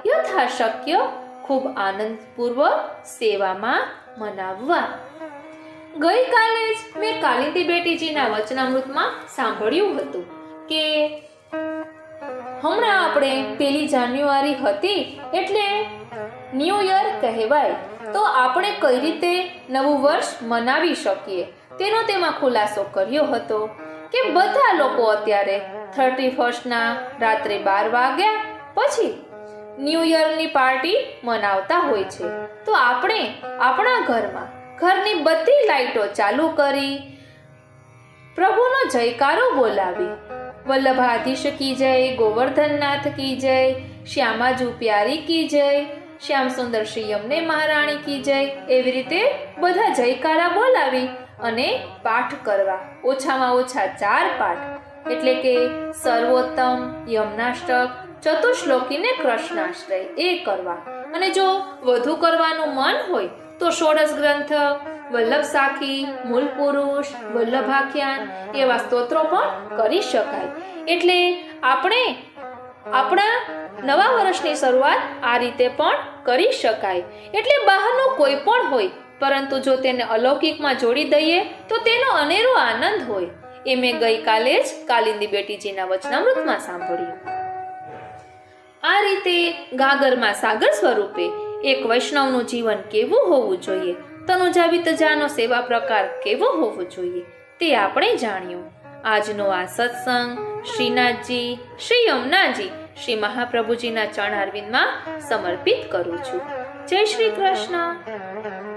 યથાશક્ય ખૂબ આનંદપૂર્વક સેવામાં મનાવવા. ગઈકાલે જ મેં કાલિંદી બેટીજીના વચનામૃતમાં સાંભળ્યું હતું કે હમણાં આપણે 1 જાન્યુઆરી હતી એટલે ન્યૂ યર કહેવાય, તો આપણે કઈ રીતે નવું વર્ષ મનાવી શકીએ તેનો તેમાં ખુલાસો કર્યો હતો કે બધા લોકો અત્યારે 31ના રાત્રે 12 વાગ્યા પછી ન્યૂ યરની પાર્ટી મનાવતા હોય છે. તો આપણે આપણા ઘરમાં ઘરની બધી લાઈટો ચાલુ કરી પ્રભુનો જયકારો બોલાવી વલ્લભાધીશ કી જય, ગોવર્ધનનાથ કી જય, શ્યામાજુ પ્યારી કી જય, શ્યામ સુંદર શ્રી યમને મહારાણી કી જય, એવી રીતે બધા જયકારા બોલાવી અને પાઠ કરવા. ઓછામાં ઓછા 4 પાઠ એટલે કે સર્વોત્તમ, યમનાષ્ટક, ચતુશ્લોકીને કૃષ્ણાશ્રય એ કરવા. અને જો વધુ કરવાનું મન હોય તો ષોડશ ગ્રંથ, વલ્લભ સાખી, મૂળ પુરુષ, વલ્લભાખ્યાન એવા સ્તોત્રો પણ કરી શકાય. એટલે આપણે આપણા નવા વર્ષની શરૂઆત આ રીતે પણ કરી શકાય. એટલે બહારનું કોઈ પણ હોય, પરંતુ જો તેને અલૌકિકમાં જોડી દઈએ તો તેનો અનેરો આનંદ હોય. એ મેં ગઈકાલે જ કાલિંદી બેટીજીના વચનામૃતમાં સાંભળ્યું. આ રીતે ગાગરમાં સાગર સ્વરૂપે એક વૈષ્ણવનું જીવન કેવું હોવું જોઈએ, તનુજા વિતજાનો સેવા પ્રકાર કેવો હોવો જોઈએ તે આપણે જાણ્યું. આજનો આ સત્સંગ શ્રીનાથજી, શ્રી યમુનાજી, શ્રી મહાપ્રભુજીના ચરણારવિંદમાં સમર્પિત કરું છું. જય શ્રી કૃષ્ણ.